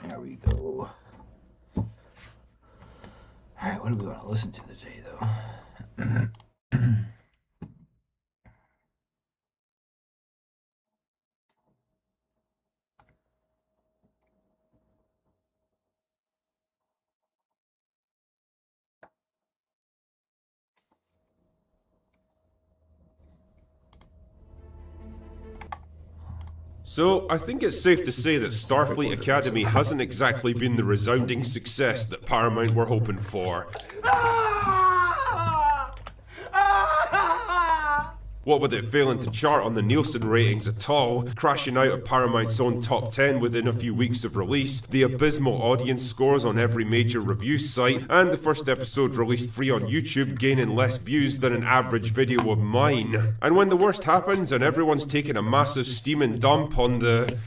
There we go. Alright, what do we want to listen to today, though? So, I think it's safe to say that Starfleet Academy hasn't exactly been the resounding success that Paramount were hoping for. What with it failing to chart on the Nielsen ratings at all, crashing out of Paramount's own top 10 within a few weeks of release, the abysmal audience scores on every major review site, and the first episode released free on YouTube gaining less views than an average video of mine. And when the worst happens and everyone's taking a massive steaming dump on the,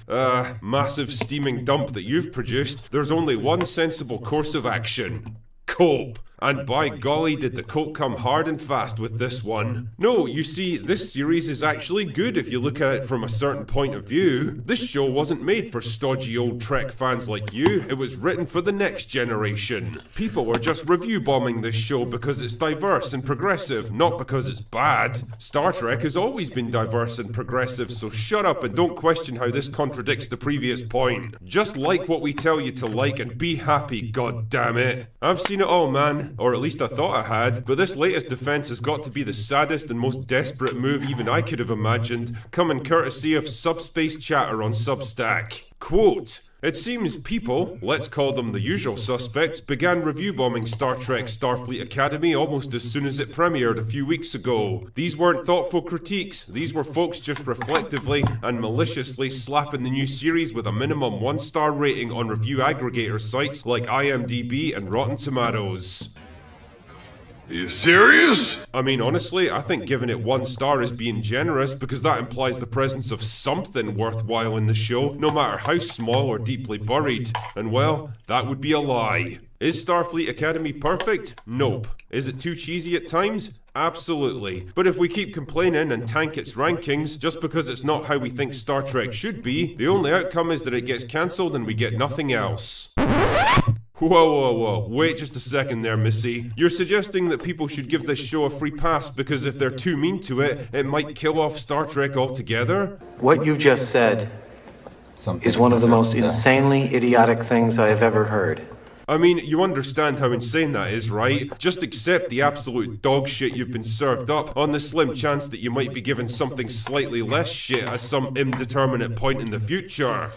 massive steaming dump that you've produced, there's only one sensible course of action. Cope. And by golly did the cope come hard and fast with this one. No, you see, this series is actually good if you look at it from a certain point of view. This show wasn't made for stodgy old Trek fans like you, it was written for the next generation. People are just review bombing this show because it's diverse and progressive, not because it's bad. Star Trek has always been diverse and progressive, so shut up and don't question how this contradicts the previous point. Just like what we tell you to like and be happy, god damn it. I've seen it all, man. Or at least I thought I had, but this latest defense has got to be the saddest and most desperate move even I could have imagined, coming courtesy of Subspace Chatter on Substack. Quote, "It seems people, let's call them the usual suspects, began review bombing Star Trek Starfleet Academy almost as soon as it premiered a few weeks ago. These weren't thoughtful critiques, these were folks just reflectively and maliciously slapping the new series with a minimum 1-star rating on review aggregator sites like IMDb and Rotten Tomatoes." Are you serious? I mean, honestly, I think giving it 1 star is being generous because that implies the presence of something worthwhile in the show, no matter how small or deeply buried. And well, that would be a lie. Is Starfleet Academy perfect? Nope. Is it too cheesy at times? Absolutely. But if we keep complaining and tank its rankings just because it's not how we think Star Trek should be, the only outcome is that it gets cancelled and we get nothing else. Whoa, wait just a second there, Missy. You're suggesting that people should give this show a free pass because if they're too mean to it, it might kill off Star Trek altogether? What you just said is one of the most insanely idiotic things I have ever heard. I mean, you understand how insane that is, right? Just accept the absolute dog shit you've been served up on the slim chance that you might be given something slightly less shit at some indeterminate point in the future.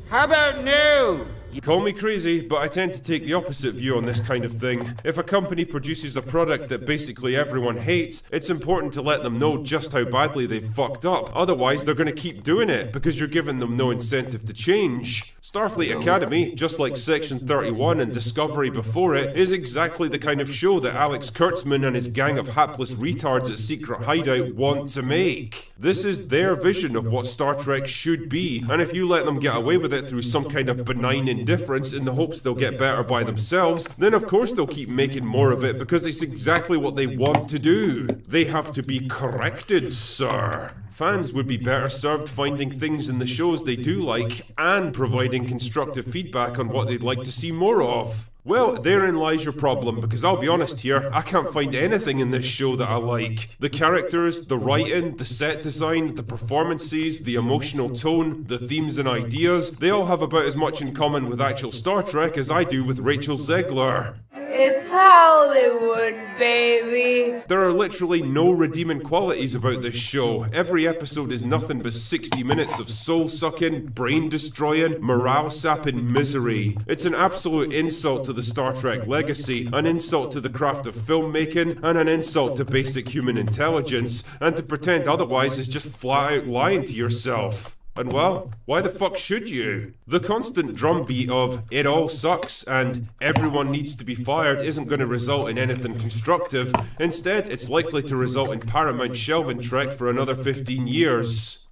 How about no? Call me crazy, but I tend to take the opposite view on this kind of thing. If a company produces a product that basically everyone hates, it's important to let them know just how badly they've fucked up. Otherwise, they're gonna keep doing it, because you're giving them no incentive to change. Starfleet Academy, just like Section 31 and Discovery before it, is exactly the kind of show that Alex Kurtzman and his gang of hapless retards at Secret Hideout want to make. This is their vision of what Star Trek should be, and if you let them get away with it through some kind of benign indifference in the hopes they'll get better by themselves, then of course they'll keep making more of it because it's exactly what they want to do. They have to be corrected, sir. Fans would be better served finding things in the shows they do like and providing constructive feedback on what they'd like to see more of. Well, therein lies your problem, because I'll be honest here, I can't find anything in this show that I like. The characters, the writing, the set design, the performances, the emotional tone, the themes and ideas, they all have about as much in common with actual Star Trek as I do with Rachel Zegler. It's Hollywood, baby. There are literally no redeeming qualities about this show. Every episode is nothing but 60 minutes of soul-sucking, brain-destroying, morale-sapping misery. It's an absolute insult to the Star Trek legacy, an insult to the craft of filmmaking, and an insult to basic human intelligence, and to pretend otherwise is just flat-out lying to yourself. And well, why the fuck should you? The constant drumbeat of "it all sucks" and "everyone needs to be fired" isn't going to result in anything constructive. Instead, it's likely to result in Paramount shelving Trek for another 15 years.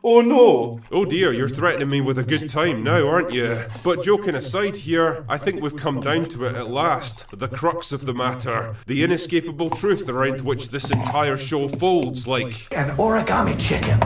Oh no! Oh dear, you're threatening me with a good time now, aren't you? But joking aside here, I think we've come down to it at last. The crux of the matter. The inescapable truth around which this entire show folds like an origami chicken.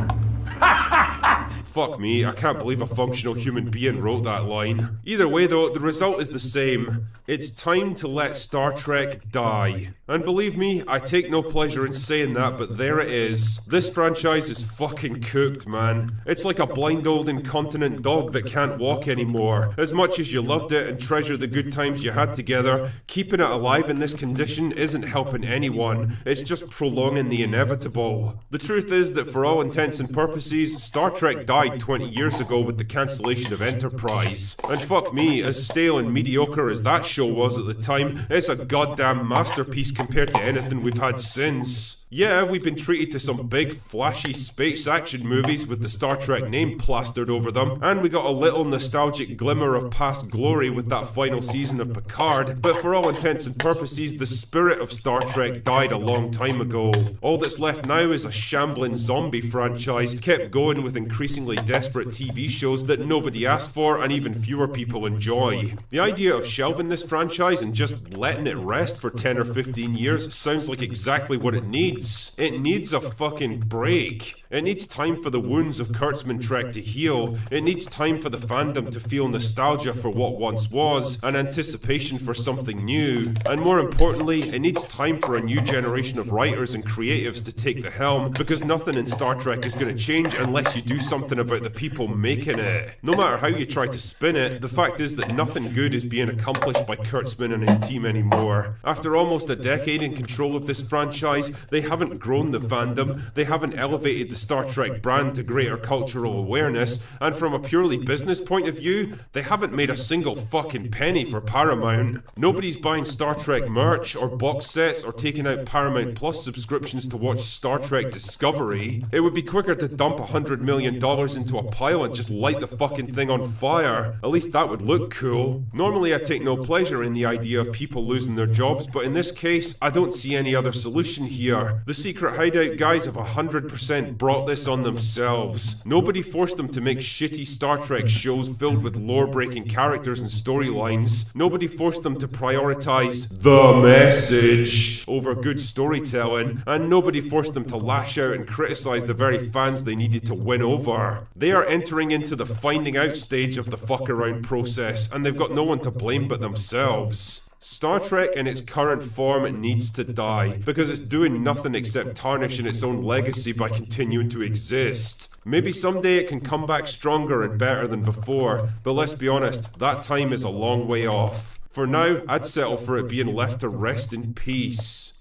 Fuck me, I can't believe a functional human being wrote that line. Either way though, the result is the same. It's time to let Star Trek die. And believe me, I take no pleasure in saying that, but there it is. This franchise is fucking cooked, man. It's like a blind old incontinent dog that can't walk anymore. As much as you loved it and treasure the good times you had together, keeping it alive in this condition isn't helping anyone. It's just prolonging the inevitable. The truth is that for all intents and purposes, Star Trek died 20 years ago with the cancellation of Enterprise. And fuck me, as stale and mediocre as that show was at the time, it's a goddamn masterpiece compared to anything we've had since. Yeah, we've been treated to some big, flashy space action movies with the Star Trek name plastered over them, and we got a little nostalgic glimmer of past glory with that final season of Picard, but for all intents and purposes, the spirit of Star Trek died a long time ago. All that's left now is a shambling zombie franchise, kept going with increasingly desperate TV shows that nobody asked for and even fewer people enjoy. The idea of shelving this franchise and just letting it rest for 10 or 15 years sounds like exactly what it needs. It needs a fucking break. It needs time for the wounds of Kurtzman Trek to heal. It needs time for the fandom to feel nostalgia for what once was, and anticipation for something new. And more importantly, it needs time for a new generation of writers and creatives to take the helm, because nothing in Star Trek is going to change unless you do something about the people making it. No matter how you try to spin it, the fact is that nothing good is being accomplished by Kurtzman and his team anymore. After almost a decade in control of this franchise, they haven't grown the fandom, they haven't elevated the Star Trek brand to greater cultural awareness, and from a purely business point of view, they haven't made a single fucking penny for Paramount. Nobody's buying Star Trek merch, or box sets, or taking out Paramount Plus subscriptions to watch Star Trek Discovery. It would be quicker to dump $100 million into a pile and just light the fucking thing on fire. At least that would look cool. Normally I take no pleasure in the idea of people losing their jobs, but in this case, I don't see any other solution here. The Secret Hideout guys have 100% brought this on themselves. Nobody forced them to make shitty Star Trek shows filled with lore-breaking characters and storylines. Nobody forced them to prioritize the message over good storytelling, and nobody forced them to lash out and criticize the very fans they needed to win over. They are entering into the finding out stage of the fuck around process, and they've got no one to blame but themselves. Star Trek in its current form needs to die, because it's doing nothing except tarnishing its own legacy by continuing to exist. Maybe someday it can come back stronger and better than before, but let's be honest, that time is a long way off. For now, I'd settle for it being left to rest in peace.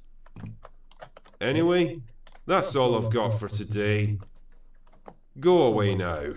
Anyway, that's all I've got for today. Go away now.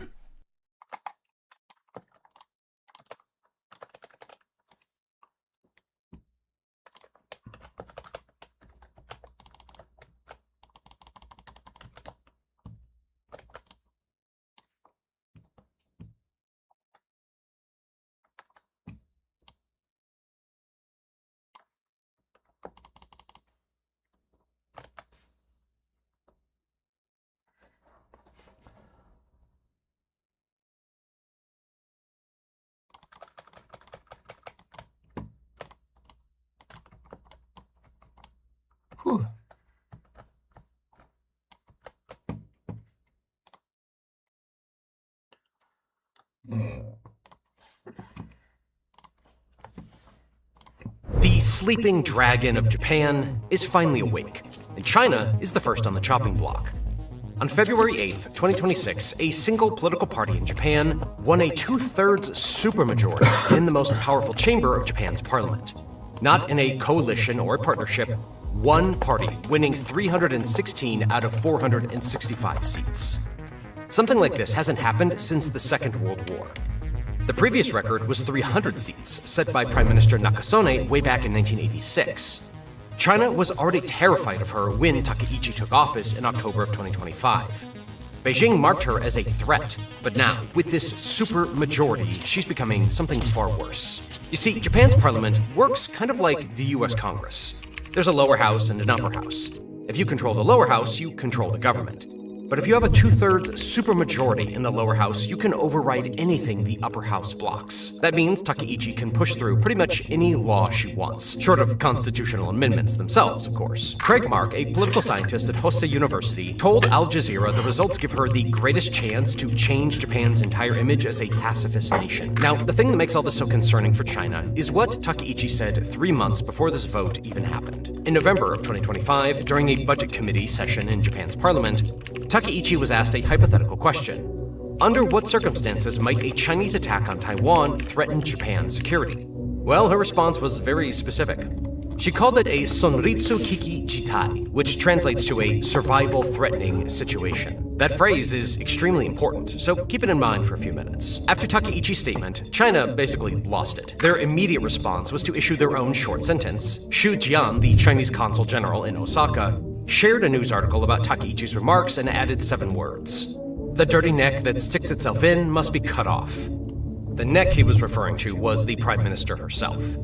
Whew. The sleeping dragon of Japan is finally awake, and China is the first on the chopping block. On February 8th, 2026, a single political party in Japan won a 2/3 supermajority in the most powerful chamber of Japan's parliament. not in a coalition or a partnership, one party winning 316 out of 465 seats. Something like this hasn't happened since the Second World War. The previous record was 300 seats, set by Prime Minister Nakasone way back in 1986. China was already terrified of her when Takaichi took office in October of 2025. Beijing marked her as a threat, but now, with this super majority, she's becoming something far worse. You see, Japan's parliament works kind of like the US Congress. There's a lower house and an upper house. If you control the lower house, you control the government. But if you have a 2/3 supermajority in the lower house, you can override anything the upper house blocks. That means Takaichi can push through pretty much any law she wants, short of constitutional amendments themselves, of course. Craig Mark, a political scientist at Hosei University, told Al Jazeera the results give her the greatest chance to change Japan's entire image as a pacifist nation. Now, the thing that makes all this so concerning for China is what Takaichi said 3 months before this vote even happened. In November of 2025, during a budget committee session in Japan's parliament, Takaichi was asked a hypothetical question. Under what circumstances might a Chinese attack on Taiwan threaten Japan's security? Well, her response was very specific. She called it a sonritsu kiki jitai, which translates to a survival-threatening situation. That phrase is extremely important, so keep it in mind for a few minutes. After Takaichi's statement, China basically lost it. Their immediate response was to issue their own short sentence. Xu Jian, the Chinese consul general in Osaka, shared a news article about Takaichi's remarks and added 7 words. The dirty neck that sticks itself in must be cut off. The neck he was referring to was the Prime Minister herself.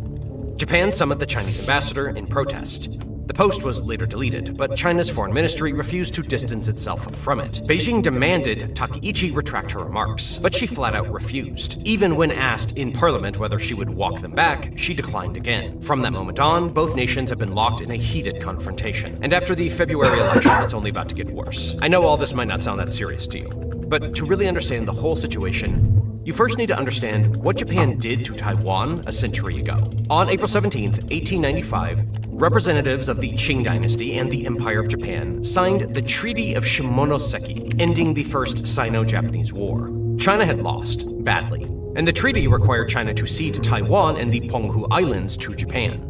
Japan summoned the Chinese ambassador in protest. The post was later deleted, but China's foreign ministry refused to distance itself from it. Beijing demanded Takaichi retract her remarks, but she flat out refused. Even when asked in parliament whether she would walk them back, she declined again. From that moment on, both nations have been locked in a heated confrontation. And after the February election, it's only about to get worse. I know all this might not sound that serious to you, but to really understand the whole situation, you first need to understand what Japan did to Taiwan a century ago. On April 17th, 1895, representatives of the Qing dynasty and the Empire of Japan signed the Treaty of Shimonoseki, ending the First Sino-Japanese War. China had lost, badly, and the treaty required China to cede Taiwan and the Penghu Islands to Japan.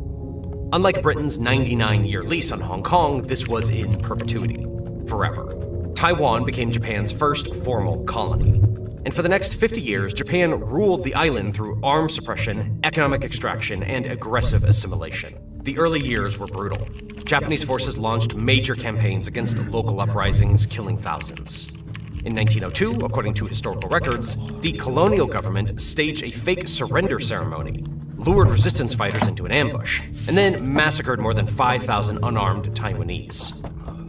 Unlike Britain's 99-year lease on Hong Kong, this was in perpetuity, forever. Taiwan became Japan's first formal colony. And for the next 50 years, Japan ruled the island through armed suppression, economic extraction, and aggressive assimilation. The early years were brutal. Japanese forces launched major campaigns against local uprisings, killing thousands. In 1902, according to historical records, the colonial government staged a fake surrender ceremony, lured resistance fighters into an ambush, and then massacred more than 5,000 unarmed Taiwanese.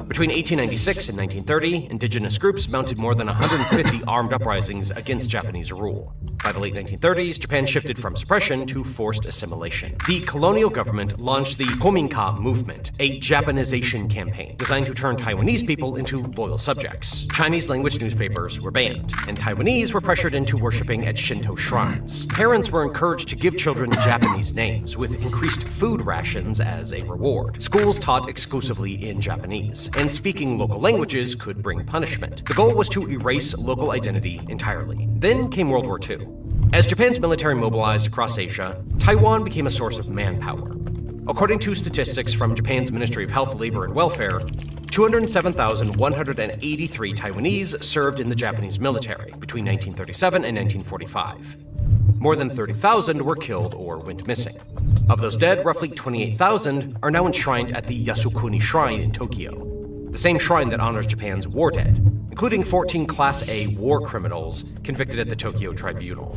Between 1896 and 1930, indigenous groups mounted more than 150 armed uprisings against Japanese rule. By the late 1930s, Japan shifted from suppression to forced assimilation. The colonial government launched the Kominka movement, a Japanization campaign designed to turn Taiwanese people into loyal subjects. Chinese-language newspapers were banned, and Taiwanese were pressured into worshipping at Shinto shrines. Parents were encouraged to give children Japanese names, with increased food rations as a reward. Schools taught exclusively in Japanese, and speaking local languages could bring punishment. The goal was to erase local identity entirely. Then came World War II. As Japan's military mobilized across Asia, Taiwan became a source of manpower. According to statistics from Japan's Ministry of Health, Labor, and Welfare, 207,183 Taiwanese served in the Japanese military between 1937 and 1945. More than 30,000 were killed or went missing. Of those dead, roughly 28,000 are now enshrined at the Yasukuni Shrine in Tokyo, the same shrine that honors Japan's war dead, including 14 Class A war criminals convicted at the Tokyo Tribunal.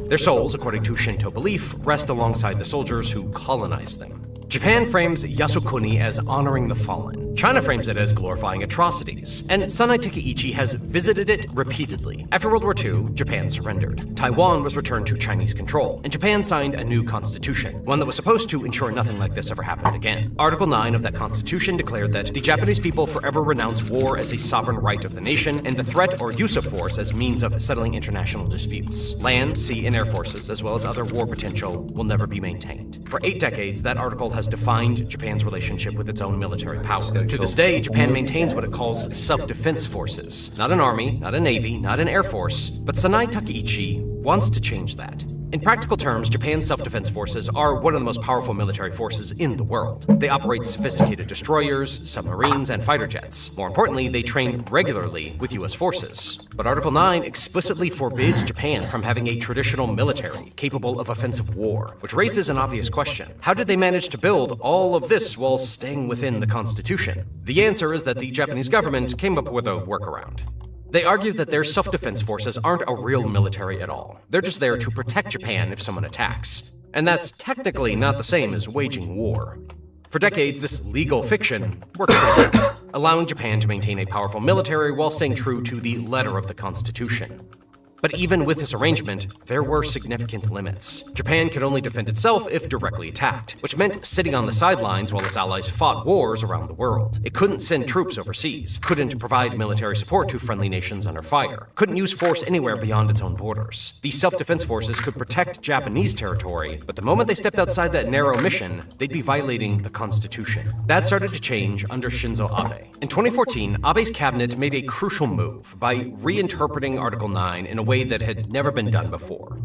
Their souls, according to Shinto belief, rest alongside the soldiers who colonized them. Japan frames Yasukuni as honoring the fallen. China frames it as glorifying atrocities, and Sanai Takaichi has visited it repeatedly. After World War II, Japan surrendered. Taiwan was returned to Chinese control, and Japan signed a new constitution, one that was supposed to ensure nothing like this ever happened again. Article 9 of that constitution declared that the Japanese people forever renounce war as a sovereign right of the nation, and the threat or use of force as means of settling international disputes. Land, sea, and air forces, as well as other war potential, will never be maintained. For 8 decades, that article has defined Japan's relationship with its own military power. To this day, Japan maintains what it calls self-defense forces. Not an army, not a navy, not an air force, but Sanai Takaichi wants to change that. In practical terms, Japan's self-defense forces are one of the most powerful military forces in the world. They operate sophisticated destroyers, submarines, and fighter jets. More importantly, they train regularly with US forces. But Article 9 explicitly forbids Japan from having a traditional military capable of offensive war, which raises an obvious question. How did they manage to build all of this while staying within the Constitution? The answer is that the Japanese government came up with a workaround. They argue that their self-defense forces aren't a real military at all. They're just there to protect Japan if someone attacks. And that's technically not the same as waging war. For decades, this legal fiction worked pretty well, allowing Japan to maintain a powerful military while staying true to the letter of the Constitution. But even with this arrangement, there were significant limits. Japan could only defend itself if directly attacked, which meant sitting on the sidelines while its allies fought wars around the world. It couldn't send troops overseas, couldn't provide military support to friendly nations under fire, couldn't use force anywhere beyond its own borders. These self-defense forces could protect Japanese territory, but the moment they stepped outside that narrow mission, they'd be violating the Constitution. That started to change under Shinzo Abe. In 2014, Abe's cabinet made a crucial move by reinterpreting Article 9 in a way that had never been done before.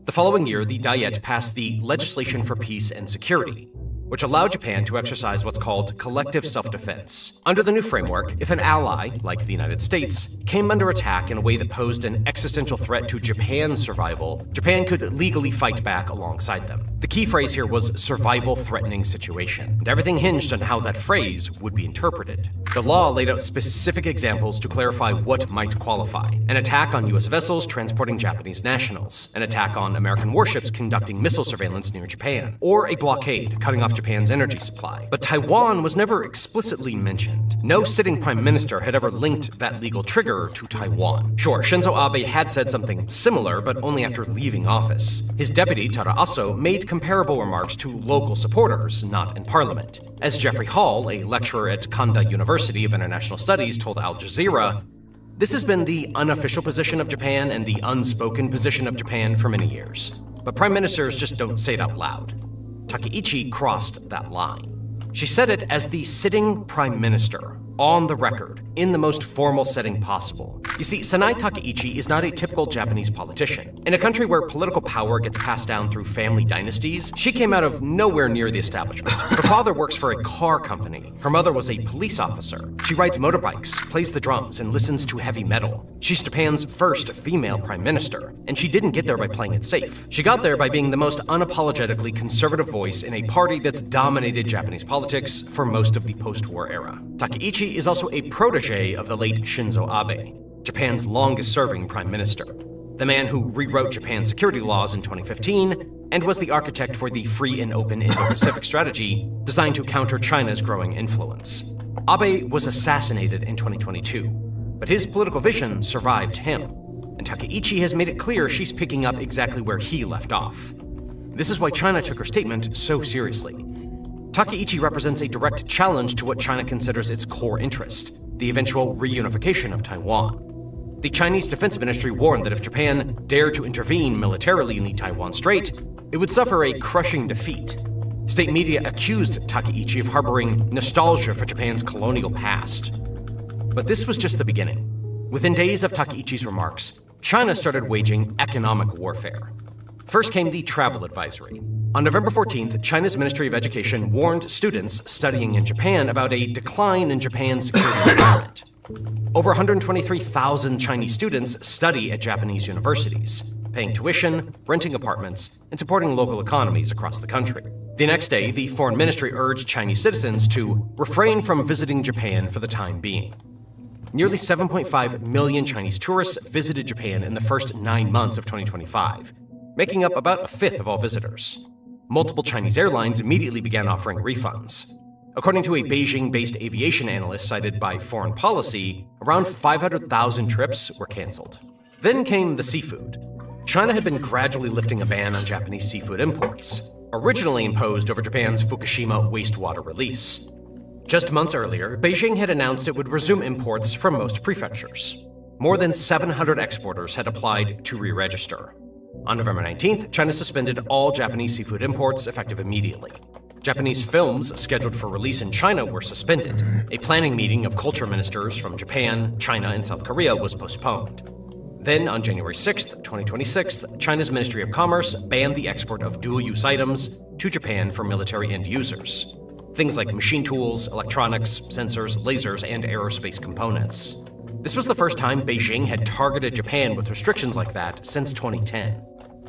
The following year, the Diet passed the Legislation for Peace and Security, which allowed Japan to exercise what's called collective self-defense. Under the new framework, if an ally, like the United States, came under attack in a way that posed an existential threat to Japan's survival, Japan could legally fight back alongside them. The key phrase here was survival-threatening situation, and everything hinged on how that phrase would be interpreted. The law laid out specific examples to clarify what might qualify: an attack on US vessels transporting Japanese nationals, an attack on American warships conducting missile surveillance near Japan, or a blockade cutting off Japan's energy supply. But Taiwan was never explicitly mentioned. No sitting prime minister had ever linked that legal trigger to Taiwan. Sure, Shinzo Abe had said something similar, but only after leaving office. His deputy, Tara Aso, made comparable remarks to local supporters, not in parliament. As Jeffrey Hall, a lecturer at Kanda University of International Studies, told Al Jazeera, "This has been the unofficial position of Japan and the unspoken position of Japan for many years. But prime ministers just don't say it out loud." Takeichi crossed that line. She said it as the sitting prime minister, on the record, in the most formal setting possible. You see, Sanai Takeichi is not a typical Japanese politician. In a country where political power gets passed down through family dynasties, she came out of nowhere near the establishment. Her father works for a car company. Her mother was a police officer. She rides motorbikes, plays the drums, and listens to heavy metal. She's Japan's first female prime minister, and she didn't get there by playing it safe. She got there by being the most unapologetically conservative voice in a party that's dominated Japanese politics for most of the post-war era. Takeichi is also a protege of the late Shinzo Abe, Japan's longest-serving prime minister, the man who rewrote Japan's security laws in 2015 and was the architect for the free and open Indo-Pacific strategy designed to counter China's growing influence. Abe was assassinated in 2022, but his political vision survived him, and Takeichi has made it clear she's picking up exactly where he left off. This is why China took her statement so seriously. Takeichi represents a direct challenge to what China considers its core interest, the eventual reunification of Taiwan. The Chinese Defense Ministry warned that if Japan dared to intervene militarily in the Taiwan Strait, it would suffer a crushing defeat. State media accused Takeichi of harboring nostalgia for Japan's colonial past. But this was just the beginning. Within days of Takeichi's remarks, China started waging economic warfare. First came the travel advisory. On November 14th, China's Ministry of Education warned students studying in Japan about a decline in Japan's security environment. Over 123,000 Chinese students study at Japanese universities, paying tuition, renting apartments, and supporting local economies across the country. The next day, the foreign ministry urged Chinese citizens to refrain from visiting Japan for the time being. Nearly 7.5 million Chinese tourists visited Japan in the first 9 months of 2025, making up about a fifth of all visitors. Multiple Chinese airlines immediately began offering refunds. According to a Beijing-based aviation analyst cited by Foreign Policy, around 500,000 trips were canceled. Then came the seafood. China had been gradually lifting a ban on Japanese seafood imports, originally imposed over Japan's Fukushima wastewater release. Just months earlier, Beijing had announced it would resume imports from most prefectures. More than 700 exporters had applied to re-register. On November 19th, China suspended all Japanese seafood imports effective immediately. Japanese films scheduled for release in China were suspended. A planning meeting of culture ministers from Japan, China, and South Korea was postponed. Then, on January 6, 2026, China's Ministry of Commerce banned the export of dual-use items to Japan for military end users. Things like machine tools, electronics, sensors, lasers, and aerospace components. This was the first time Beijing had targeted Japan with restrictions like that since 2010.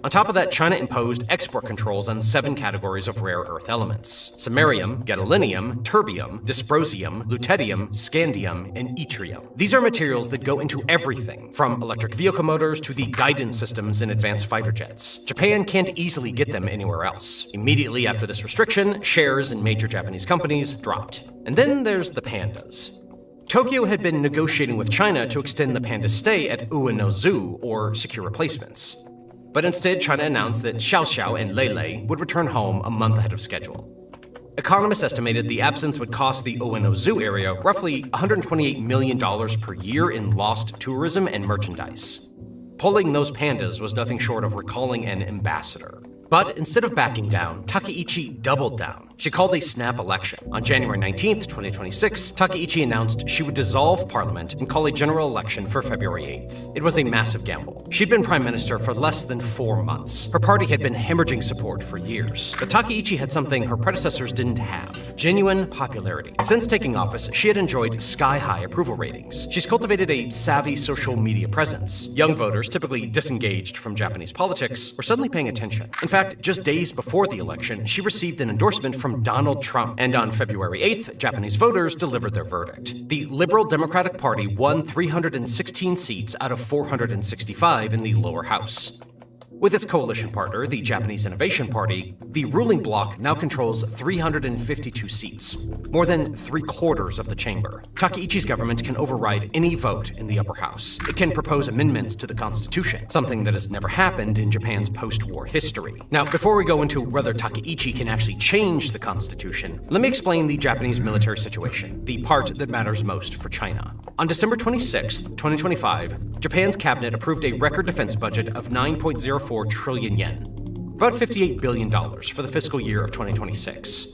On top of that, China imposed export controls on 7 categories of rare earth elements: samarium, gadolinium, terbium, dysprosium, lutetium, scandium, and yttrium. These are materials that go into everything, from electric vehicle motors to the guidance systems in advanced fighter jets. Japan can't easily get them anywhere else. Immediately after this restriction, shares in major Japanese companies dropped. And then there's the pandas. Tokyo had been negotiating with China to extend the panda's stay at Ueno Zoo, or secure replacements. But instead, China announced that Xiao Xiao and Lei Lei would return home a month ahead of schedule. Economists estimated the absence would cost the Ueno Zoo area roughly $128 million per year in lost tourism and merchandise. Pulling those pandas was nothing short of recalling an ambassador. But instead of backing down, Takeichi doubled down. She called a snap election. On January 19, 2026, Takeichi announced she would dissolve parliament and call a general election for February 8th. It was a massive gamble. She'd been prime minister for less than 4 months. Her party had been hemorrhaging support for years. But Takeichi had something her predecessors didn't have: genuine popularity. Since taking office, she had enjoyed sky-high approval ratings. She's cultivated a savvy social media presence. Young voters, typically disengaged from Japanese politics, were suddenly paying attention. In fact, just days before the election, she received an endorsement from Donald Trump. And on February 8th, Japanese voters delivered their verdict. The Liberal Democratic Party won 316 seats out of 465 in the lower house. With its coalition partner, the Japanese Innovation Party, the ruling bloc now controls 352 seats, more than 3/4 of the chamber. Takeichi's government can override any vote in the upper house. It can propose amendments to the constitution, something that has never happened in Japan's post-war history. Now, before we go into whether Takeichi can actually change the constitution, let me explain the Japanese military situation, the part that matters most for China. On December 26, 2025, Japan's cabinet approved a record defense budget of 9.04 trillion yen, about $58 billion for the fiscal year of 2026.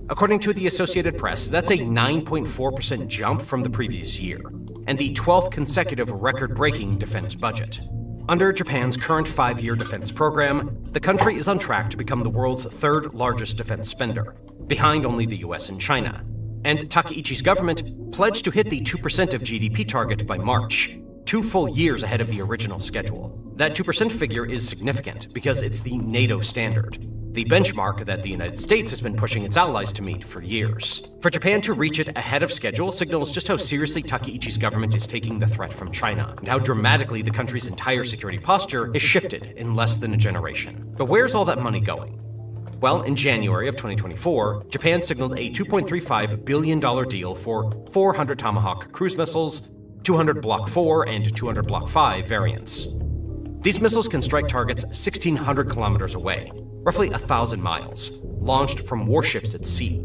According to the Associated Press, that's a 9.4% jump from the previous year, and the 12th consecutive record-breaking defense budget. Under Japan's current 5-year defense program, the country is on track to become the world's 3rd largest defense spender, behind only the US and China. And Takeichi's government pledged to hit the 2% of GDP target by March, 2 full years ahead of the original schedule. That 2% figure is significant because it's the NATO standard, the benchmark that the United States has been pushing its allies to meet for years. For Japan to reach it ahead of schedule signals just how seriously Takeichi's government is taking the threat from China, and how dramatically the country's entire security posture has shifted in less than a generation. But where's all that money going? Well, in January of 2024, Japan signaled a $2.35 billion deal for 400 Tomahawk cruise missiles, 200 Block 4 and 200 Block 5 variants. These missiles can strike targets 1,600 kilometers away, roughly 1,000 miles, launched from warships at sea.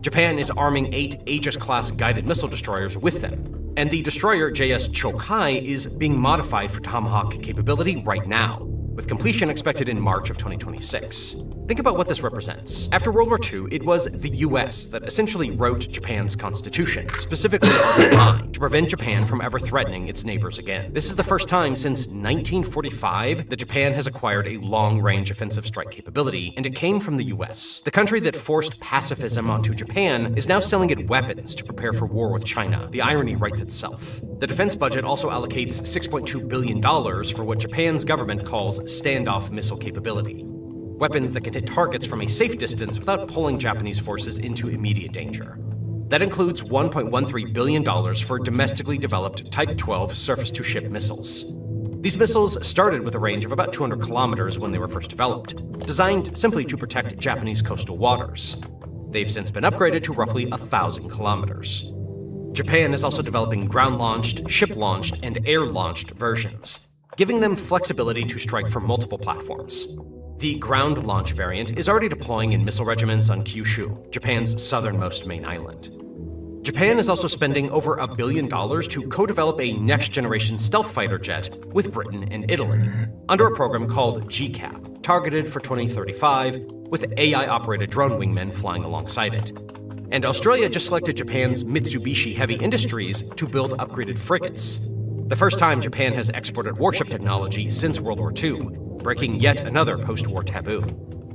Japan is arming 8 Aegis-class guided missile destroyers with them, and the destroyer JS Chokai is being modified for Tomahawk capability right now, with completion expected in March of 2026. Think about what this represents. After World War II, it was the US that essentially wrote Japan's constitution, specifically Article 9, to prevent Japan from ever threatening its neighbors again. This is the first time since 1945 that Japan has acquired a long-range offensive strike capability, and it came from the US. The country that forced pacifism onto Japan is now selling it weapons to prepare for war with China. The irony writes itself. The defense budget also allocates $6.2 billion for what Japan's government calls standoff missile capability. Weapons that can hit targets from a safe distance without pulling Japanese forces into immediate danger. That includes $1.13 billion for domestically developed Type 12 surface-to-ship missiles. These missiles started with a range of about 200 kilometers when they were first developed, designed simply to protect Japanese coastal waters. They've since been upgraded to roughly 1,000 kilometers. Japan is also developing ground-launched, ship-launched, and air-launched versions, giving them flexibility to strike from multiple platforms. The ground launch variant is already deploying in missile regiments on Kyushu, Japan's southernmost main island. Japan is also spending over $1 billion to co-develop a next-generation stealth fighter jet with Britain and Italy, under a program called GCAP, targeted for 2035, with AI-operated drone wingmen flying alongside it. And Australia just selected Japan's Mitsubishi Heavy Industries to build upgraded frigates. the first time Japan has exported warship technology since World War II, breaking yet another post-war taboo.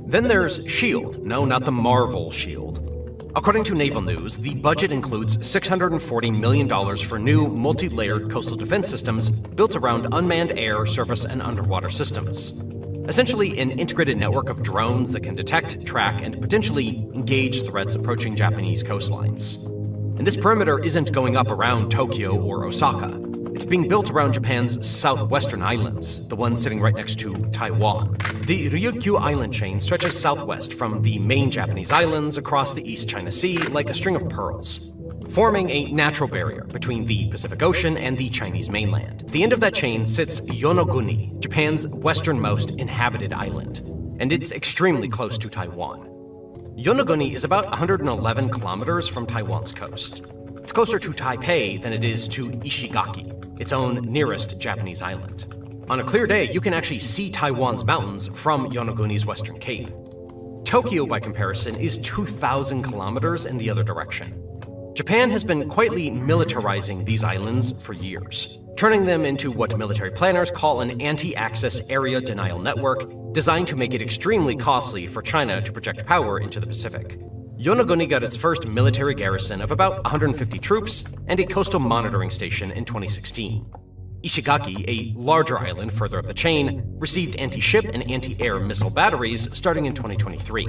Then there's SHIELD. No, not the Marvel SHIELD. According to Naval News, the budget includes $640 million for new, multi-layered coastal defense systems built around unmanned air, surface, and underwater systems. Essentially, an integrated network of drones that can detect, track, and potentially engage threats approaching Japanese coastlines. And this perimeter isn't going up around Tokyo or Osaka. It's being built around Japan's southwestern islands, the one sitting right next to Taiwan. The Ryukyu Island chain stretches southwest from the main Japanese islands across the East China Sea like a string of pearls, forming a natural barrier between the Pacific Ocean and the Chinese mainland. At the end of that chain sits Yonoguni, Japan's westernmost inhabited island, and it's extremely close to Taiwan. Yonoguni is about 111 kilometers from Taiwan's coast. It's closer to Taipei than it is to Ishigaki, its own nearest Japanese island. On a clear day, you can actually see Taiwan's mountains from Yonoguni's western cape. Tokyo, by comparison, is 2,000 kilometers in the other direction. Japan has been quietly militarizing these islands for years, turning them into what military planners call an anti-access area denial network designed to make it extremely costly for China to project power into the Pacific. Yonoguni got its first military garrison of about 150 troops and a coastal monitoring station in 2016. Ishigaki, a larger island further up the chain, received anti-ship and anti-air missile batteries starting in 2023.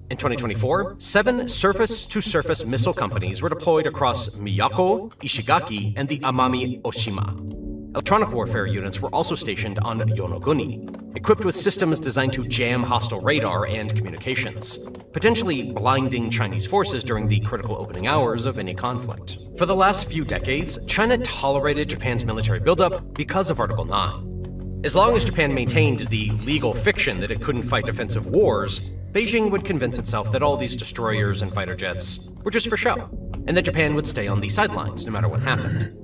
In 2024, 7 surface-to-surface missile companies were deployed across Miyako, Ishigaki, and the Amami Oshima. Electronic warfare units were also stationed on Yonoguni, equipped with systems designed to jam hostile radar and communications, potentially blinding Chinese forces during the critical opening hours of any conflict. For the last few decades, China tolerated Japan's military buildup because of Article 9. As long as Japan maintained the legal fiction that it couldn't fight defensive wars, Beijing would convince itself that all these destroyers and fighter jets were just for show, and that Japan would stay on the sidelines no matter what happened.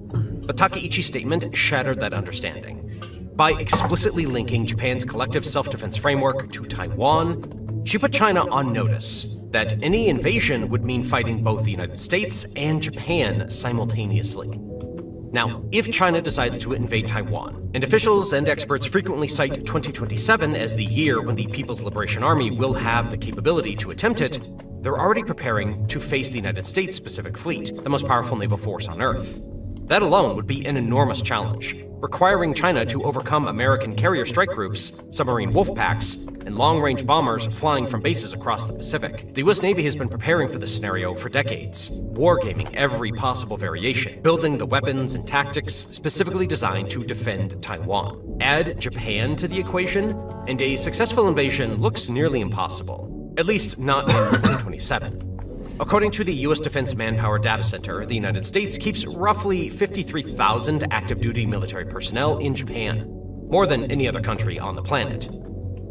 But Takeichi's statement shattered that understanding. By explicitly linking Japan's collective self-defense framework to Taiwan, she put China on notice that any invasion would mean fighting both the United States and Japan simultaneously. Now, if China decides to invade Taiwan, and officials and experts frequently cite 2027 as the year when the People's Liberation Army will have the capability to attempt it, they're already preparing to face the United States Pacific Fleet, the most powerful naval force on Earth. That alone would be an enormous challenge, requiring China to overcome American carrier strike groups, submarine wolf packs, and long-range bombers flying from bases across the Pacific. The US Navy has been preparing for this scenario for decades, wargaming every possible variation, building the weapons and tactics specifically designed to defend Taiwan. Add Japan to the equation, and a successful invasion looks nearly impossible, at least not in 2027. According to the U.S. Defense Manpower Data Center, the United States keeps roughly 53,000 active-duty military personnel in Japan, more than any other country on the planet.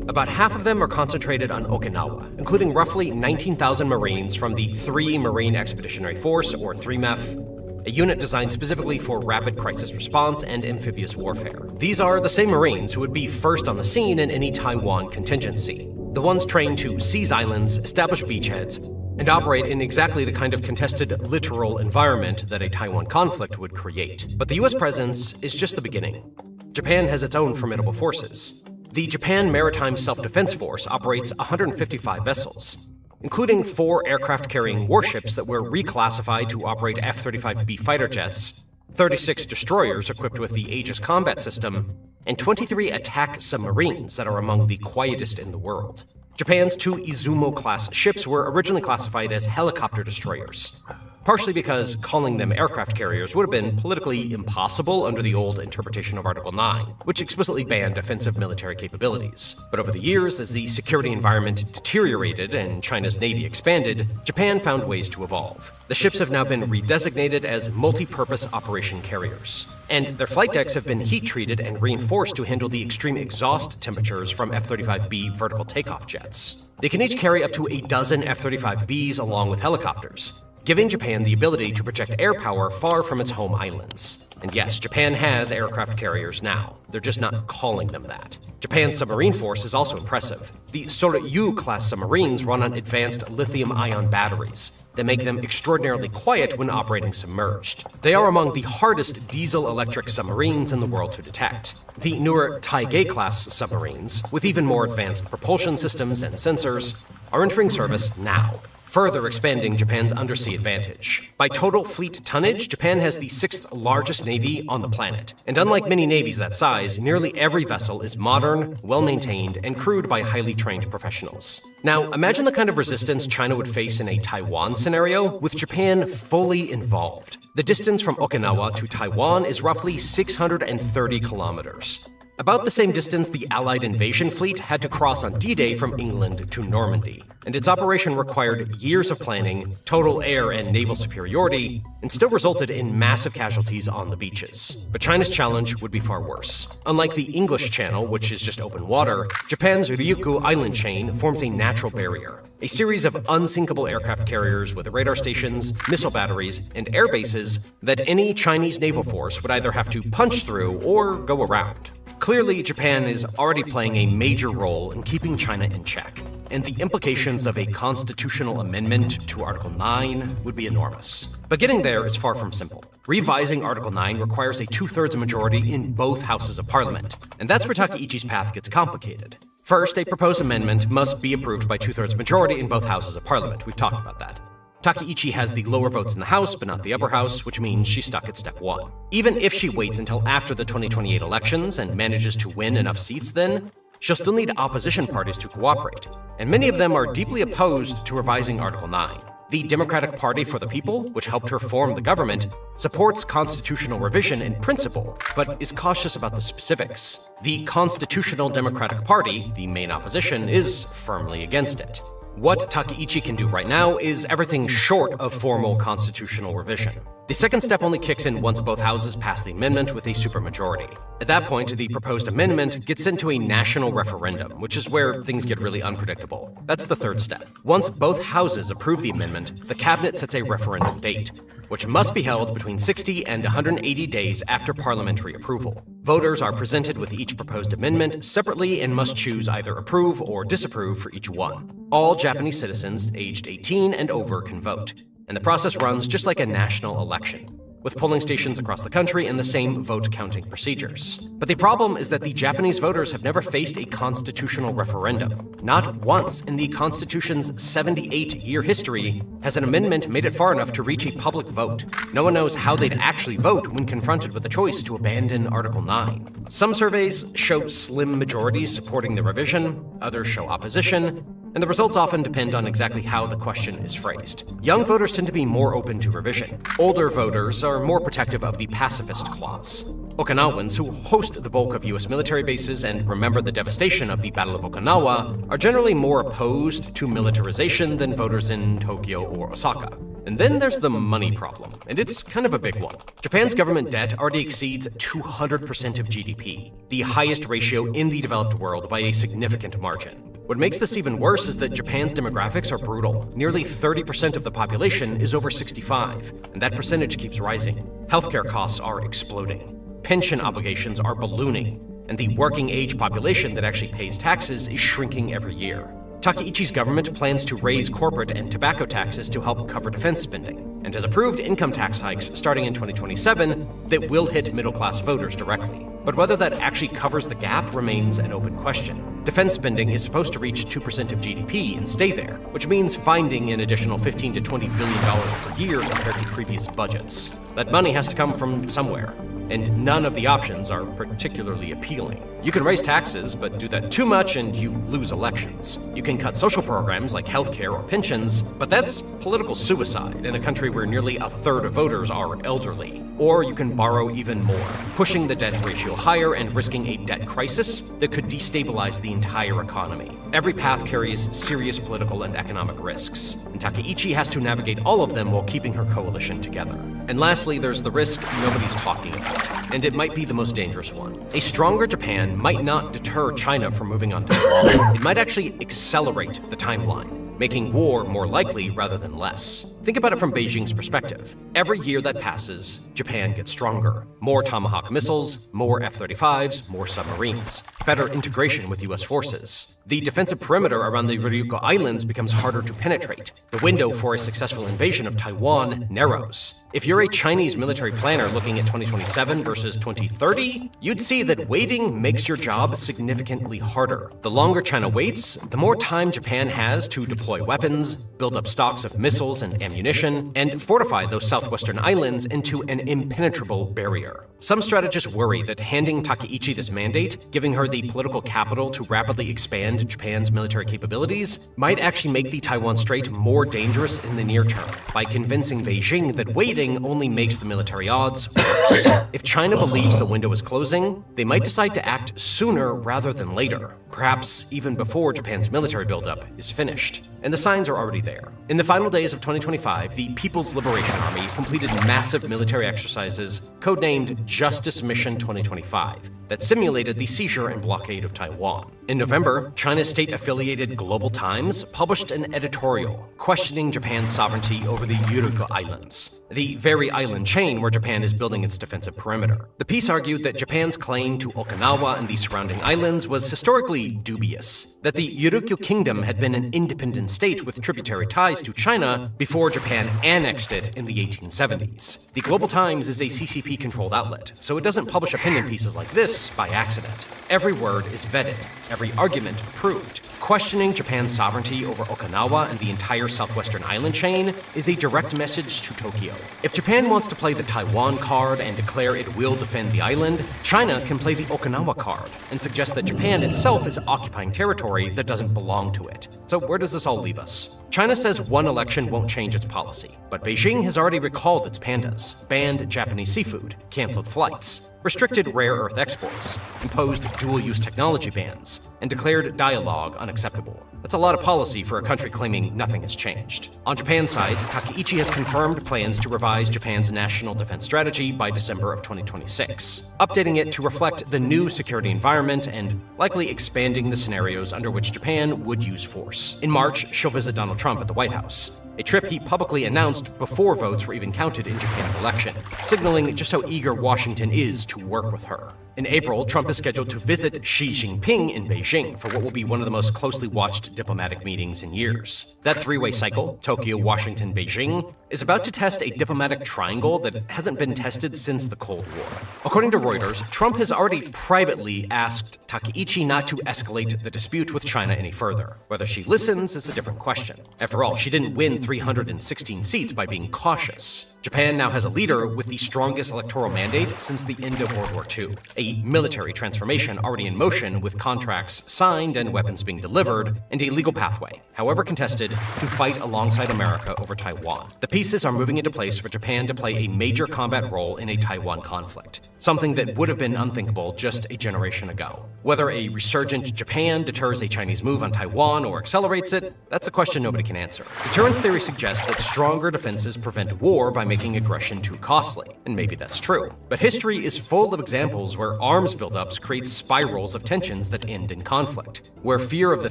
About half of them are concentrated on Okinawa, including roughly 19,000 Marines from the 3 Marine Expeditionary Force, or 3MEF, a unit designed specifically for rapid crisis response and amphibious warfare. These are the same Marines who would be first on the scene in any Taiwan contingency, the ones trained to seize islands, establish beachheads, and operate in exactly the kind of contested littoral environment that a Taiwan conflict would create. But the US presence is just the beginning. Japan has its own formidable forces. The Japan Maritime Self-Defense Force operates 155 vessels, including 4 aircraft-carrying warships that were reclassified to operate F-35B fighter jets, 36 destroyers equipped with the Aegis combat system, and 23 attack submarines that are among the quietest in the world. Japan's 2 Izumo-class ships were originally classified as helicopter destroyers, partially because calling them aircraft carriers would have been politically impossible under the old interpretation of Article 9, which explicitly banned offensive military capabilities. But over the years, as the security environment deteriorated and China's navy expanded, Japan found ways to evolve. The ships have now been redesignated as multi-purpose operation carriers, and their flight decks have been heat-treated and reinforced to handle the extreme exhaust temperatures from F-35B vertical takeoff jets. They can each carry up to a dozen F-35Bs along with helicopters, giving Japan the ability to project air power far from its home islands. And yes, Japan has aircraft carriers now. They're just not calling them that. Japan's submarine force is also impressive. The Soryu-class submarines run on advanced lithium-ion batteries that make them extraordinarily quiet when operating submerged. They are among the hardest diesel-electric submarines in the world to detect. The newer Taige-class submarines, with even more advanced propulsion systems and sensors, are entering service now, further expanding Japan's undersea advantage. By total fleet tonnage, Japan has the 6th largest navy on the planet. And unlike many navies that size, nearly every vessel is modern, well-maintained, and crewed by highly trained professionals. Now, imagine the kind of resistance China would face in a Taiwan scenario, with Japan fully involved. The distance from Okinawa to Taiwan is roughly 630 kilometers. About the same distance the Allied invasion fleet had to cross on D-Day from England to Normandy, and its operation required years of planning, total air and naval superiority, and still resulted in massive casualties on the beaches. But China's challenge would be far worse. Unlike the English Channel, which is just open water, Japan's Ryukyu island chain forms a natural barrier, a series of unsinkable aircraft carriers with radar stations, missile batteries, and air bases that any Chinese naval force would either have to punch through or go around. Clearly, Japan is already playing a major role in keeping China in check, and the implications of a constitutional amendment to Article 9 would be enormous. But getting there is far from simple. Revising Article 9 requires a 2/3 majority in both houses of parliament, and that's where Takeichi's path gets complicated. First, a proposed amendment must be approved by 2/3 majority in both houses of parliament. We've talked about that. Takeichi has the lower votes in the House, but not the upper house, which means she's stuck at step 1. Even if she waits until after the 2028 elections and manages to win enough seats then, she'll still need opposition parties to cooperate, and many of them are deeply opposed to revising Article 9. The Democratic Party for the People, which helped her form the government, supports constitutional revision in principle, but is cautious about the specifics. The Constitutional Democratic Party, the main opposition, is firmly against it. What Takeichi can do right now is everything short of formal constitutional revision. The second step only kicks in once both houses pass the amendment with a supermajority. At that point, the proposed amendment gets sent to a national referendum, which is where things get really unpredictable. That's the third step. Once both houses approve the amendment, the cabinet sets a referendum date, which must be held between 60 and 180 days after parliamentary approval. Voters are presented with each proposed amendment separately and must choose either approve or disapprove for each one. All Japanese citizens aged 18 and over can vote, and the process runs just like a national election, with polling stations across the country and the same vote counting procedures. But the problem is that the Japanese voters have never faced a constitutional referendum. Not once in the Constitution's 78-year history has an amendment made it far enough to reach a public vote. No one knows how they'd actually vote when confronted with the choice to abandon Article 9. Some surveys show slim majorities supporting the revision, others show opposition, and the results often depend on exactly how the question is phrased. Young voters tend to be more open to revision. Older voters are more protective of the pacifist clause. Okinawans, who host the bulk of US military bases and remember the devastation of the Battle of Okinawa, are generally more opposed to militarization than voters in Tokyo or Osaka. And then there's the money problem, and it's kind of a big one. Japan's government debt already exceeds 200% of GDP, the highest ratio in the developed world by a significant margin. What makes this even worse is that Japan's demographics are brutal. Nearly 30% of the population is over 65, and that percentage keeps rising. Healthcare costs are exploding. Pension obligations are ballooning, and the working age population that actually pays taxes is shrinking every year. Takeichi's government plans to raise corporate and tobacco taxes to help cover defense spending, and has approved income tax hikes starting in 2027 that will hit middle-class voters directly. But whether that actually covers the gap remains an open question. Defense spending is supposed to reach 2% of GDP and stay there, which means finding an additional $15 to $20 billion per year compared to previous budgets. That money has to come from somewhere, and none of the options are particularly appealing. You can raise taxes, but do that too much and you lose elections. You can cut social programs like healthcare or pensions, but that's political suicide in a country where nearly a third of voters are elderly. Or you can borrow even more, pushing the debt ratio higher and risking a debt crisis that could destabilize the entire economy. Every path carries serious political and economic risks, and Takeichi has to navigate all of them while keeping her coalition together. And lastly, there's the risk nobody's talking about, and it might be the most dangerous one. A stronger Japan might not deter China from moving on Taiwan. It might actually accelerate the timeline, making war more likely rather than less. Think about it from Beijing's perspective. Every year that passes, Japan gets stronger. More Tomahawk missiles, more F-35s, more submarines. Better integration with US forces. The defensive perimeter around the Ryukyu Islands becomes harder to penetrate. The window for a successful invasion of Taiwan narrows. If you're a Chinese military planner looking at 2027 versus 2030, you'd see that waiting makes your job significantly harder. The longer China waits, the more time Japan has to deploy weapons, build up stocks of missiles and ammunition, and fortify those southwestern islands into an impenetrable barrier. Some strategists worry that handing Takaichi this mandate, giving her the political capital to rapidly expand Japan's military capabilities, might actually make the Taiwan Strait more dangerous in the near term by convincing Beijing that waiting only makes the military odds worse. If China believes the window is closing, they might decide to act sooner rather than later, perhaps even before Japan's military buildup is finished. And the signs are already there. In the final days of 2025, the People's Liberation Army completed massive military exercises codenamed Justice Mission 2025 that simulated the seizure and blockade of Taiwan. In November, China's state-affiliated Global Times published an editorial questioning Japan's sovereignty over the Ryukyu Islands, the very island chain where Japan is building its defensive perimeter. The piece argued that Japan's claim to Okinawa and the surrounding islands was historically dubious, that the Ryukyu Kingdom had been an independent state with tributary ties to China before Japan annexed it in the 1870s. The Global Times is a CCP-controlled outlet, so it doesn't publish opinion pieces like this by accident. Every word is vetted, every argument approved. Questioning Japan's sovereignty over Okinawa and the entire southwestern island chain is a direct message to Tokyo. If Japan wants to play the Taiwan card and declare it will defend the island, China can play the Okinawa card and suggest that Japan itself is occupying territory that doesn't belong to it. So where does this all leave us? China says one election won't change its policy, but Beijing has already recalled its pandas, banned Japanese seafood, canceled flights, restricted rare earth exports, imposed dual-use technology bans, and declared dialogue unacceptable. That's a lot of policy for a country claiming nothing has changed. On Japan's side, Takaichi has confirmed plans to revise Japan's national defense strategy by December of 2026, updating it to reflect the new security environment and likely expanding the scenarios under which Japan would use force. In March, she'll visit Donald Trump at the White House, a trip he publicly announced before votes were even counted in Japan's election, signaling just how eager Washington is to work with her. In April, Trump is scheduled to visit Xi Jinping in Beijing for what will be one of the most closely watched diplomatic meetings in years. That three-way cycle, Tokyo, Washington, Beijing, is about to test a diplomatic triangle that hasn't been tested since the Cold War. According to Reuters, Trump has already privately asked Takaichi not to escalate the dispute with China any further. Whether she listens is a different question. After all, she didn't win 316 seats by being cautious. Japan now has a leader with the strongest electoral mandate since the end of World War II, a military transformation already in motion with contracts signed and weapons being delivered, and a legal pathway, however contested, to fight alongside America over Taiwan. The pieces are moving into place for Japan to play a major combat role in a Taiwan conflict, something that would have been unthinkable just a generation ago. Whether a resurgent Japan deters a Chinese move on Taiwan or accelerates it, that's a question nobody can answer. Deterrence theory suggests that stronger defenses prevent war by making aggression too costly, and maybe that's true. But history is full of examples where arms buildups create spirals of tensions that end in conflict, where fear of the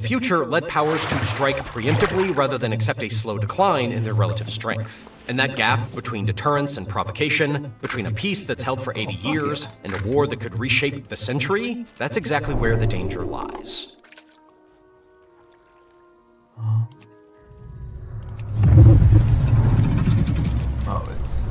future led powers to strike preemptively rather than accept a slow decline in their relative strength. And that gap between deterrence and provocation, between a peace that's held for 80 years and a war that could reshape the century, that's exactly where the danger lies. Oh, it's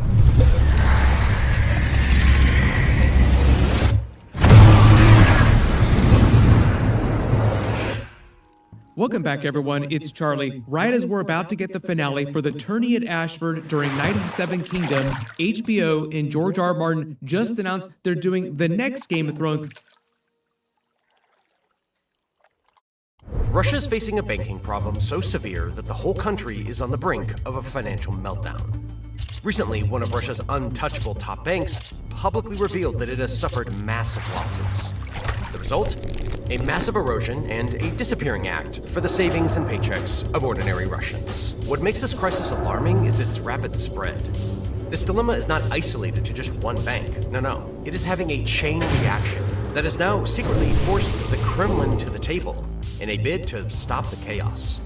Welcome back, everyone. It's Charlie. Right as we're about to get the finale for the tourney at Ashford during Night of the Seven Kingdoms, HBO and George R. R. Martin just announced they're doing the next Game of Thrones. Russia's facing a banking problem so severe that the whole country is on the brink of a financial meltdown. Recently, one of Russia's untouchable top banks publicly revealed that it has suffered massive losses. The result? A massive erosion and a disappearing act for the savings and paychecks of ordinary Russians. What makes this crisis alarming is its rapid spread. This dilemma is not isolated to just one bank. No. It is having a chain reaction that has now secretly forced the Kremlin to the table in a bid to stop the chaos.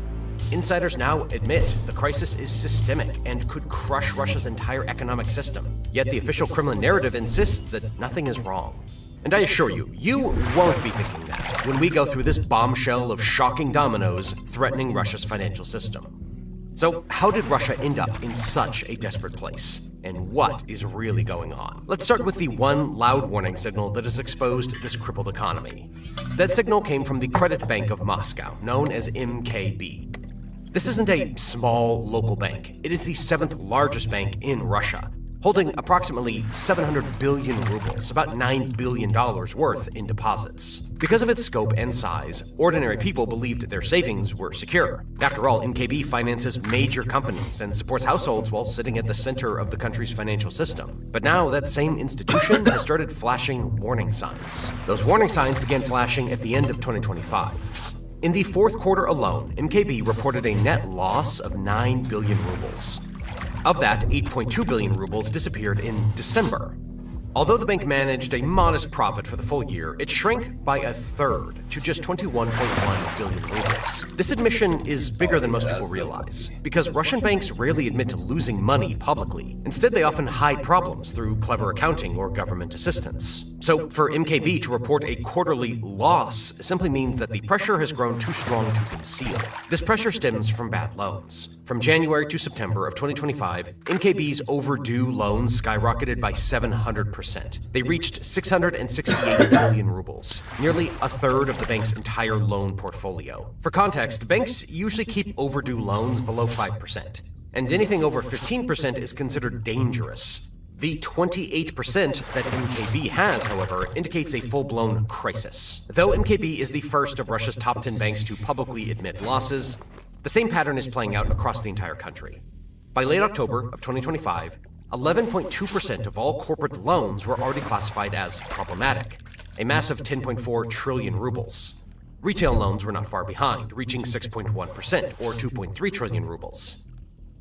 insiders now admit the crisis is systemic and could crush Russia's entire economic system. Yet the official Kremlin narrative insists that nothing is wrong. And I assure you, you won't be thinking that when we go through this bombshell of shocking dominoes threatening Russia's financial system. So, how did Russia end up in such a desperate place? And what is really going on? Let's start with the one loud warning signal that has exposed this crippled economy. That signal came from the Credit Bank of Moscow, known as MKB. This isn't a small local bank. It is the 7th largest bank in Russia, holding approximately 700 billion rubles, about $9 billion worth in deposits. Because of its scope and size, ordinary people believed their savings were secure. After all, MKB finances major companies and supports households while sitting at the center of the country's financial system. But now that same institution has started flashing warning signs. Those warning signs began flashing at the end of 2025. In the fourth quarter alone, MKB reported a net loss of 9 billion rubles. Of that, 8.2 billion rubles disappeared in December. Although the bank managed a modest profit for the full year, it shrank by a third to just 21.1 billion rubles. This admission is bigger than most people realize, because Russian banks rarely admit to losing money publicly. Instead, they often hide problems through clever accounting or government assistance. So, for MKB to report a quarterly loss simply means that the pressure has grown too strong to conceal. This pressure stems from bad loans. From January to September of 2025, MKB's overdue loans skyrocketed by 700%. They reached 668 billion rubles, nearly a third of the bank's entire loan portfolio. For context, banks usually keep overdue loans below 5%, and anything over 15% is considered dangerous. The 28% that MKB has, however, indicates a full-blown crisis. Though MKB is the first of Russia's top 10 banks to publicly admit losses, the same pattern is playing out across the entire country. By late October of 2025, 11.2% of all corporate loans were already classified as problematic, a massive 10.4 trillion rubles. Retail loans were not far behind, reaching 6.1% or 2.3 trillion rubles.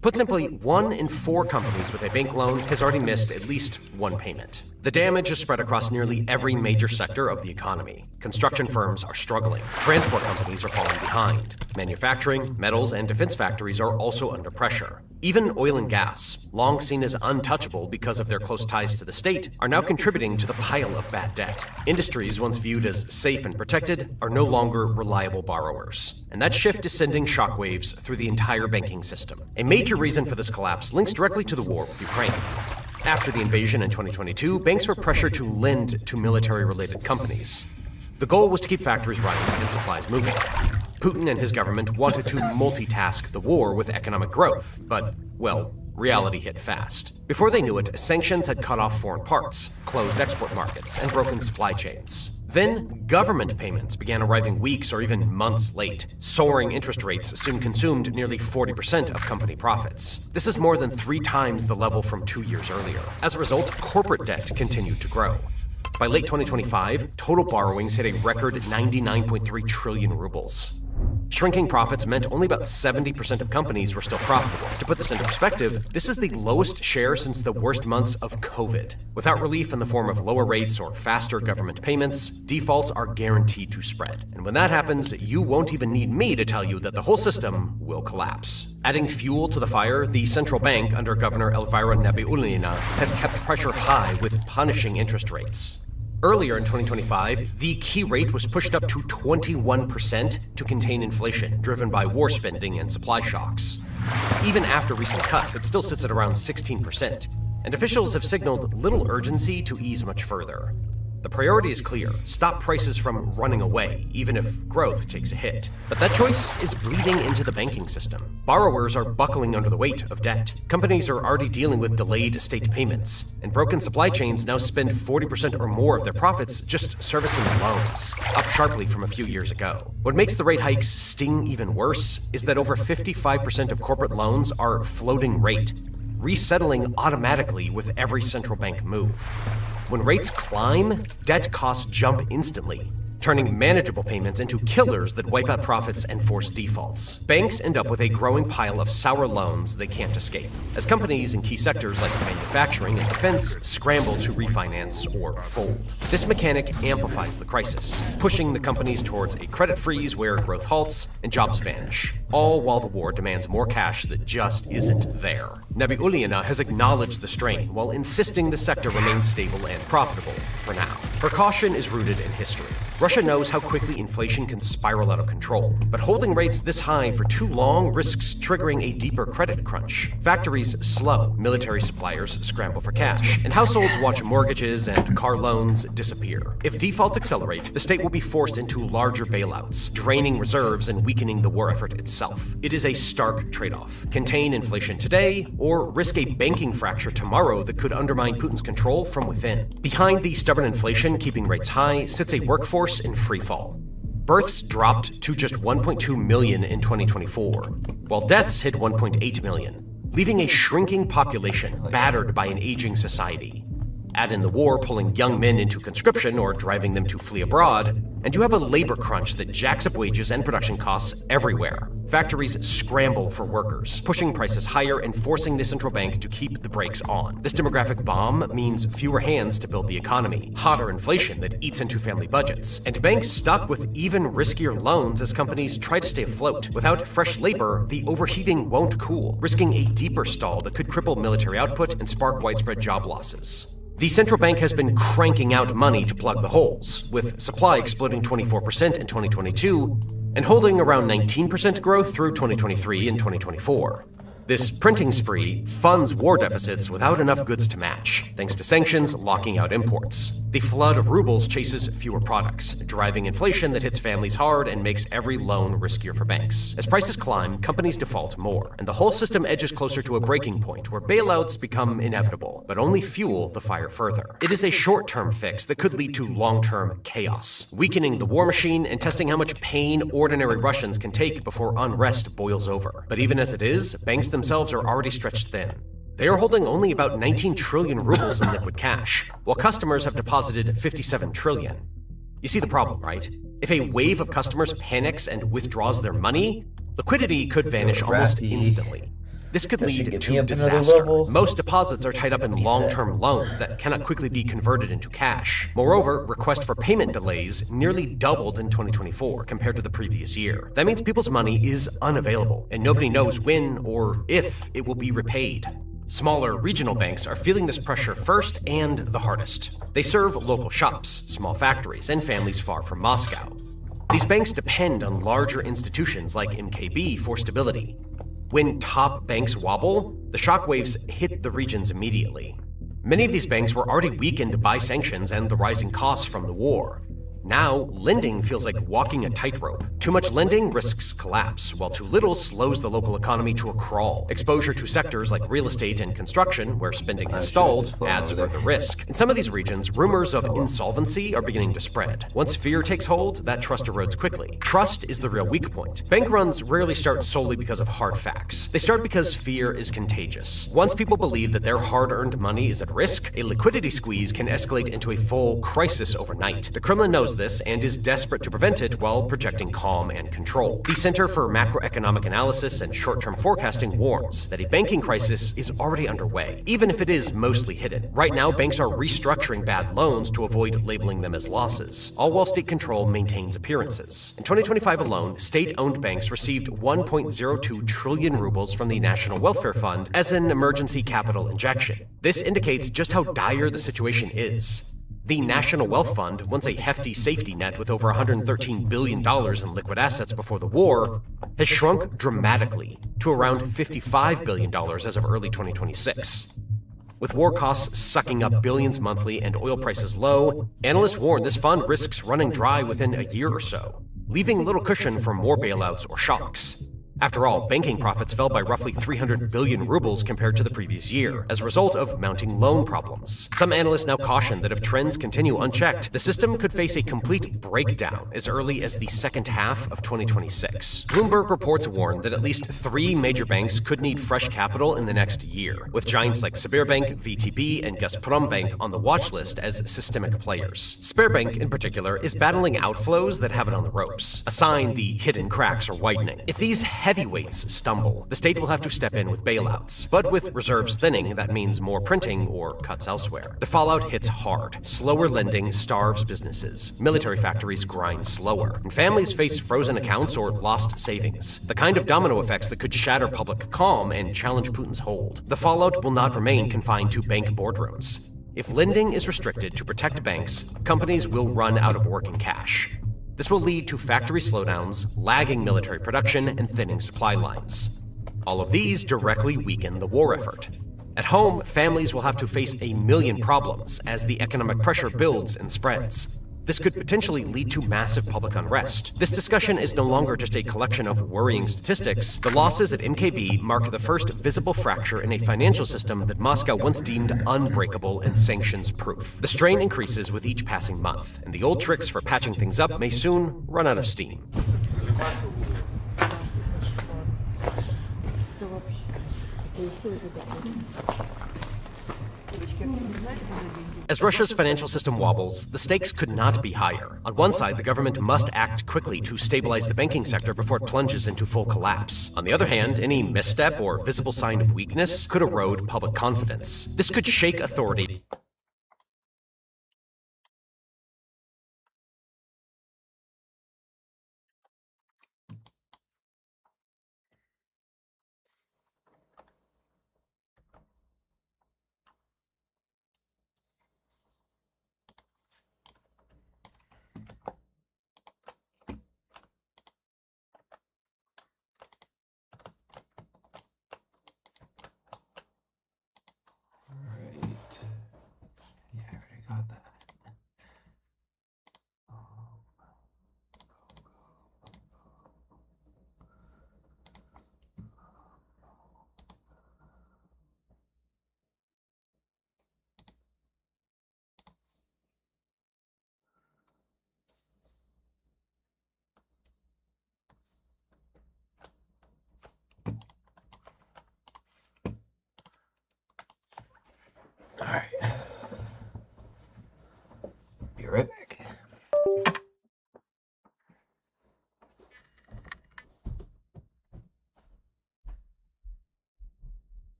Put simply, 1 in 4 companies with a bank loan has already missed at least one payment. The damage is spread across nearly every major sector of the economy. Construction firms are struggling. Transport companies are falling behind. Manufacturing, metals, and defense factories are also under pressure. Even oil and gas, long seen as untouchable because of their close ties to the state, are now contributing to the pile of bad debt. Industries once viewed as safe and protected are no longer reliable borrowers. And that shift is sending shockwaves through the entire banking system. A major reason for this collapse links directly to the war with Ukraine. After the invasion in 2022, banks were pressured to lend to military-related companies. The goal was to keep factories running and supplies moving. Putin and his government wanted to multitask the war with economic growth, but, well, reality hit fast. Before they knew it, sanctions had cut off foreign parts, closed export markets, and broken supply chains. Then, government payments began arriving weeks or even months late. Soaring interest rates soon consumed nearly 40% of company profits. This is more than 3 times the level from 2 years earlier. As a result, corporate debt continued to grow. By late 2025, total borrowings hit a record 99.3 trillion rubles. Shrinking profits meant only about 70% of companies were still profitable. To put this into perspective, this is the lowest share since the worst months of COVID. Without relief in the form of lower rates or faster government payments, defaults are guaranteed to spread. And when that happens, you won't even need me to tell you that the whole system will collapse. Adding fuel to the fire, the central bank under Governor Elvira Nabiullina has kept pressure high with punishing interest rates. Earlier in 2025, the key rate was pushed up to 21% to contain inflation, driven by war spending and supply shocks. Even after recent cuts, it still sits at around 16%, and officials have signaled little urgency to ease much further. The priority is clear: stop prices from running away, even if growth takes a hit. But that choice is bleeding into the banking system. Borrowers are buckling under the weight of debt. Companies are already dealing with delayed state payments, and broken supply chains now spend 40% or more of their profits just servicing loans, up sharply from a few years ago. What makes the rate hikes sting even worse is that over 55% of corporate loans are floating rate, resettling automatically with every central bank move. When rates climb, debt costs jump instantly. turning manageable payments into killers that wipe out profits and force defaults. Banks end up with a growing pile of sour loans they can't escape, as companies in key sectors like manufacturing and defense scramble to refinance or fold. This mechanic amplifies the crisis, pushing the companies towards a credit freeze where growth halts and jobs vanish, all while the war demands more cash that just isn't there. Nabiuliana has acknowledged the strain while insisting the sector remains stable and profitable for now. Her caution is rooted in history. Russia knows how quickly inflation can spiral out of control, but holding rates this high for too long risks triggering a deeper credit crunch. Factories slow, military suppliers scramble for cash, and households watch mortgages and car loans disappear. If defaults accelerate, the state will be forced into larger bailouts, draining reserves and weakening the war effort itself. It is a stark trade-off. Contain inflation today, or risk a banking fracture tomorrow that could undermine Putin's control from within. Behind the stubborn inflation keeping rates high sits a workforce in free fall. Births dropped to just 1.2 million in 2024, while deaths hit 1.8 million, leaving a shrinking population battered by an aging society. Add in the war pulling young men into conscription or driving them to flee abroad, and you have a labor crunch that jacks up wages and production costs everywhere. Factories scramble for workers, pushing prices higher and forcing the central bank to keep the brakes on. This demographic bomb means fewer hands to build the economy, hotter inflation that eats into family budgets, and banks stuck with even riskier loans as companies try to stay afloat. Without fresh labor, the overheating won't cool, risking a deeper stall that could cripple military output and spark widespread job losses. The central bank has been cranking out money to plug the holes, with supply exploding 24% in 2022 and holding around 19% growth through 2023 and 2024. This printing spree funds war deficits without enough goods to match, thanks to sanctions locking out imports. The flood of rubles chases fewer products, driving inflation that hits families hard and makes every loan riskier for banks. As prices climb, companies default more, and the whole system edges closer to a breaking point where bailouts become inevitable, but only fuel the fire further. It is a short-term fix that could lead to long-term chaos, weakening the war machine and testing how much pain ordinary Russians can take before unrest boils over. But even as it is, banks themselves are already stretched thin. They are holding only about 19 trillion rubles in liquid cash, while customers have deposited 57 trillion. You see the problem, right? If a wave of customers panics and withdraws their money, liquidity could vanish almost instantly. This could lead to disaster. Most deposits are tied up in long-term loans that cannot quickly be converted into cash. Moreover, requests for payment delays nearly doubled in 2024 compared to the previous year. That means people's money is unavailable, and nobody knows when or if it will be repaid. Smaller regional banks are feeling this pressure first and the hardest. They serve local shops, small factories, and families far from Moscow. These banks depend on larger institutions like MKB for stability. When top banks wobble, the shockwaves hit the regions immediately. Many of these banks were already weakened by sanctions and the rising costs from the war. Now, lending feels like walking a tightrope. Too much lending risks collapse, while too little slows the local economy to a crawl. Exposure to sectors like real estate and construction, where spending has stalled, adds further risk. In some of these regions, rumors of insolvency are beginning to spread. Once fear takes hold, that trust erodes quickly. Trust is the real weak point. Bank runs rarely start solely because of hard facts. They start because fear is contagious. Once people believe that their hard-earned money is at risk, a liquidity squeeze can escalate into a full crisis overnight. The Kremlin knows this and is desperate to prevent it while projecting calm and control. The Center for Macroeconomic Analysis and Short-Term Forecasting warns that a banking crisis is already underway, even if it is mostly hidden. Right now, banks are restructuring bad loans to avoid labeling them as losses, all while state control maintains appearances. In 2025 alone, state-owned banks received 1.02 trillion rubles from the National Welfare Fund as an emergency capital injection. This indicates just how dire the situation is. The National Wealth Fund, once a hefty safety net with over $113 billion in liquid assets before the war, has shrunk dramatically to around $55 billion as of early 2026. With war costs sucking up billions monthly and oil prices low, analysts warn this fund risks running dry within a year or so, leaving little cushion for more bailouts or shocks. After all, banking profits fell by roughly 300 billion rubles compared to the previous year, as a result of mounting loan problems. Some analysts now caution that if trends continue unchecked, the system could face a complete breakdown as early as the second half of 2026. Bloomberg reports warn that at least 3 major banks could need fresh capital in the next year, with giants like Sberbank, VTB, and Gazprombank on the watch list as systemic players. Sberbank, in particular, is battling outflows that have it on the ropes, a sign the hidden cracks are widening. If these heavyweights stumble, the state will have to step in with bailouts. But with reserves thinning, that means more printing or cuts elsewhere. The fallout hits hard. Slower lending starves businesses. Military factories grind slower. And families face frozen accounts or lost savings. The kind of domino effects that could shatter public calm and challenge Putin's hold. The fallout will not remain confined to bank boardrooms. If lending is restricted to protect banks, companies will run out of working cash. This will lead to factory slowdowns, lagging military production, and thinning supply lines. All of these directly weaken the war effort. At home, families will have to face a million problems as the economic pressure builds and spreads. This could potentially lead to massive public unrest. This discussion is no longer just a collection of worrying statistics. The losses at MKB mark the first visible fracture in a financial system that Moscow once deemed unbreakable and sanctions-proof. The strain increases with each passing month, and the old tricks for patching things up may soon run out of steam. As Russia's financial system wobbles, the stakes could not be higher. On one side, the government must act quickly to stabilize the banking sector before it plunges into full collapse. On the other hand, any misstep or visible sign of weakness could erode public confidence. This could shake authority. Alright.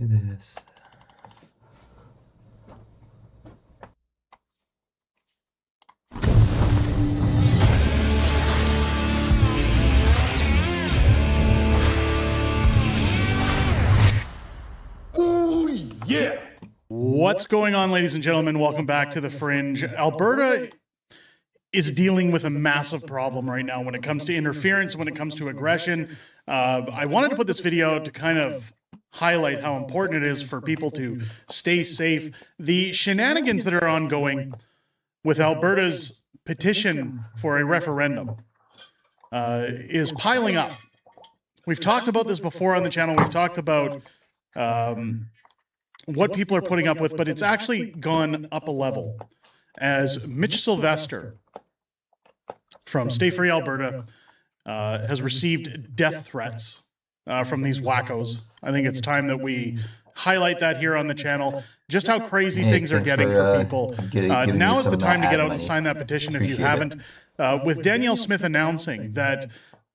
do this. Ooh, yeah. What's going on, ladies and gentlemen? Welcome back to The Fringe. Alberta is dealing with a massive problem right now when it comes to interference, when it comes to aggression. I wanted to put this video to kind of highlight how important it is for people to stay safe. The shenanigans that are ongoing with Alberta's petition for a referendum is piling up. We've talked about this before on the channel. We've talked about what people are putting up with, but it's actually gone up a level as Mitch Sylvester from Stay Free Alberta has received death threats from these wackos. I think it's time that we highlight that here on the channel, just how crazy things are getting for people. Now is the time to get out and sign that petition if you haven't. With Danielle Smith announcing that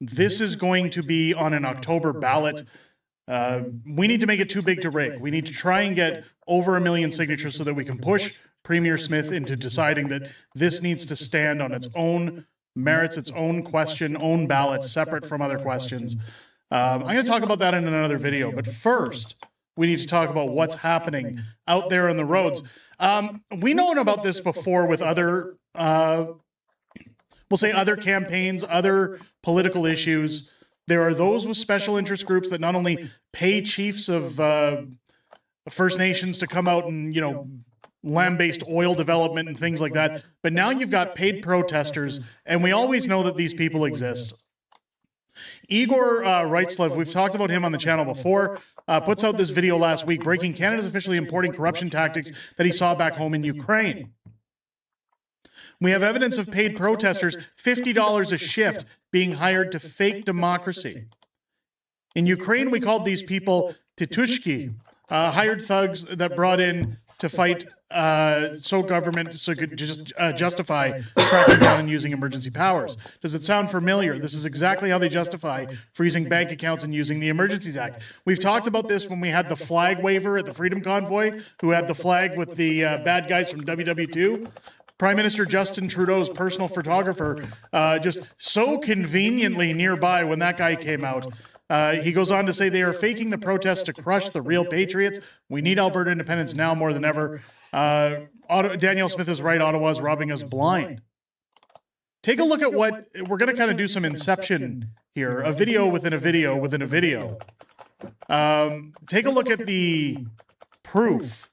this is going to be on an October ballot, we need to make it too big to rig. We need to try and get over 1 million signatures so that we can push Premier Smith into deciding that this needs to stand on its own merits, its own question, own ballot, separate from other questions. I'm going to talk about that in another video, but first, we need to talk about what's happening out there on the roads. We know about this before with other, we'll say other campaigns, other political issues. There are those with special interest groups that not only pay chiefs of First Nations to come out and, you know, land-based oil development and things like that, but now you've got paid protesters, and we always know that these people exist. Igor Reitzlev, we've talked about him on the channel before, puts out this video last week, breaking Canada's officially importing corruption tactics that he saw back home in Ukraine. We have evidence of paid protesters, $50 a shift, being hired to fake democracy. In Ukraine, we called these people titushki, hired thugs that brought in to fight government so could just justify cracking down and using emergency powers. Does it sound familiar? This is exactly how they justify freezing bank accounts and using the Emergencies Act. We've talked about this when we had the flag waiver at the Freedom Convoy, who had the flag with the bad guys from WW2. Prime Minister Justin Trudeau's personal photographer just so conveniently nearby when that guy came out. He goes on to say they are faking the protests to crush the real patriots. We need Alberta independence now more than ever. Danielle Smith is right. Ottawa is robbing us blind. Take a look at what we're going to kind of do some inception here, a video within a video within a video. Take a look at the proof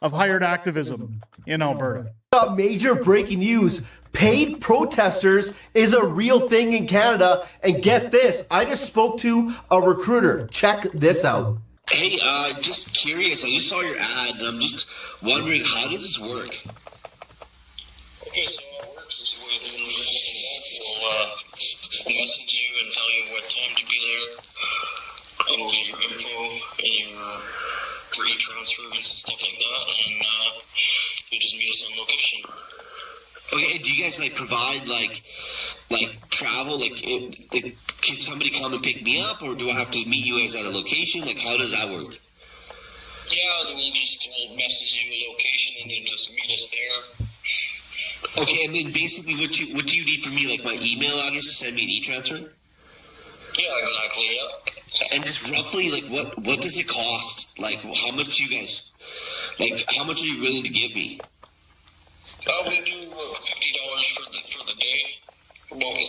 of hired activism in Alberta. Major breaking news. Paid protesters is a real thing in Canada. And get this, I just spoke to a recruiter. Check this out. Hey, just curious. I just saw your ad, and I'm just wondering, how does this work? Okay, so how it works is we'll message you and tell you what time to be there, and we'll get your info and your free transfer and stuff like that, and you just meet us on location. Okay, do you guys provide travel? Can somebody come and pick me up, or do I have to meet you guys at a location? How does that work? Yeah, then we'll message you a location and you just meet us there. Okay, and then basically what do you need from me? My email address to send me an e-transfer? Yeah, exactly, yeah. And just roughly, what does it cost? How much do you guys, how much are you willing to give me? We do $50 for the day. About 3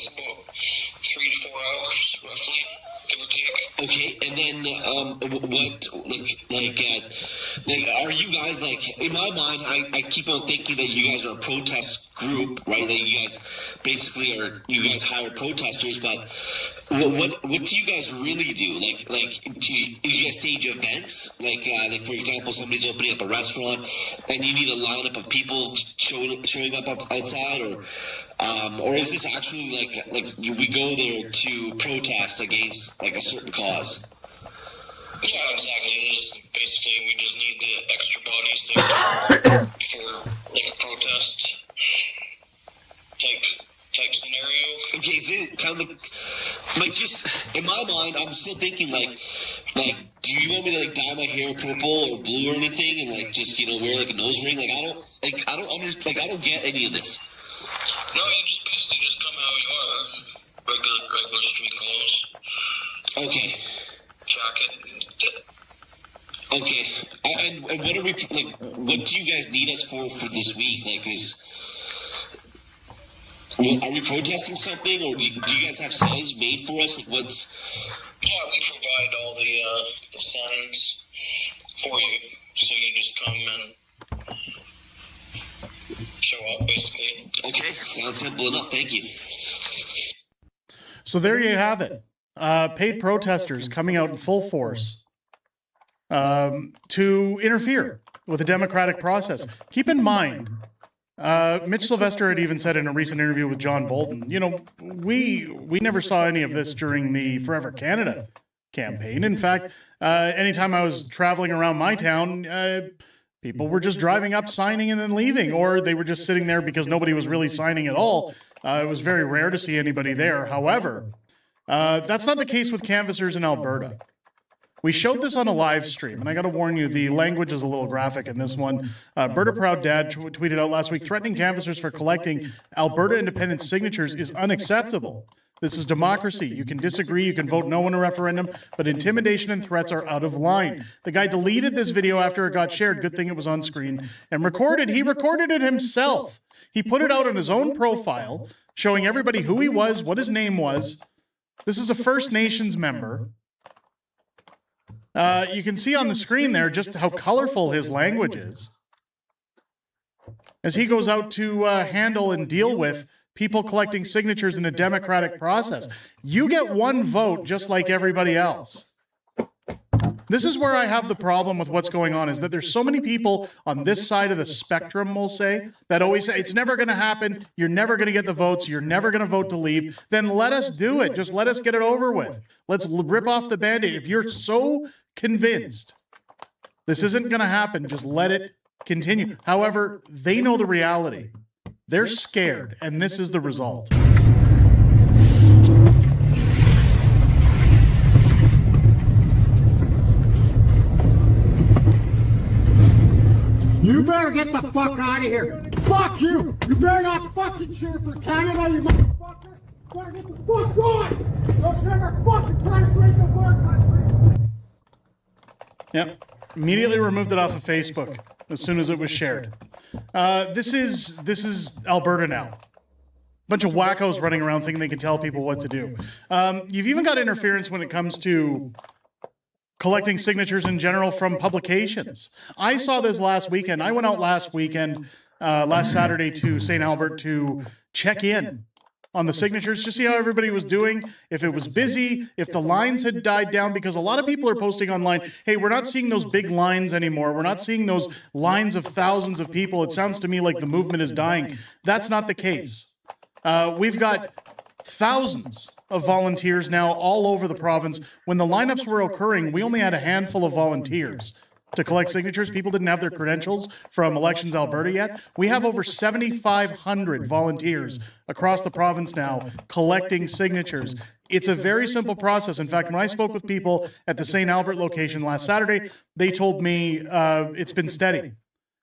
to 4 hours, roughly, give or take. Okay, and then are you guys in my mind? I keep on thinking that you guys are a protest group, right? That you guys basically you guys hire protesters, but what do you guys really do? Do you guys stage events? For example, somebody's opening up a restaurant and you need a lineup of people showing up outside, or is this actually we go there to protest against a certain cause? Yeah, exactly. Basically, we just need the extra bodies there for a protest type scenario. Okay, so it kind of just in my mind, I'm still thinking do you want me to like dye my hair purple or blue or anything, and like just wear like a nose ring? Like I don't understand. Like I don't get any of this. No, you just basically just come how you are, regular street clothes. Okay. Jacket. Okay. And what are we like? What do you guys need us for this week? Like, are we protesting something, or do you guys have signs made for us? Like, what's? Yeah, we provide all the signs for you, so you just come and show up, basically. Okay, sounds simple enough. Thank you. So there you have it. Paid protesters coming out in full force to interfere with the democratic process. Keep in mind, Mitch Sylvester had even said in a recent interview with John Bolton, we never saw any of this during the Forever Canada campaign. In fact, anytime I was traveling around my town, people were just driving up, signing, and then leaving, or they were just sitting there because nobody was really signing at all. It was very rare to see anybody there. However, that's not the case with canvassers in Alberta. We showed this on a live stream, and I got to warn you, the language is a little graphic in this one. Berta Proud Dad tweeted out last week, threatening canvassers for collecting Alberta independence signatures is unacceptable. This is democracy. You can disagree, you can vote no in a referendum, but intimidation and threats are out of line. The guy deleted this video after it got shared. Good thing it was on screen. And he recorded it himself. He put it out on his own profile, showing everybody who he was, what his name was. This is a First Nations member. You can see on the screen there just how colorful his language is as he goes out to handle and deal with people collecting signatures in a democratic process. You get one vote just like everybody else. This is where I have the problem with what's going on, is that there's so many people on this side of the spectrum, we'll say, that always say, it's never going to happen, you're never going to get the votes, you're never going to vote to leave. Then let us do it. Just let us get it over with. Let's rip off the Band-Aid. If you're so convinced this isn't going to happen, just let it continue. However, they know the reality. They're scared, and this is the result. You better get the fuck out of here. Fuck you. You better not fucking cheer for Canada, you motherfucker. You better get the fuck on. Don't ever fucking try to break the war country. Yep. Immediately removed it off of Facebook as soon as it was shared. This is Alberta now. Bunch of wackos running around thinking they can tell people what to do. You've even got interference when it comes to collecting signatures in general from publications. I saw this last weekend. I went out last weekend, last Saturday, to St. Albert to check in on the signatures, to see how everybody was doing, if it was busy, if the lines had died down, because a lot of people are posting online, hey, we're not seeing those big lines anymore. We're not seeing those lines of thousands of people. It sounds to me like the movement is dying. That's not the case. We've got thousands of volunteers now all over the province. When the lineups were occurring, we only had a handful of volunteers to collect signatures. People didn't have their credentials from Elections Alberta yet. We have over 7,500 volunteers across the province now collecting signatures. It's a very simple process. In fact, when I spoke with people at the St. Albert location last Saturday, they told me it's been steady.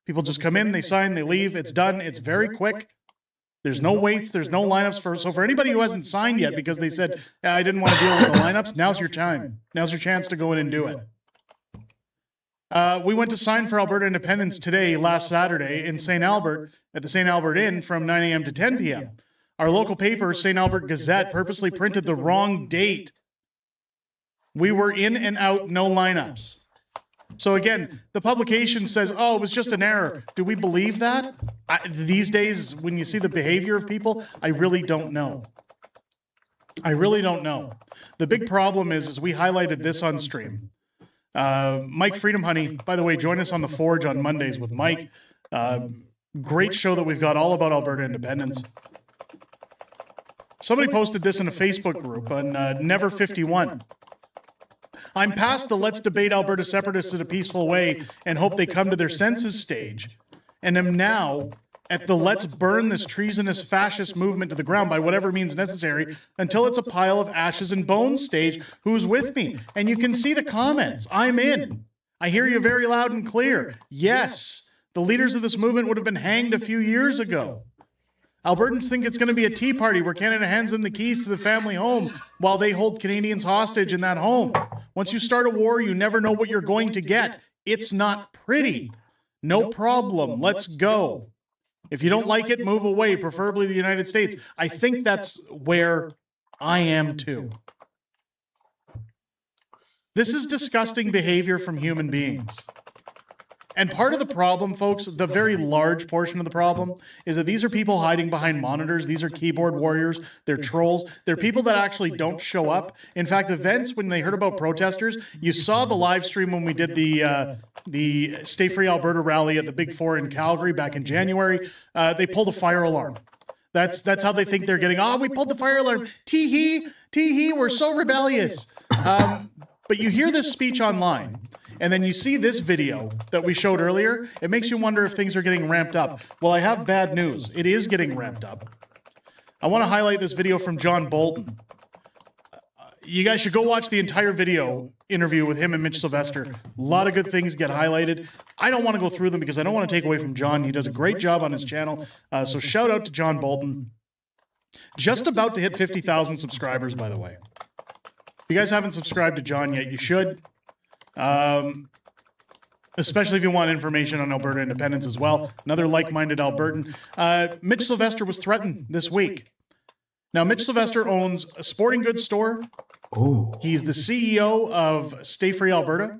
People just come in, they sign, they leave, it's done. It's very quick. There's no waits, there's no lineups. So for anybody who hasn't signed yet because they said, I didn't want to deal with the lineups, now's your time. Now's your chance to go in and do it. We went to sign for Alberta Independence today, last Saturday, in St. Albert, at the St. Albert Inn from 9 a.m. to 10 p.m. Our local paper, St. Albert Gazette, purposely printed the wrong date. We were in and out, no lineups. So again, the publication says, oh, it was just an error. Do we believe that? These days, when you see the behavior of people, I really don't know. I really don't know. The big problem is we highlighted this on stream. Mike Freedom Honey, by the way, join us on The Forge on Mondays with Mike. Great show that we've got all about Alberta independence. Somebody posted this in a Facebook group on Never 51. I'm past the let's debate Alberta separatists in a peaceful way and hope they come to their senses stage, and am now at the let's burn this treasonous fascist movement to the ground by whatever means necessary until it's a pile of ashes and bones stage. Who's with me? And you can see the comments. I'm in. I hear you very loud and clear. Yes, the leaders of this movement would have been hanged a few years ago. Albertans think it's going to be a tea party where Canada hands them the keys to the family home while they hold Canadians hostage in that home. Once you start a war, you never know what you're going to get. It's not pretty. No problem. Let's go. If you don't like it, move away, preferably the United States. I think that's where I am too. This is disgusting behavior from human beings. And part of the problem, folks, the very large portion of the problem, is that these are people hiding behind monitors. These are keyboard warriors. They're trolls. They're people that actually don't show up. In fact, events, when they heard about protesters, you saw the live stream when we did the Stay Free Alberta rally at the Big Four in Calgary back in January. They pulled a fire alarm. That's how they think they're getting, we pulled the fire alarm. Tee-hee, we're so rebellious. But you hear this speech online, and then you see this video that we showed earlier. It makes you wonder if things are getting ramped up. Well, I have bad news. It is getting ramped up. I want to highlight this video from John Bolton. You guys should go watch the entire video interview with him and Mitch Sylvester. A lot of good things get highlighted. I don't want to go through them because I don't want to take away from John. He does a great job on his channel. So shout out to John Bolton. Just about to hit 50,000 subscribers, by the way. If you guys haven't subscribed to John yet, you should. Especially if you want information on Alberta independence as well. Another like-minded Albertan. Mitch Sylvester was threatened this week. Now, Mitch Sylvester owns a sporting goods store. Oh. He's the CEO of Stay Free Alberta.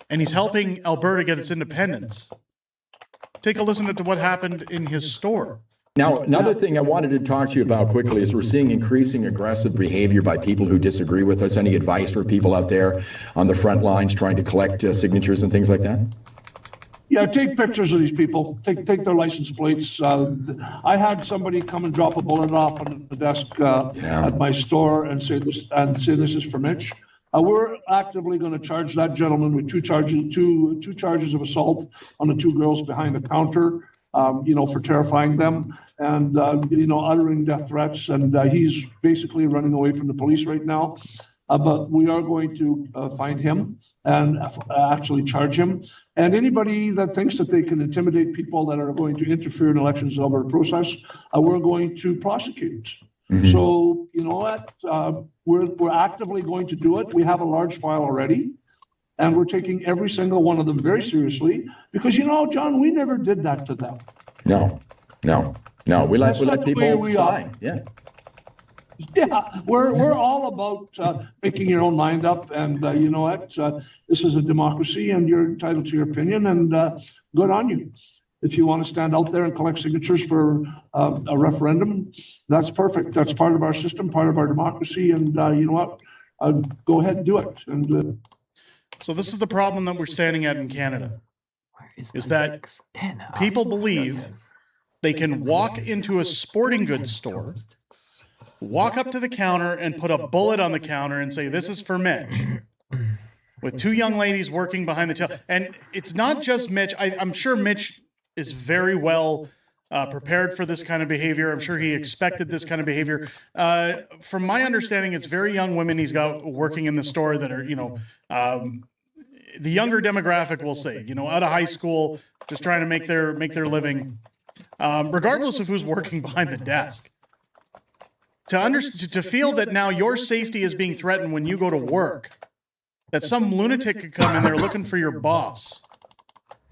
And he's helping Alberta get its independence. Take a listen to what happened in his store. Now, another thing I wanted to talk to you about quickly is we're seeing increasing aggressive behavior by people who disagree with us. Any advice for people out there on the front lines trying to collect signatures and things like that? Yeah, take pictures of these people. Take their license plates. I had somebody come and drop a bullet off on the desk at my store and say this is for Mitch. We're actively going to charge that gentleman with two charges of assault on the two girls behind the counter. For terrifying them and, uttering death threats. And he's basically running away from the police right now. But we are going to find him and actually charge him. And anybody that thinks that they can intimidate people that are going to interfere in elections in the Alberta process, we're going to prosecute. Mm-hmm. So, you know what? We're actively going to do it. We have a large file already. And we're taking every single one of them very seriously because, John, we never did that to them. No. We let people sign. Yeah. Yeah, we're all about making your own mind up. And you know what? This is a democracy and you're entitled to your opinion and good on you. If you want to stand out there and collect signatures for a referendum, that's perfect. That's part of our system, part of our democracy. And you know what? Go ahead and do it. And so this is the problem that we're standing at in Canada, is that people believe they can walk into a sporting goods store, walk up to the counter and put a bullet on the counter and say, this is for Mitch, with two young ladies working behind the till. And it's not just Mitch. I'm sure Mitch is very well prepared for this kind of behavior. I'm sure he expected this kind of behavior. From my understanding, it's very young women he's got working in the store that are, the younger demographic, we'll say, out of high school, just trying to make their living, regardless of who's working behind the desk. To feel that now your safety is being threatened when you go to work, that some lunatic could come in there looking for your boss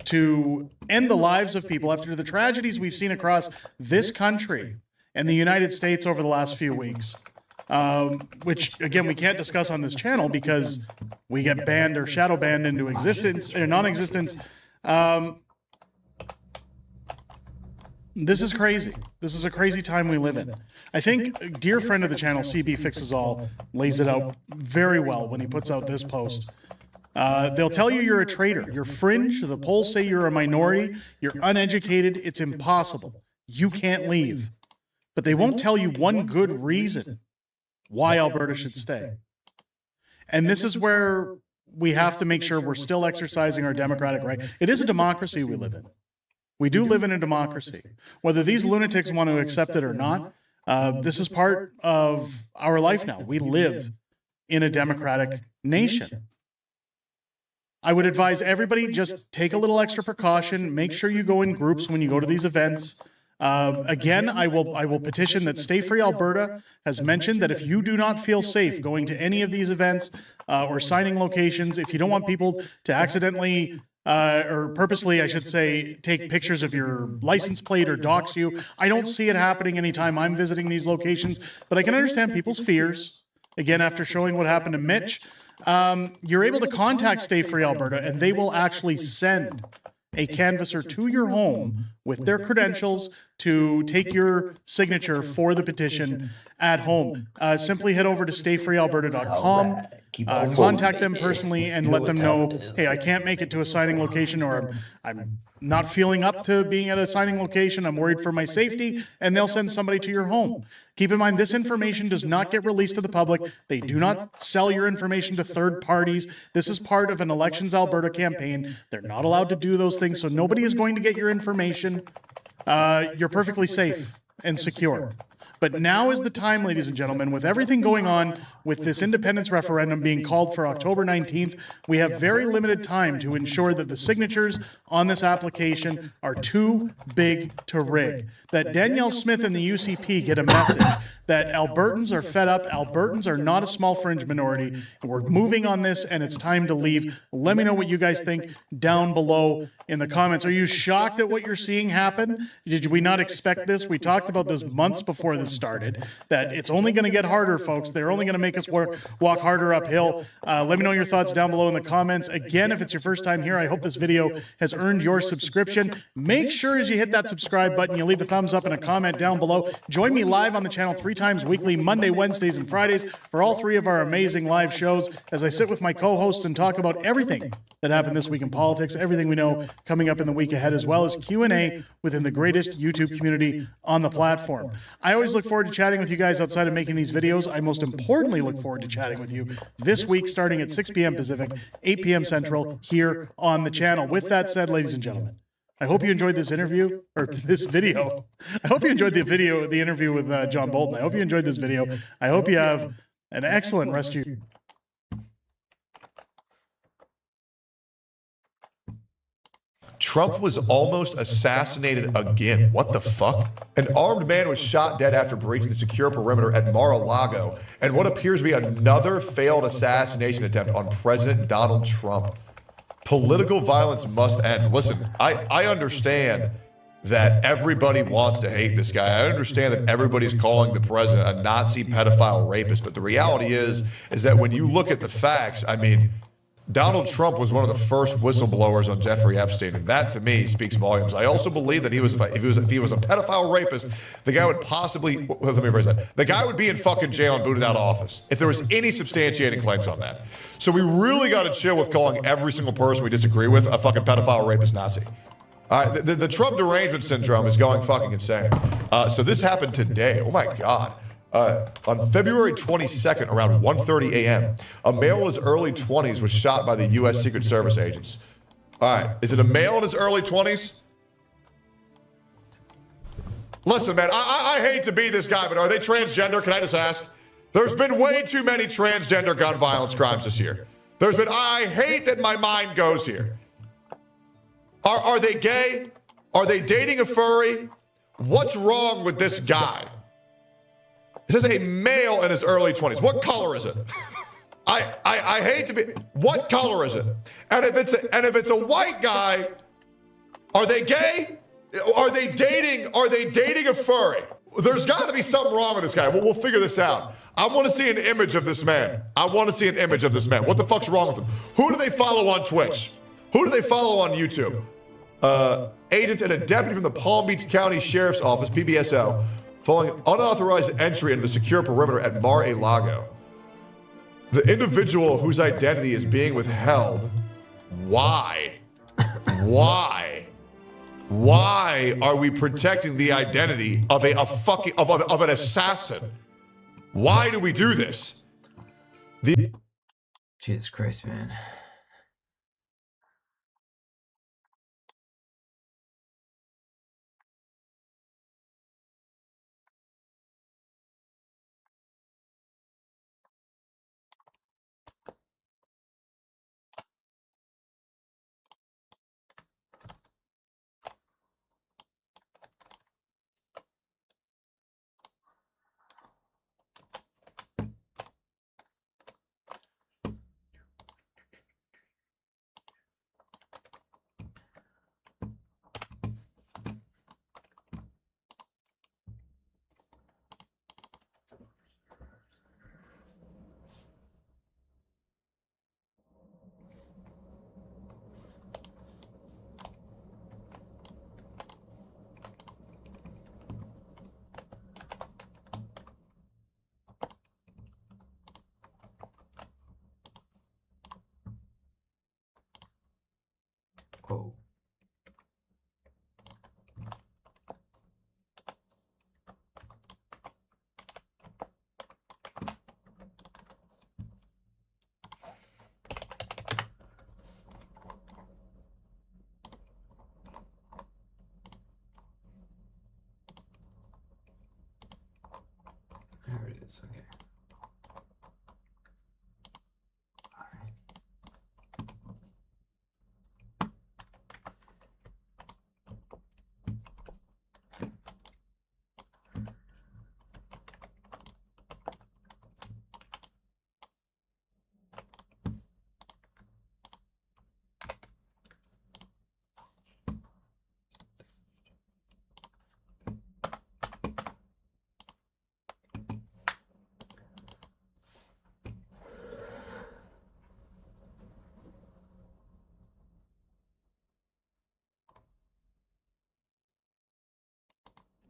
to end the lives of people after the tragedies we've seen across this country and the United States over the last few weeks, which, again, we can't discuss on this channel because we get banned or shadow banned into existence or non-existence. This is crazy. This is a crazy time we live in. I think a dear friend of the channel, CB Fixes All, lays it out very well when he puts out this post. They'll tell you you're a traitor. You're fringe. The polls say you're a minority. You're uneducated. It's impossible. You can't leave. But they won't tell you one good reason why Alberta should stay. And this is where we have to make sure we're still exercising our democratic right. It is a democracy we live in. We do live in a democracy. Whether these lunatics want to accept it or not, this is part of our life now. We live in a democratic nation. I would advise everybody just take a little extra precaution. Make sure you go in groups when you go to these events. Again, I will petition that Stay Free Alberta has mentioned that if you do not feel safe going to any of these events or signing locations, if you don't want people to accidentally or purposely, I should say, take pictures of your license plate or dox you. I don't see it happening anytime I'm visiting these locations, but I can understand people's fears. Again, after showing what happened to Mitch, you're able to contact Stay Free Alberta, and they will actually send a canvasser to your home with their credentials to take your signature for the petition at home. Simply head over to stayfreealberta.com, contact them personally, and let them know, hey, I can't make it to a signing location, or I'm not feeling up to being at a signing location, I'm worried for my safety, and they'll send somebody to your home. Keep in mind, this information does not get released to the public. They do not sell your information to third parties. This is part of an Elections Alberta campaign. They're not allowed to do those things, so nobody is going to get your information. You're perfectly safe and secure. But now is the time, ladies and gentlemen, with everything going on with this independence referendum being called for October 19th, we have very limited time to ensure that the signatures on this application are too big to rig. That Danielle Smith and the UCP get a message that Albertans are fed up, Albertans are not a small fringe minority, and we're moving on this and it's time to leave. Let me know what you guys think down below in the comments. Are you shocked at what you're seeing happen? Did we not expect this? We talked about this months before this started, that it's only going to get harder, folks. They're only going to make us walk harder uphill. Let me know your thoughts down below in the comments. Again, if it's your first time here, I hope this video has earned your subscription. Make sure as you hit that subscribe button, you leave a thumbs up and a comment down below. Join me live on the channel 3 times weekly, Monday, Wednesdays, and Fridays for all 3 of our amazing live shows as I sit with my co-hosts and talk about everything that happened this week in politics, everything we know coming up in the week ahead, as well as Q&A within the greatest YouTube community on the platform. I always look forward to chatting with you guys outside of making these videos. I most importantly look forward to chatting with you this week starting at 6 p.m. Pacific, 8 p.m. Central here on the channel. With that said, ladies and gentlemen, I hope you enjoyed this interview, or this video. I hope you enjoyed the interview with John Bolton. I hope you enjoyed this video. I hope you have an excellent rest of your... Trump was almost assassinated again. What the fuck? An armed man was shot dead after breaching the secure perimeter at Mar-a-Lago, and what appears to be another failed assassination attempt on President Donald Trump. Political violence must end. Listen, I understand that everybody wants to hate this guy. I understand that everybody's calling the president a Nazi pedophile rapist, but the reality is that when you look at the facts, I mean, Donald Trump was one of the first whistleblowers on Jeffrey Epstein, and that to me speaks volumes. I also believe that if he was a pedophile rapist, the guy would possibly, let me rephrase that, the guy would be in fucking jail and booted out of office if there was any substantiating claims on that. So we really got to chill with calling every single person we disagree with a fucking pedophile rapist Nazi. All right, the Trump derangement syndrome is going fucking insane. So this happened today. Oh my God. On February 22nd, around 1:30 a.m., a male in his early 20s was shot by the U.S. Secret Service agents. All right, is it a male in his early 20s? Listen, man, I hate to be this guy, but are they transgender? Can I just ask? There's been way too many transgender gun violence crimes this year. I hate that my mind goes here. Are they gay? Are they dating a furry? What's wrong with this guy? It says a male in his early 20s. What color is it? I hate to be. What color is it? And if it's a white guy, are they gay? Are they dating a furry? There's got to be something wrong with this guy. We'll figure this out. I want to see an image of this man. What the fuck's wrong with him? Who do they follow on Twitch? Who do they follow on YouTube? Agents and a deputy from the Palm Beach County Sheriff's Office, PBSO, following unauthorized entry into the secure perimeter at Mar-a-Lago. The individual whose identity is being withheld. Why? Why are we protecting the identity of of an assassin? Why do we do this? Jesus Christ, man.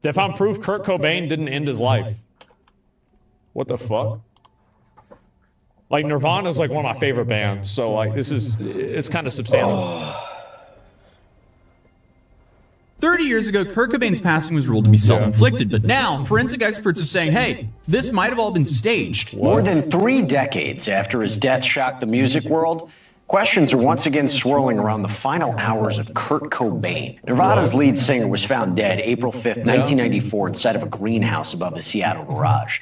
They found proof Kurt Cobain didn't end his life. What the fuck? Like, Nirvana's like one of my favorite bands, so like it's kind of substantial. 30 years ago, Kurt Cobain's passing was ruled to be self-inflicted, but now forensic experts are saying, hey, this might have all been staged. More than 3 decades after his death shocked the music world, questions are once again swirling around the final hours of Kurt Cobain. Nirvana's lead singer was found dead April 5th, 1994, inside of a greenhouse above his Seattle garage.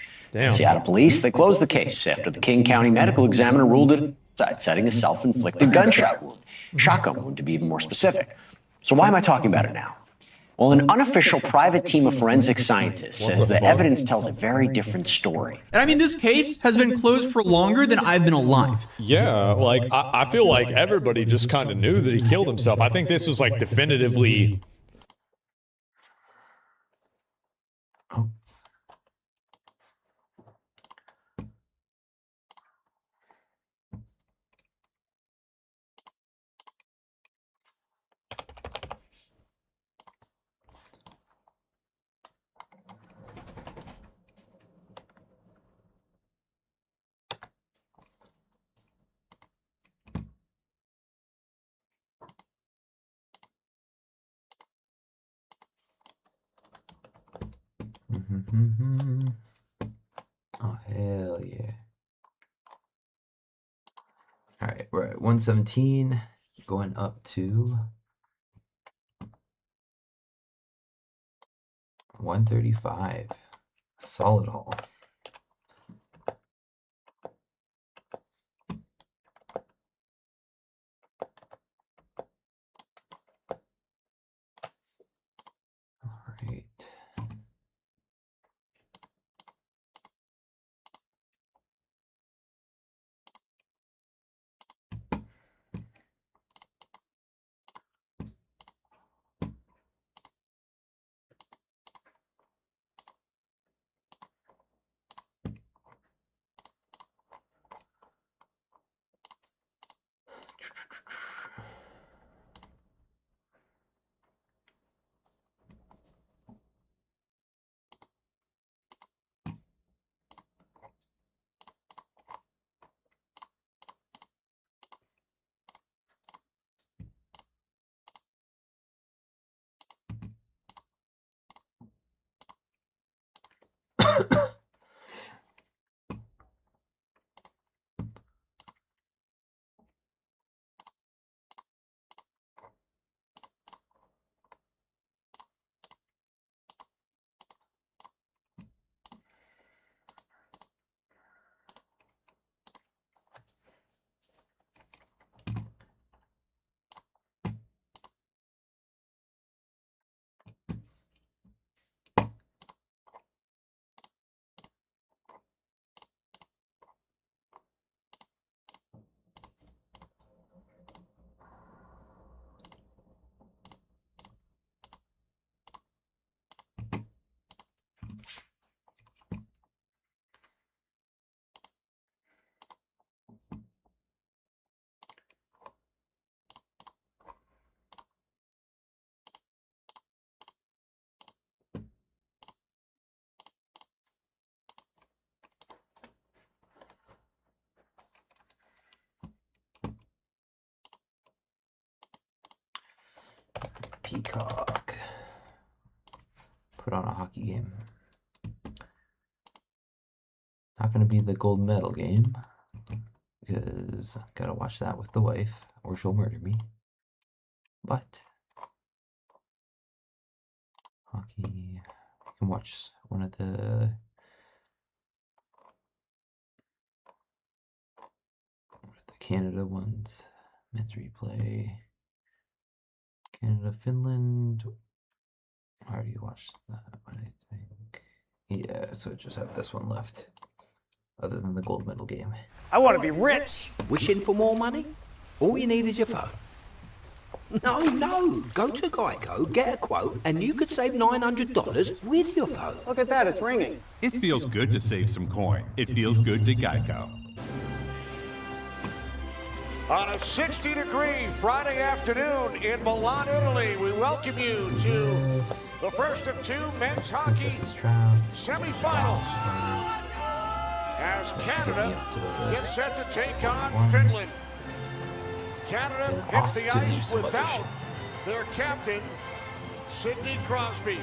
Seattle police, they closed the case after the King County medical examiner ruled it suicide, citing a self-inflicted gunshot wound. Shotgun wound, to be even more specific. So why am I talking about it now? Well, an unofficial private team of forensic scientists says the evidence tells a very different story. And I mean, this case has been closed for longer than I've been alive. Yeah, like, I feel like everybody just kind of knew that he killed himself. I think this was, like, definitively... Oh, hell yeah. Alright, we're at 117, going up to 135. Solid haul. Alright. Peacock. Put on a hockey game. Not going to be the gold medal game, because I've got to watch that with the wife, or she'll murder me. But hockey, you can watch one of the Canada ones. Men's replay. Canada, Finland. I already watched that one, I think. Yeah, so I just have this one left. Other than the gold medal game. I want to be rich. Wishing for more money? All you need is your phone. No. Go to Geico, get a quote, and you could save $900 with your phone. Look at that, it's ringing. It feels good to save some coin. It feels good to Geico. On a 60-degree Friday afternoon in Milan, Italy, we welcome you to the first of two men's hockey semifinals as Canada gets set to take on Finland. Canada hits the ice without their captain, Sidney Crosby.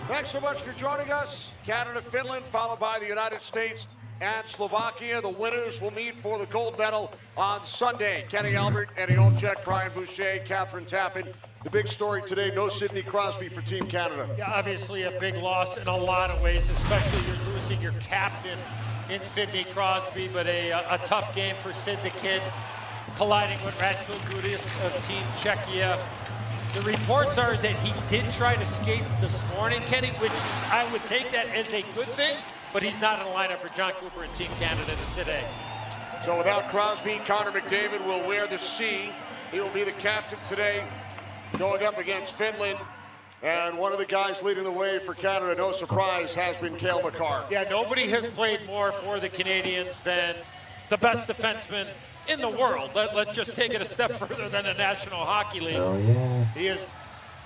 Thanks so much for joining us. Canada, Finland, followed by the United States and Slovakia. The winners will meet for the gold medal on Sunday. Kenny Albert, Eddie Olczyk, Brian Boucher, Catherine Tappan. The big story today, no Sidney Crosby for Team Canada. Yeah, obviously a big loss in a lot of ways, especially you're losing your captain in Sidney Crosby, but a tough game for Sid the Kid, colliding with Radko Gudas of Team Czechia. The reports are that he did try to skate this morning, Kenny, which I would take that as a good thing, but he's not in the lineup for John Cooper and Team Canada today. So without Crosby, Connor McDavid will wear the C. He will be the captain today, going up against Finland. And one of the guys leading the way for Canada, no surprise, has been Cale Makar. Yeah, nobody has played more for the Canadians than the best defenseman in the world. Let's just take it a step further than the National Hockey League. Oh, yeah. He has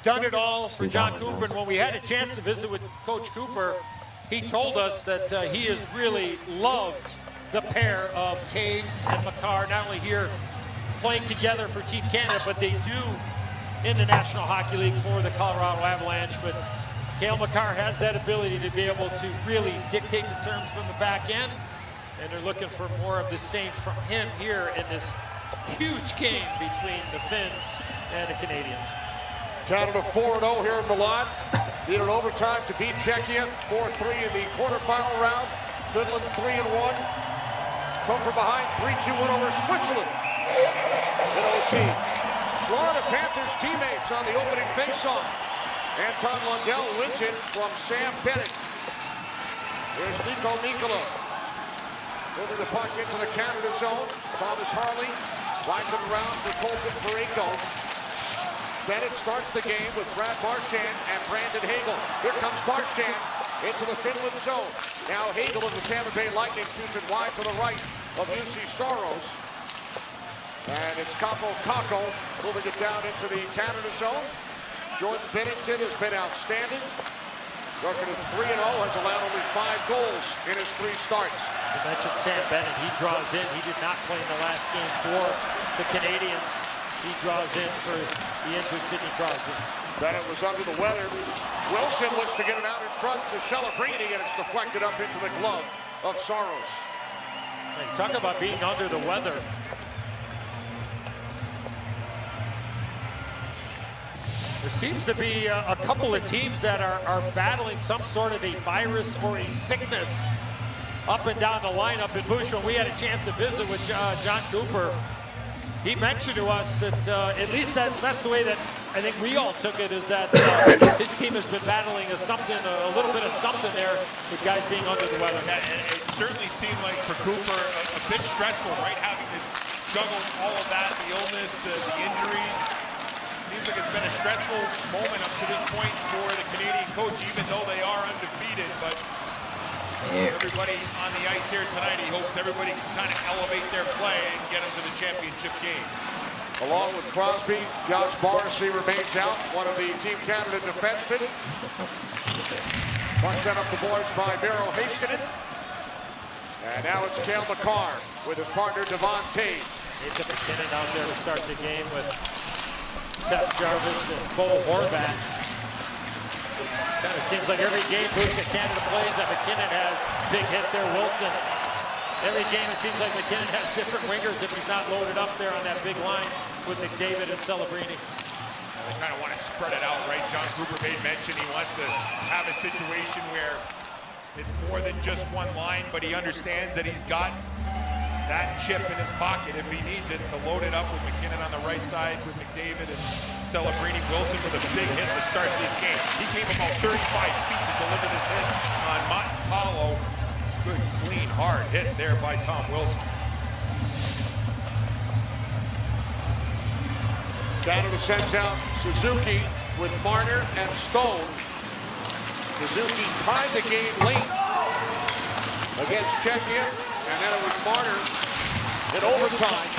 done it all for John Cooper. And when we had a chance to visit with Coach Cooper, he told us that he has really loved the pair of Taves and Makar, not only here playing together for Team Canada, but they do in the National Hockey League for the Colorado Avalanche. But Cale Makar has that ability to be able to really dictate the terms from the back end, and they're looking for more of the same from him here in this huge game between the Finns and the Canadians. Canada 4-0 here in Milan. Needed overtime to beat Czechia 4-3 in the quarterfinal round. Finland 3-1. Come from behind 3-2 win over Switzerland in OT. Florida Panthers teammates on the opening faceoff. Anton Lundell wins it from Sam Bennett. Here's Nico Mikkola. Moving the puck into the Canada zone. Thomas Harley winds it around for Colton Parayko. Bennett starts the game with Brad Marchand and Brandon Hagel. Here comes Marchand into the Finland zone. Now Hagel of the Tampa Bay Lightning shoots it wide to the right of UC Soros. And it's Capo Kakko moving it down into the Canada zone. Jordan Bennington has been outstanding. Record is 3-0, has allowed only 5 goals in his 3 starts. You mentioned Sam Bennett. He draws in. He did not play in the last game for the Canadians. He draws in for the injured Sidney Crosby. Bennett was under the weather. Wilson looks to get it out in front to Celebrini, and it's deflected up into the glove of Soros. Hey, talk about being under the weather. There seems to be a couple of teams that are battling some sort of a virus or a sickness up and down the lineup. In Bush, when we had a chance to visit with John Cooper, he mentioned to us that at least that's the way that I think we all took it, is that his team has been battling a little bit of something there with guys being under the weather. Yeah, and it certainly seemed like for Cooper a bit stressful, right? Having to juggle all of that, the illness, the injuries. Seems like it's been a stressful moment up to this point for the Canadian coach, even though they are undefeated. But everybody on the ice here tonight, he hopes everybody can kind of elevate their play and get them to the championship game. Along with Crosby, Josh Morrissey remains out, one of the Team Canada defensemen. Puck sent up the boards by Miro Heiskanen. And now it's Cale Makar with his partner Devon Taves. Nathan McKinnon out there to start the game with Seth Jarvis and Bo Horvat. Kind of seems like every game Booth that Canada plays that McKinnon has big hit there. Wilson. Every game it seems like McKinnon has different wingers if he's not loaded up there on that big line with McDavid and Celebrini. They kind of want to spread it out, right? John Cooper made mention he wants to have a situation where it's more than just one line, but he understands that he's got that chip in his pocket if he needs it to load it up with McKinnon on the right side with McDavid and Celebrini. Wilson with a big hit to start this game. He came about 35 feet to deliver this hit on Montpaulo. Good, clean, hard hit there by Tom Wilson. Canada sends out Suzuki with Marner and Stone. Suzuki tied the game late against Czechia, and then it was Marner in overtime.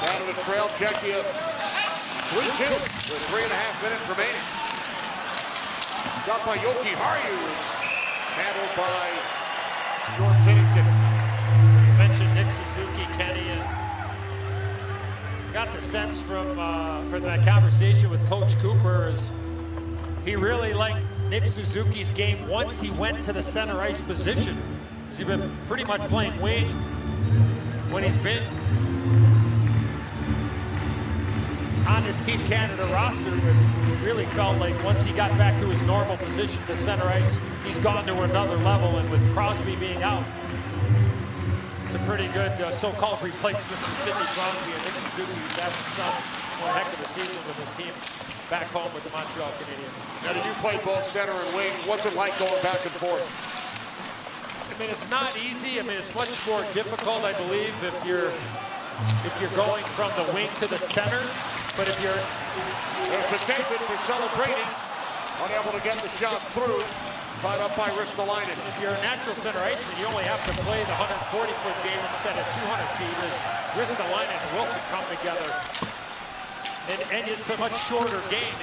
Canada trail Czechia 3-2 with 3.5 minutes remaining. Shot by Yoki Harju, handled by Jordan Pennington. You mentioned Nick Suzuki, Kenny, and got the sense from that conversation with Coach Cooper is he really liked Nick Suzuki's game once he went to the center ice position. He's been pretty much playing wing when he's been on this Team Canada roster. It really felt like once he got back to his normal position to center ice, he's gone to another level, and with Crosby being out, it's a pretty good so-called replacement for Sidney Crosby and Nick Suzuki, who's having one heck of a season with his team back home with the Montreal Canadiens. Now, you played both center and wing. What's it like going back and forth? I mean, it's not easy. I mean, it's much more difficult, I believe, if you're going from the wing to the center. But if you're... There's McDavid for celebrating. Unable to get the shot through. Tied up by Ristolainen. If you're a natural center iceman, you only have to play the 140-foot game instead of 200 feet as Ristolainen and Wilson come together. And it's a much shorter game.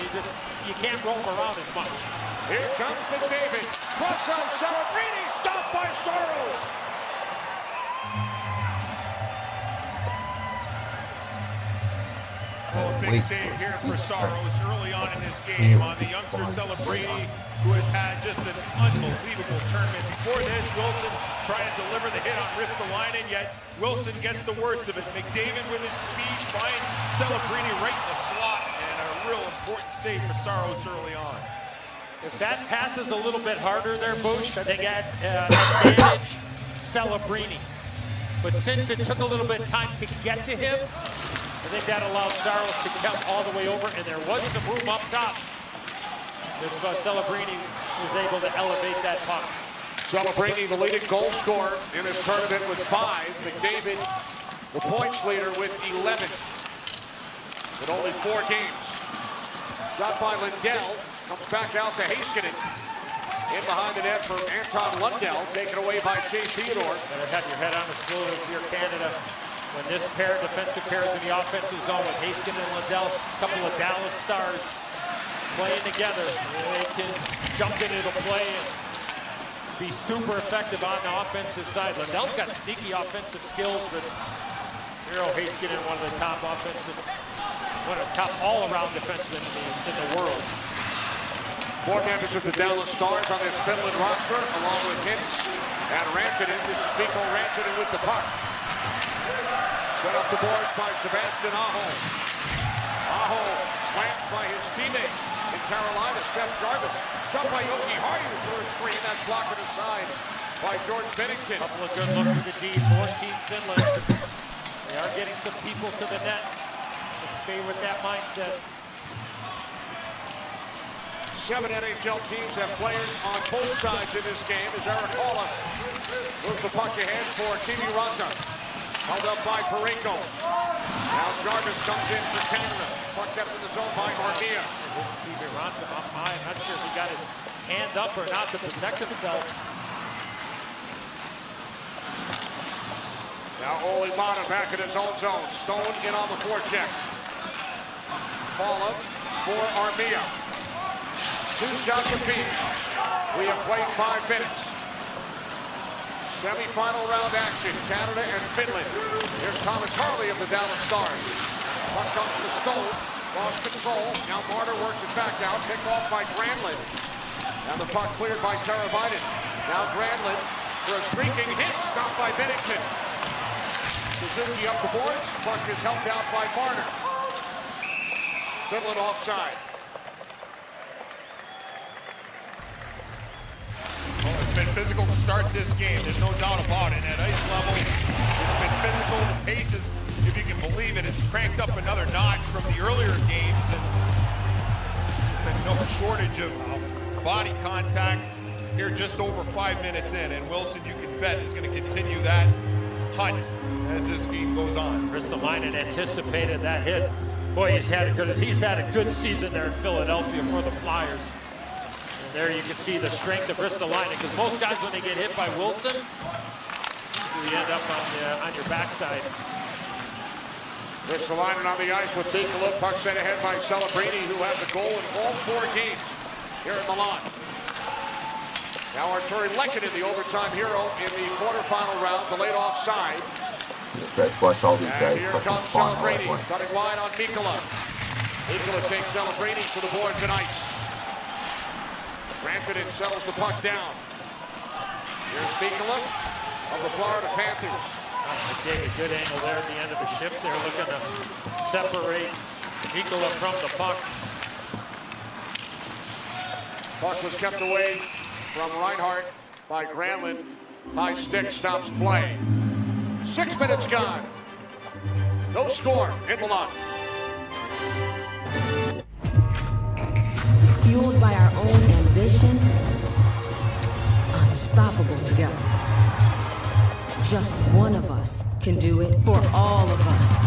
You can't roam around as much. Here comes McDavid. Cross on Celebrini. Stopped by Saros. Oh, a big save here for Saros early on in this game on the youngster Celebrini, who has had just an unbelievable tournament. Before this, Wilson trying to deliver the hit on Ristolainen, yet Wilson gets the worst of it. McDavid with his speed finds Celebrini right in the slot, and a real important save for Saros early on. If that passes a little bit harder there, Bush, I think advantage Celebrini. But since it took a little bit of time to get to him, I think that allowed Saros to come all the way over, and there was some room up top if Celebrini was able to elevate that puck. Celebrini, the leading goal scorer in this tournament with 5. McDavid, the points leader with 11 in only 4 games. Shot by Lindell, comes back out to Heiskanen. In behind the net for Anton Lundell, taken away by Shea Theodore. Better have your head on the swivel if you're Canada. When this pair, defensive pairs in the offensive zone with Heiskanen and Lundell, a couple of Dallas stars playing together. They can jump into the play and be super effective on the offensive side. Lundell's got sneaky offensive skills, but Miro Heiskanen, one of the top all-around defensemen in the world. 4 members of the Dallas Stars on this Finland roster, along with Hintz and Rantanen. This is Mikko Rantanen with the puck. Set up the boards by Sebastian Aho. Aho slammed by his teammate in Carolina, Seth Jarvis. Shot by Yoki Harju through a screen. That's blocked aside by Jordan Pennington. Couple of good looks for the D for Team Finland. They are getting some people to the net. Just stay with that mindset. 7 NHL teams have players on both sides in this game as Eric Halla moves the puck ahead for TV Ranta. Held up by Parayko. Now Jarvis comes in for Canada. Puck kept in the zone by Armia. TV Ranta, I'm not sure if he got his hand up or not to protect himself. Now Ole Mata back in his own zone. Stone in on the forecheck. Ball up for Armia. 2 shots apiece. We have played 5 minutes. Semi-final round action, Canada and Finland. Here's Thomas Harley of the Dallas Stars. Puck comes to Stone, lost control. Now Marner works it back out, picked off by Granlund. And the puck cleared by Teravainen. Now Granlund for a streaking hit, stopped by Bennington. Suzuki up the boards, puck is helped out by Marner. Finland offside. Well, it's been physical to start this game. There's no doubt about it. At ice level, it's been physical. The pace is, if you can believe it, it's cranked up another notch from the earlier games. And there's been no shortage of body contact here just over 5 minutes in. And Wilson, you can bet, is going to continue that hunt as this game goes on. Ristolainen anticipated that hit. Boy, he's had a good season there in Philadelphia for the Flyers. There you can see the strength of Ristolainen, because most guys, when they get hit by Wilson, you end up on your backside. Ristolainen on the ice with Mikkola. Puck sent ahead by Celebrini, who has a goal in all 4 games here in Milan. Now Arturi Lehkonen, the overtime hero in the quarterfinal round, delayed offside. You guys watch all these guys here fucking comes spawn all at Celebrini, once. cutting wide on Mikkola. Mikkola takes Celebrini to the boards and ice. Rantanen settles the puck down. Here's Mikkola of the Florida Panthers. McDavid, good angle there at the end of the shift. They're looking to separate Mikkola from the puck. Puck was kept away from Reinhart by Granlund. High stick stops play. 6 minutes gone. No score in Milan. Fueled by our own ambition, unstoppable together. Just one of us can do it for all of us.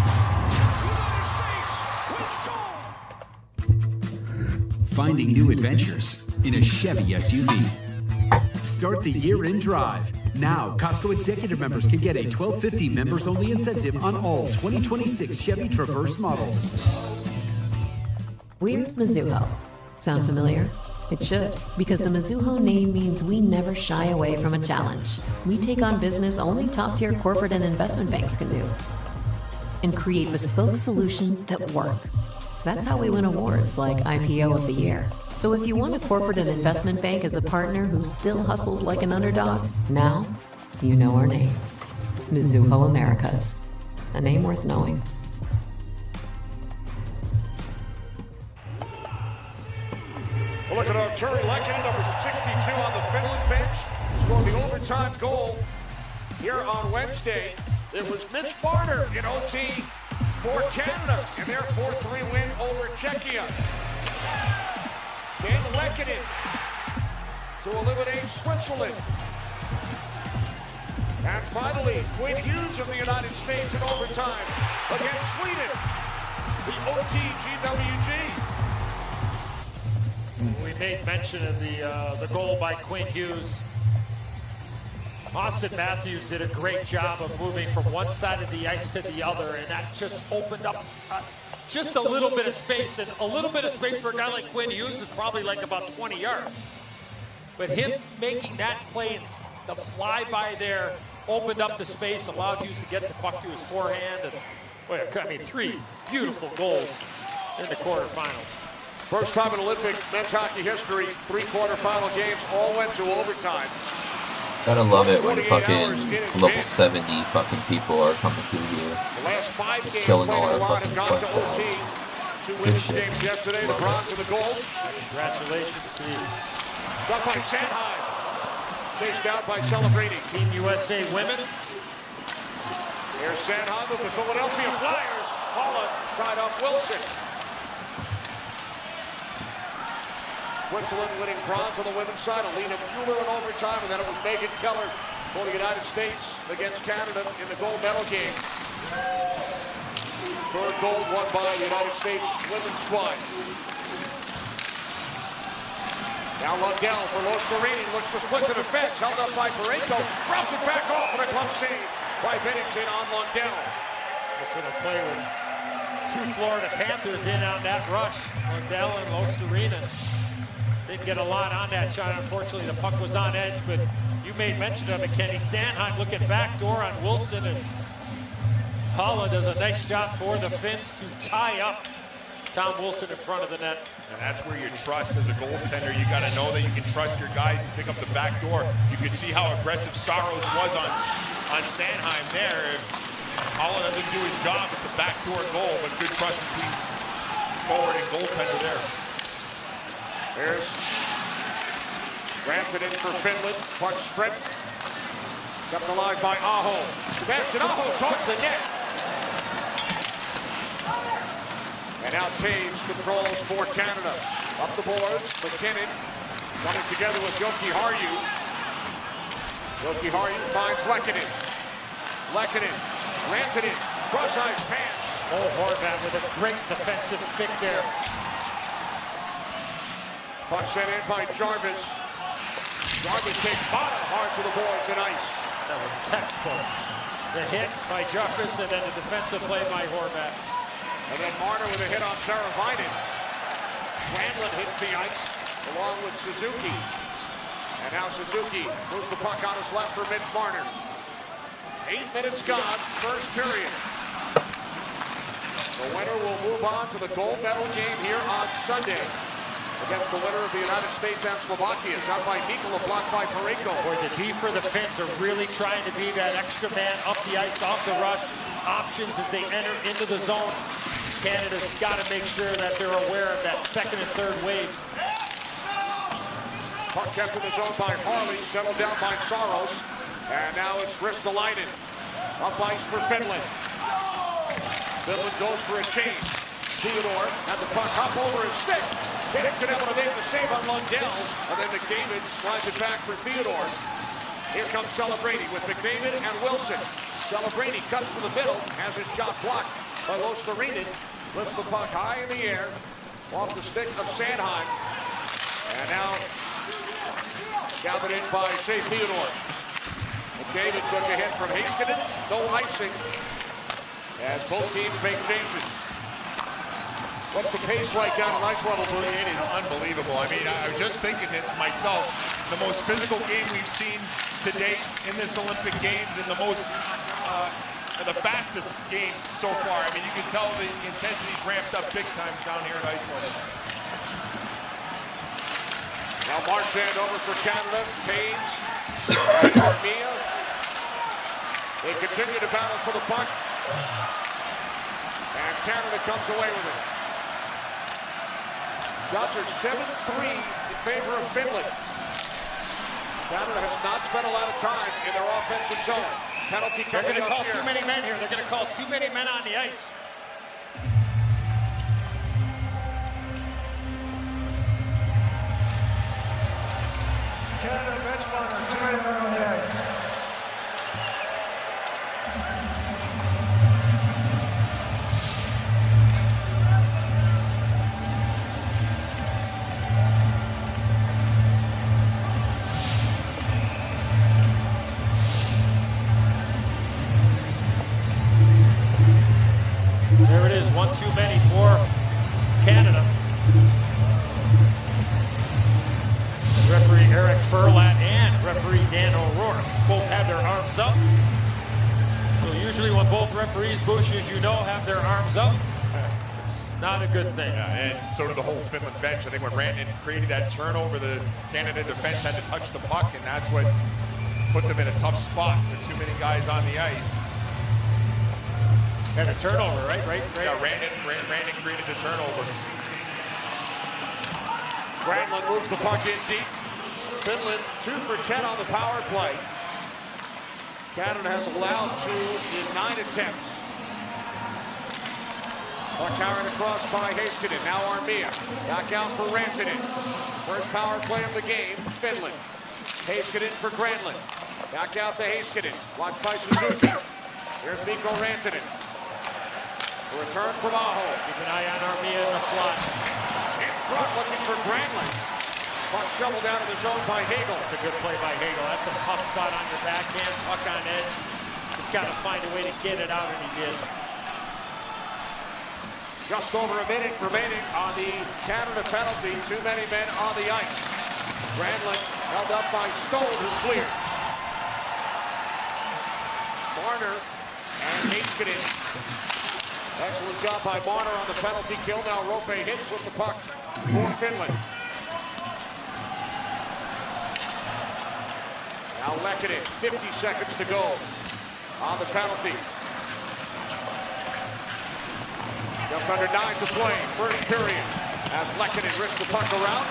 Finding new adventures in a Chevy SUV. Start the year-end drive. Now, Costco Executive members can get a $12.50 members-only incentive on all 2026 Chevy Traverse models. We're Mizuho. Sound familiar? It should, because the Mizuho name means we never shy away from a challenge. We take on business only top-tier corporate and investment banks can do, and create bespoke solutions that work. That's how we win awards like IPO of the Year. So if you want a corporate and investment bank as a partner who still hustles like an underdog, now you know our name. Mizuho Americas. A name worth knowing. Look at Arturi Lehkonen, number 62 on the Finland bench. Scored the overtime goal here on Wednesday. It was Mitch Marner in OT for Canada in their 4-3 win over Czechia. Dan Lehkonen to eliminate Switzerland. And finally, Quinn Hughes of the United States in overtime against Sweden. The OTGWG. We made mention of the goal by Quinn Hughes. Austin Matthews did a great job of moving from one side of the ice to the other, and that just opened up just a little bit of space. And a little bit of space for a guy like Quinn Hughes is probably like about 20 yards. But him making that play and the flyby there opened up the space, allowed Hughes to get the puck to his forehand. And, well, I mean, 3 beautiful goals in the quarterfinals. First time in Olympic men's hockey history, 3 quarterfinal games all went to overtime. Gotta love it when fucking level 70 fucking people are coming through here. The last 5 just games killing played all in our Milan fucking have gone to quests OT. out. 2 Good women's shit. games yesterday, the bronze and the gold. Congratulations, Steve. Shot by Sanheim. Chased out by Celebrini. Team USA women. Here's Sanheim of the Philadelphia Flyers. Holland tied up Wilson. Switzerland winning bronze on the women's side. Alina Mueller in overtime, and then it was Megan Keller for the United States against Canada in the gold medal game. 3rd gold won by the United States women's squad. Now Lundell for Losterini, looks to split to the fence, held up by Parayko, dropped it back off, and a glove save by Bennington on Lundell. This will play with 2 Florida Panthers in on that rush. Lundell and Losterini. Didn't get a lot on that shot. Unfortunately, the puck was on edge, but you made mention of it, Kenny. Sanheim looking backdoor on Wilson, and Holland does a nice job for the Finns to tie up Tom Wilson in front of the net. And that's where your trust as a goaltender. You got to know that you can trust your guys to pick up the back door. You can see how aggressive Saros was on Sanheim there. If Holland doesn't do his job, it's a backdoor goal, but good trust between forward and goaltender there. There's Rantanen for Finland. Puck stripped. Kept alive by Aho. Sebastian Aho towards the net. And now Taves controls for Canada. Up the boards, McKinnon coming together with Joki Harju. Joki Harju finds Lehkonen. Lehkonen, Rantanen, cross-ice pass. Oh, Horvat with a great defensive stick there. Puck sent in by Jarvis. Jarvis takes Marner hard to the boards and ice. That was textbook. The hit by Jarvis and then the defensive play by Horvat. And then Marner with a hit on Saravainen. Granlund hits the ice along with Suzuki. And now Suzuki moves the puck on his left for Mitch Marner. 8 minutes gone, first period. The winner will move on to the gold medal game here on Sunday against the winner of the United States and Slovakia. Shot by Mikkola, blocked by Parikko. Boy, the D for the Finns are really trying to be that extra man up the ice, off the rush. Options as they enter into the zone. Canada's got to make sure that they're aware of that second and third wave. Puck kept in the zone by Harley, settled down by Saros. And now it's Ristolainen. Up ice for Finland. Finland goes for a change. Theodore had the puck hop over his stick. Hickton able to make the save on Lundell. And then McDavid slides it back for Theodore. Here comes Celebrini with McDavid and Wilson. Celebrini cuts to the middle, has his shot blocked by Lostarinen. Lifts the puck high in the air, off the stick of Sandheim. And now gathered in by Shea Theodore. McDavid took a hit from Heiskanen, no icing, as both teams make changes. What's the pace like down at ice level, Bruce? It is unbelievable. I mean, I was just thinking it to myself, the most physical game we've seen to date in this Olympic Games, and the most, the fastest game so far. I mean, you can tell the intensity's ramped up big time down here at ice level. Now Marchand over for Canada, Taves, and Armia. They continue to battle for the puck, and Canada comes away with it. Shots are 7-3 in favor of Finland. Canada has not spent a lot of time in their offensive zone. Penalty They're coming going to up call here. too many men here. They're going to call too many men on the ice. Canada bench runner, too many men on the ice. There it is, one too many for Canada. Referee Eric Furlat and referee Dan O'Rourke both have their arms up. So usually when both referees, Bush, as you know, have their arms up, it's not a good thing. Yeah, and so did the whole Finland bench. I think when Rantanen created that turnover, the Canada defense had to touch the puck, and that's what put them in a tough spot with too many guys on the ice. And a turnover, right? Yeah, Rantanen created the turnover. Granlund moves the puck in deep. Finland 2 for 10 on the power play. Canada has allowed 2 in 9 attempts. Puck carried across by Heiskanen. Now Armia. Back out for Rantanen. First power play of the game, Finland. Heiskanen for Granlund. Back out to Heiskanen. Watched by Suzuki. Here's Mikko Rantanen. A return from Aho. Keep an eye on Armia in the slot. In front, looking for Granlund. Puck shoveled down to the zone by Hagel. That's a good play by Hagel. That's a tough spot on your backhand. Puck on edge. Just got to find a way to get it out, and he did. Just over a minute remaining on the Canada penalty. Too many men on the ice. Granlund held up by Stone, who clears. Marner and Heiskanen. Excellent job by Marner on the penalty kill. Now Rope hits with the puck for Finland. Now Lehkonen, 50 seconds to go on the penalty. Just under 9 to play, first period. As Lehkonen rips the puck around.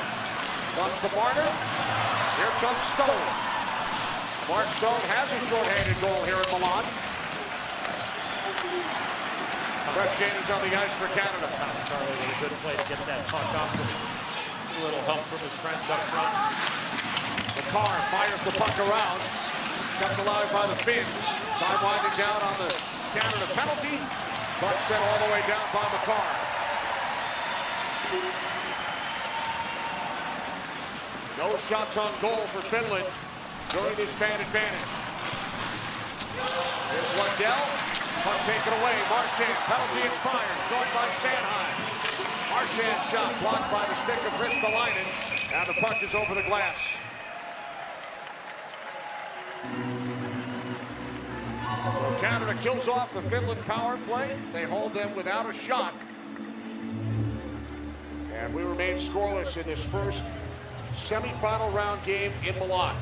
Comes to Marner. Here comes Stone. Mark Stone has a shorthanded goal here in Milan. Gretzky is on the ice for Canada. Sorry, with a good play to get that puck off. A little help from his friends up front. Makar fires the puck around. Kept alive by the Finns. Time winding down on the Canada penalty. Puck sent all the way down by Makar. No shots on goal for Finland during this man advantage. Here's Lundell. Puck taken away. Marchand. Penalty expires. Joined by Sanheim. Marchand's shot blocked by the stick of Ristolainen. And the puck is over the glass. So Canada kills off the Finland power play. They hold them without a shot. And we remain scoreless in this first semifinal round game in Milan.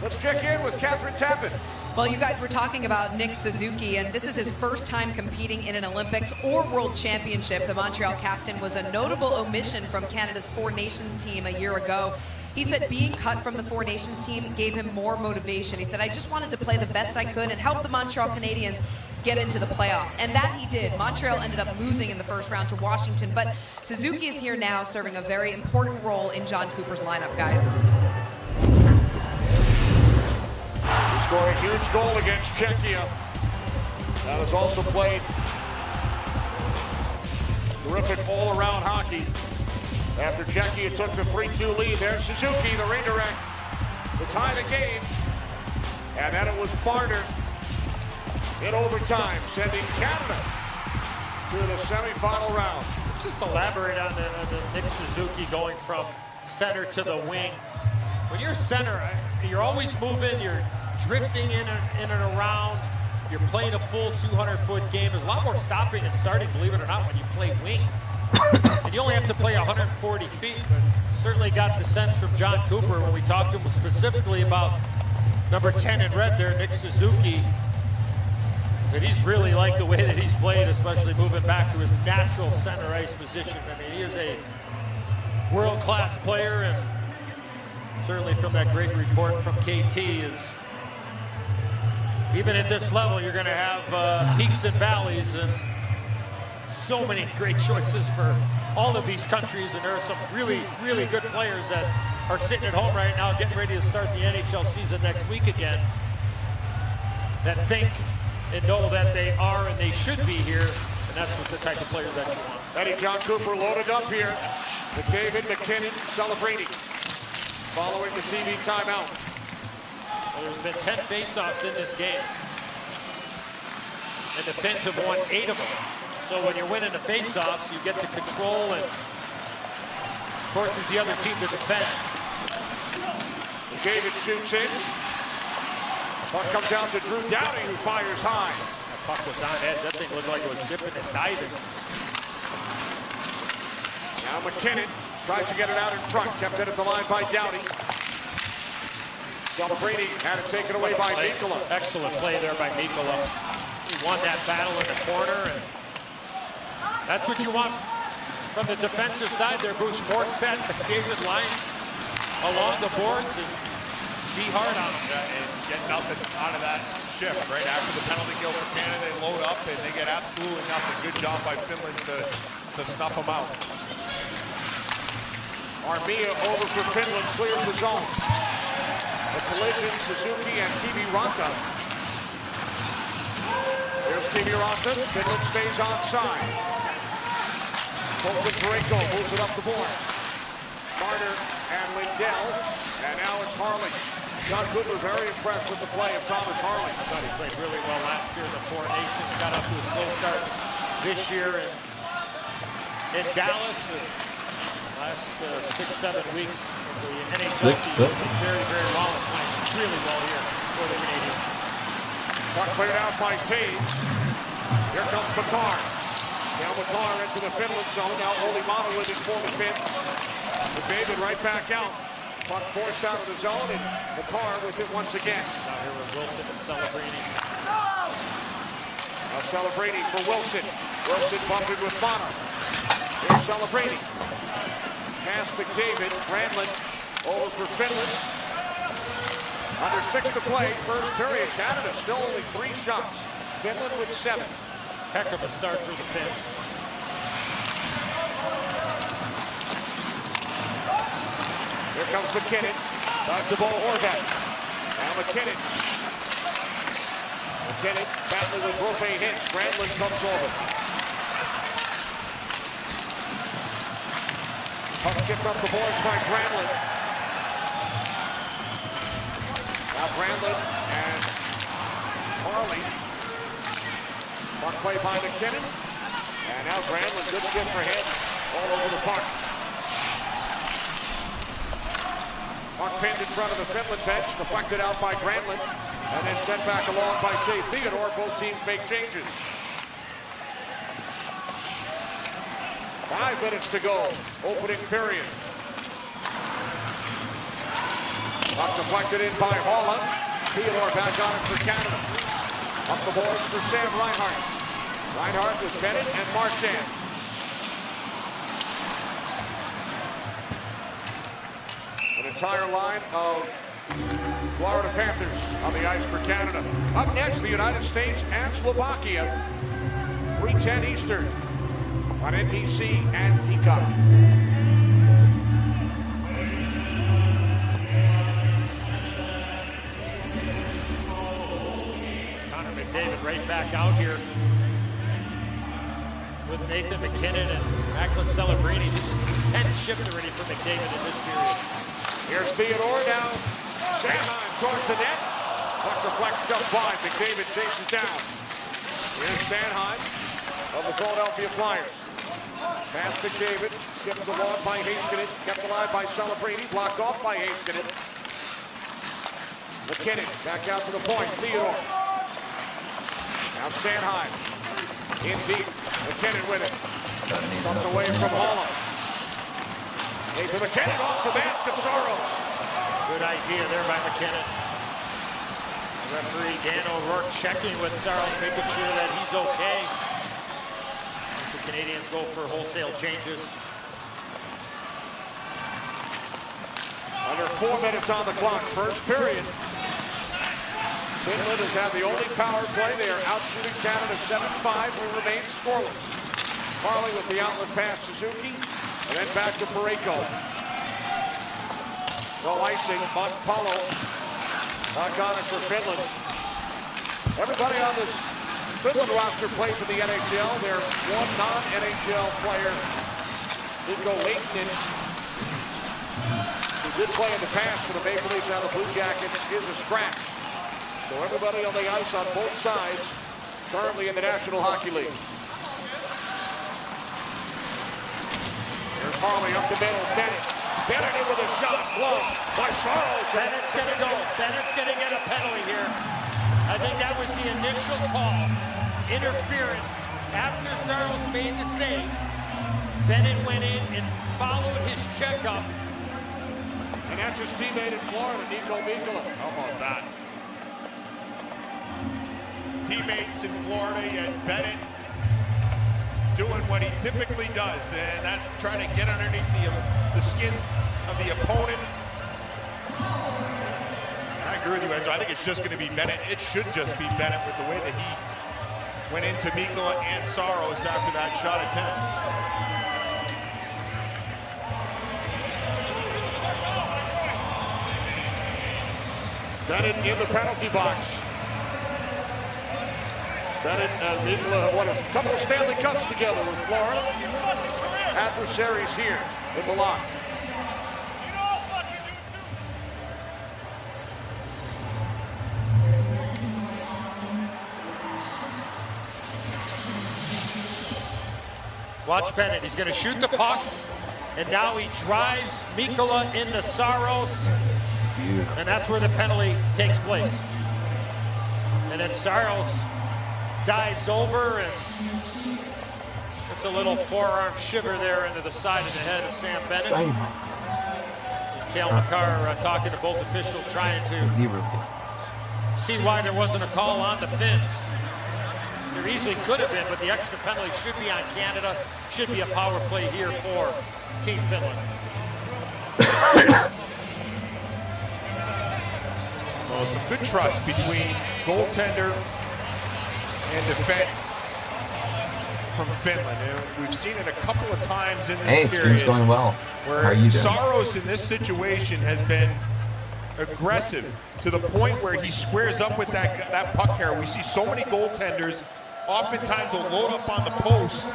Let's check in with Catherine Tappan. Well, you guys were talking about Nick Suzuki, and this is his first time competing in an Olympics or World Championship. The Montreal captain was a notable omission from Canada's Four Nations team a year ago. He said being cut from the Four Nations team gave him more motivation. He said, I just wanted to play the best I could and help the Montreal Canadiens get into the playoffs. And that he did. Montreal ended up losing in the first round to Washington, but Suzuki is here now serving a very important role in John Cooper's lineup, guys. He scored a huge goal against Czechia. That has also played terrific all-around hockey. After Czechia took the 3-2 lead, there's Suzuki, the redirect, to tie the game. And then it was Barter in overtime, sending Canada to the semifinal round. Just elaborate on the Nick Suzuki going from center to the wing. When you're center, you're always moving, you're drifting in and around, you're playing a full 200-foot game. There's a lot more stopping and starting, believe it or not, when you play wing. And you only have to play 140 feet, but certainly got the sense from John Cooper when we talked to him specifically about number 10 in red there, Nick Suzuki, that he's really liked the way that he's played, especially moving back to his natural center ice position. I mean, he is a world-class player, and certainly from that great report from KT is even at this level, you're going to have peaks and valleys, and so many great choices for all of these countries, and there are some really, really good players that are sitting at home right now getting ready to start the NHL season next week again, that think and know that they are and they should be here, and that's what the type of players that you want. Eddie John Cooper loaded up here with David McKinnon celebrating following the TV timeout. Well, there's been 10 faceoffs in this game, and the Finns have won 8 of them. So when you're winning the faceoffs, you get to control and forces the other team to defend. David shoots in. Puck comes out to Drew Doughty, who fires high. That puck was on edge. That thing looked like it was dipping and diving. Now McKinnon tries to get it out in front. Kept it at the line by Doughty. Celebrini had it taken away by Mikkola. Excellent play there by Mikkola. He won that battle in the corner, and that's what you want from the defensive side there, Bruce. Force that McDavid line along the boards and be hard on them. Yeah, and get nothing out of that shift. Right after the penalty kill for Canada, they load up and they get absolutely nothing. Good job by Finland to snuff them out. Armia over for Finland, clears the zone. The collision, Suzuki and Kiviranta. There's Kiviranta. Finland stays onside. Colton Parayko moves it up the board. Marner and Lindell. And now it's Harley. John Cooper very impressed with the play of Thomas Harley. I thought he played really well last year in the Four Nations. Got up to a slow start this year in Dallas. The last 6-7 weeks of the NHL season. Very, very well and playing really well here for the Canadians. Puck cleared out by Taves. Here comes Makar. Now Makar into the Finland zone. Now Olimata with it for the Finns. McDavid right back out. Puck forced out of the zone, and Makar with it once again. Now here with Wilson and Celebrini. Now Celebrini for Wilson. Wilson bumping with Mata. Here's Celebrini. Pass McDavid. Granlund over for Finland. Under 6 to play, first period. Canada still only 3 shots. Finland with 7. Heck of a start for the Finns. Here comes McKinnon. Back to ball Horvat. Now McKinnon. McKinnon battling with Rope Hintz. Granlund comes over. Puck chipped up the boards by Granlund. Now Granlund and Harley. Puck play by McKinnon. And now Granlund, good shit for him. All over the puck. Puck pinned in front of the Finland bench, deflected out by Granlund, and then sent back along by Shea Theodore. Both teams make changes. 5 minutes to go, opening period. Puck deflected in by Holland. Theodore back on it for Canada. Up the boards for Sam Reinhart. Reinhart with Bennett and Marchand. An entire line of Florida Panthers on the ice for Canada. Up next, the United States and Slovakia. 3:10 Eastern on NBC and Peacock. Connor McDavid right back out here with Nathan McKinnon and Macklin Celebrini. This is the 10th shift already for McDavid in this period. Here's Theodore now. Sanheim towards the net. Puck deflects just wide. McDavid chases down. Here's Sanheim of the Philadelphia Flyers. Pass McDavid. Chipped along by Heiskanen. Kept alive by Celebrini. Blocked off by Heiskanen. McKinnon back out to the point. Theodore. Now Sanheim. In deep. McKinnon with it. Tucked away from Holland. Nathan McKinnon off the basket. Saros. Good idea there by McKinnon. Referee Dan O'Rourke checking with Saros, making sure that he's okay. The Canadians go for wholesale changes. Under 4 minutes on the clock. First period. Finland has had the only power play. They are out shooting Canada 7-5. We remain scoreless. Harley with the outlet pass, Suzuki, and then back to Parayko. No icing, Montpalo. Back on it for Finland. Everybody on this Finland roster plays in the NHL. Their one non-NHL player, Nico Lehtinen, who did play in the past for the Maple Leafs and the Blue Jackets, is a scratch. So everybody on the ice on both sides currently in the National Hockey League. Here's Harley up the middle. Bennett in with a shot. Glove by Saros. Bennett's going to go. Bennett's going to get a penalty here. I think that was the initial call. Interference. After Saros made the save, Bennett went in and followed his checkup. And that's his teammate in Florida, Nico Mikkola. How about that? Teammates in Florida, yet Bennett doing what he typically does, and that's trying to get underneath the skin of the opponent. I agree with you, Enzo. I think it's just going to be Bennett. It should just be Bennett with the way that he went into Mikkola and Saros after that shot attempt. Bennett in the penalty box. Bennett and Mikkola have won a couple of Stanley Cups together with Florida. Adversaries here in Milan. Watch Bennett. He's going to shoot the puck, and now he drives Mikkola into Saros, and that's where the penalty takes place. And then Saros dives over, and it's a little forearm shiver there into the side of the head of Sam Bennett. Cale Makar talking to both officials, trying to see why there wasn't a call on the Finns. There easily could have been, but the extra penalty should be on Canada. Should be a power play here for Team Finland. Well, some good trust between goaltender and defense from Finland. And we've seen it a couple of times in this period. Stream's going well. How are you doing? Saros in this situation has been aggressive to the point where he squares up with that puck carrier. We see so many goaltenders oftentimes will load up on the post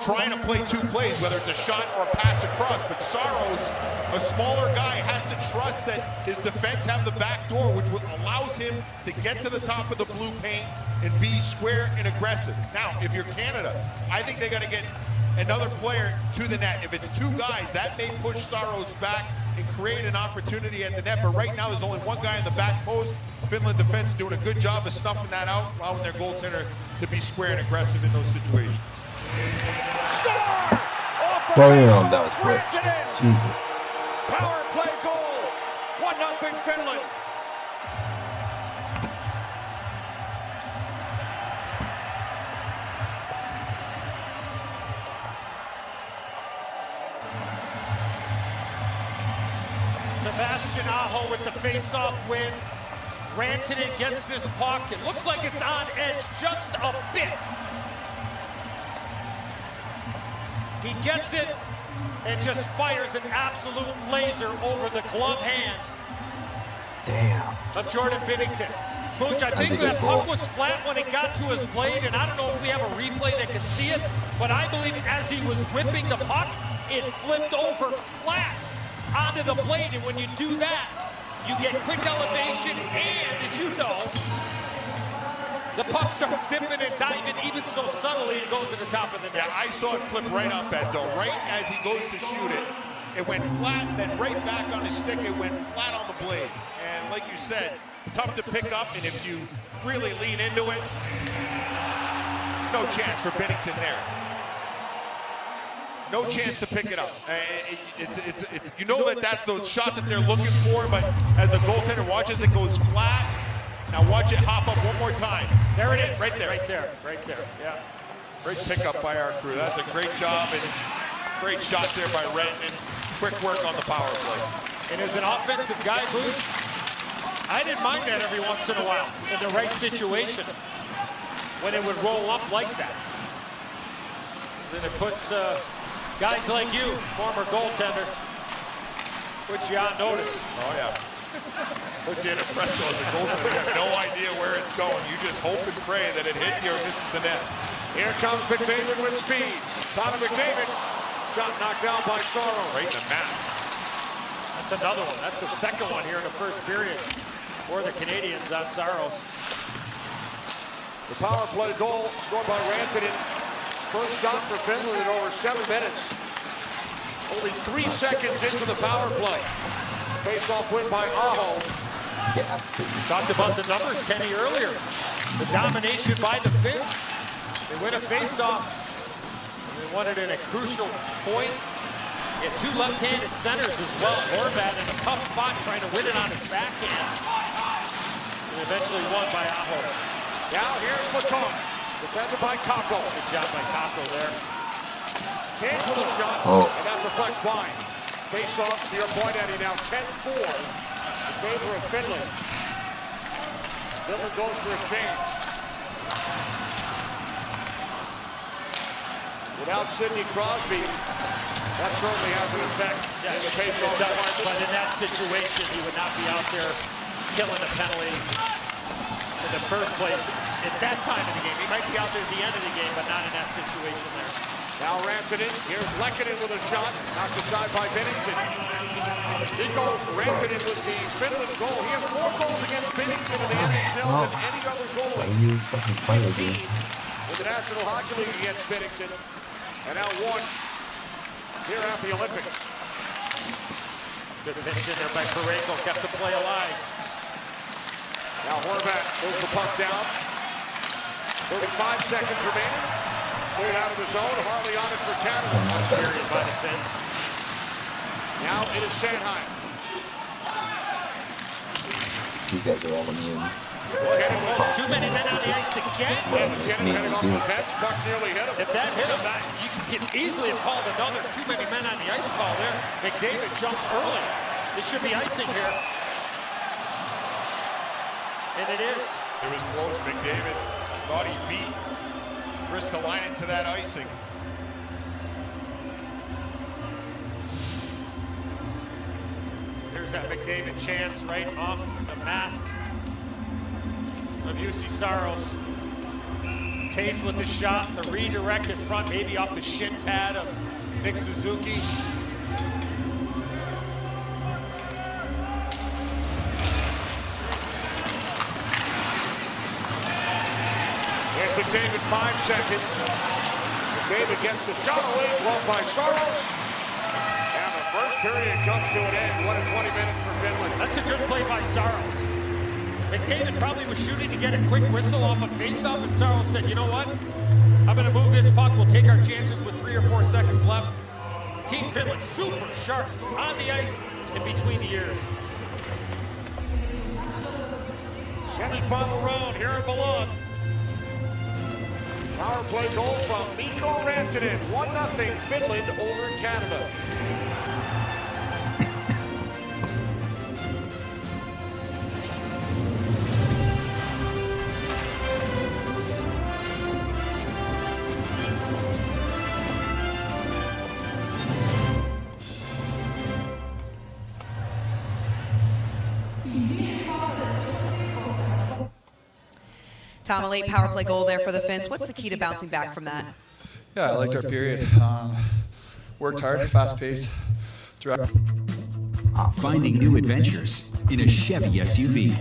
trying to play two plays, whether it's a shot or a pass across. But Saros, a smaller guy, has to trust that his defense have the back door, which allows him to get to the top of the blue paint and be square and aggressive. Now, if you're Canada, I think they got to get another player to the net. If it's two guys, that may push Saros back and create an opportunity at the net. But right now, there's only one guy in the back post. Finland defense doing a good job of stuffing that out, allowing their goaltender to be square and aggressive in those situations. Score! Damn, that was quick. Jesus. Power play goal. 1-0 Finland. Sebastian Aho with the face-off win. Rantanen gets this puck. It looks like it's on edge just a bit. He gets it and just fires an absolute laser over the glove hand. Damn. Of Jordan Binnington. Mooch, I think that puck was flat when it got to his blade, and I don't know if we have a replay that can see it, but I believe as he was whipping the puck, it flipped over flat onto the blade, and when you do that, you get quick elevation, and as you know, the puck starts dipping and diving even so subtly, it goes to the top of the net. Yeah, I saw it flip right up, Edzo. Right as he goes to shoot it, it went flat, then right back on his stick, it went flat on the blade. And like you said, tough to pick up, and if you really lean into it, no chance for Binnington there. No chance to pick it up. It's you know that's the shot that they're looking for, but as a goaltender, watch as it goes flat. Now watch it hop up one more time. There it is. Right there. Right there. Right there. Yeah. Great pickup by our crew. That's a great job and great shot there by Renton. Quick work on the power play. And as an offensive guy, Boosh, I didn't mind that every once in a while in the right situation when it would roll up like that. Then it puts guys like you, former goaltender, puts you on notice. Oh, yeah. Puts you in a pretzel as a goaltender. You have no idea where it's going. You just hope and pray that it hits you or misses the net. Here comes McDavid with speed. Connor McDavid. Shot knocked down by Saros. Right in the mask. That's another one. That's the second one here in the first period for the Canadians on Saros. The power play goal scored by Rantanen. First shot for Finland in over 7 minutes. Only 3 seconds into the power play. Face-off win by Aho. Yeah, absolutely. Talked about the numbers, Kenny, earlier. The domination by the Finns. They win a face-off. They won it in a crucial point. He had 2 left-handed centers as well. Horvat in a tough spot trying to win it on his backhand. And eventually won by Aho. Now here's McCall. Defended by Kakko. Good job by Kakko there. Cancel the shot, and that deflects by. Face-off, to your point, Eddie, now 10-4 in favor of Finland. Finland goes for a change. Without Sidney Crosby, that certainly has an effect in the face-off. But in that situation, he would not be out there killing a penalty in the first place at that time of the game. He might be out there at the end of the game, but not in that situation there. Now Rantanen, here's Lehkonen with a shot, knocked aside by Binnington. Nico Rantanen with the Finland goal. He has more goals against Binnington in the NHL than any other goalie. He's fucking fire, dude. With the National Hockey League against Binnington. And now 1 here at the Olympics. Good pitch in there by Parayko, kept the play alive. Now Horvat moves the puck down. 35 seconds remaining. Cleared out of the zone. Hardly on it for Canada. Period by the Finns. Now it is Sanheim. These guys are all immune. Almost too many men on the ice again. McKinnon heading off the bench. Puck nearly hit him. If that hit him, you could easily have called another too many men on the ice call there. McDavid jumped early. It should be icing here. And it is. It was close. McDavid thought he beat Ristolainen to that icing. Here's that McDavid chance right off the mask of UC Saros. Taves with the shot, the redirect in front, maybe off the shin pad of Nick Suzuki. Here's McDavid, 5 seconds. McDavid gets the shot away, blocked by Saros. And the first period comes to an end. 1 and 20 minutes for Finland. That's a good play by Saros. McDavid probably was shooting to get a quick whistle off a faceoff, and Saros said, you know what? I'm going to move this puck. We'll take our chances with 3 or 4 seconds left. Team Finland super sharp on the ice in between the ears. Semi-final round here in Milan. Power play goal from Mikko Rantanen. 1-0 Finland over Canada. Tom, a late power play goal there for the Finns. What's the key to bouncing back from that? Yeah, I liked our period. Worked hard, fast pace. Finding new adventures in a Chevy SUV.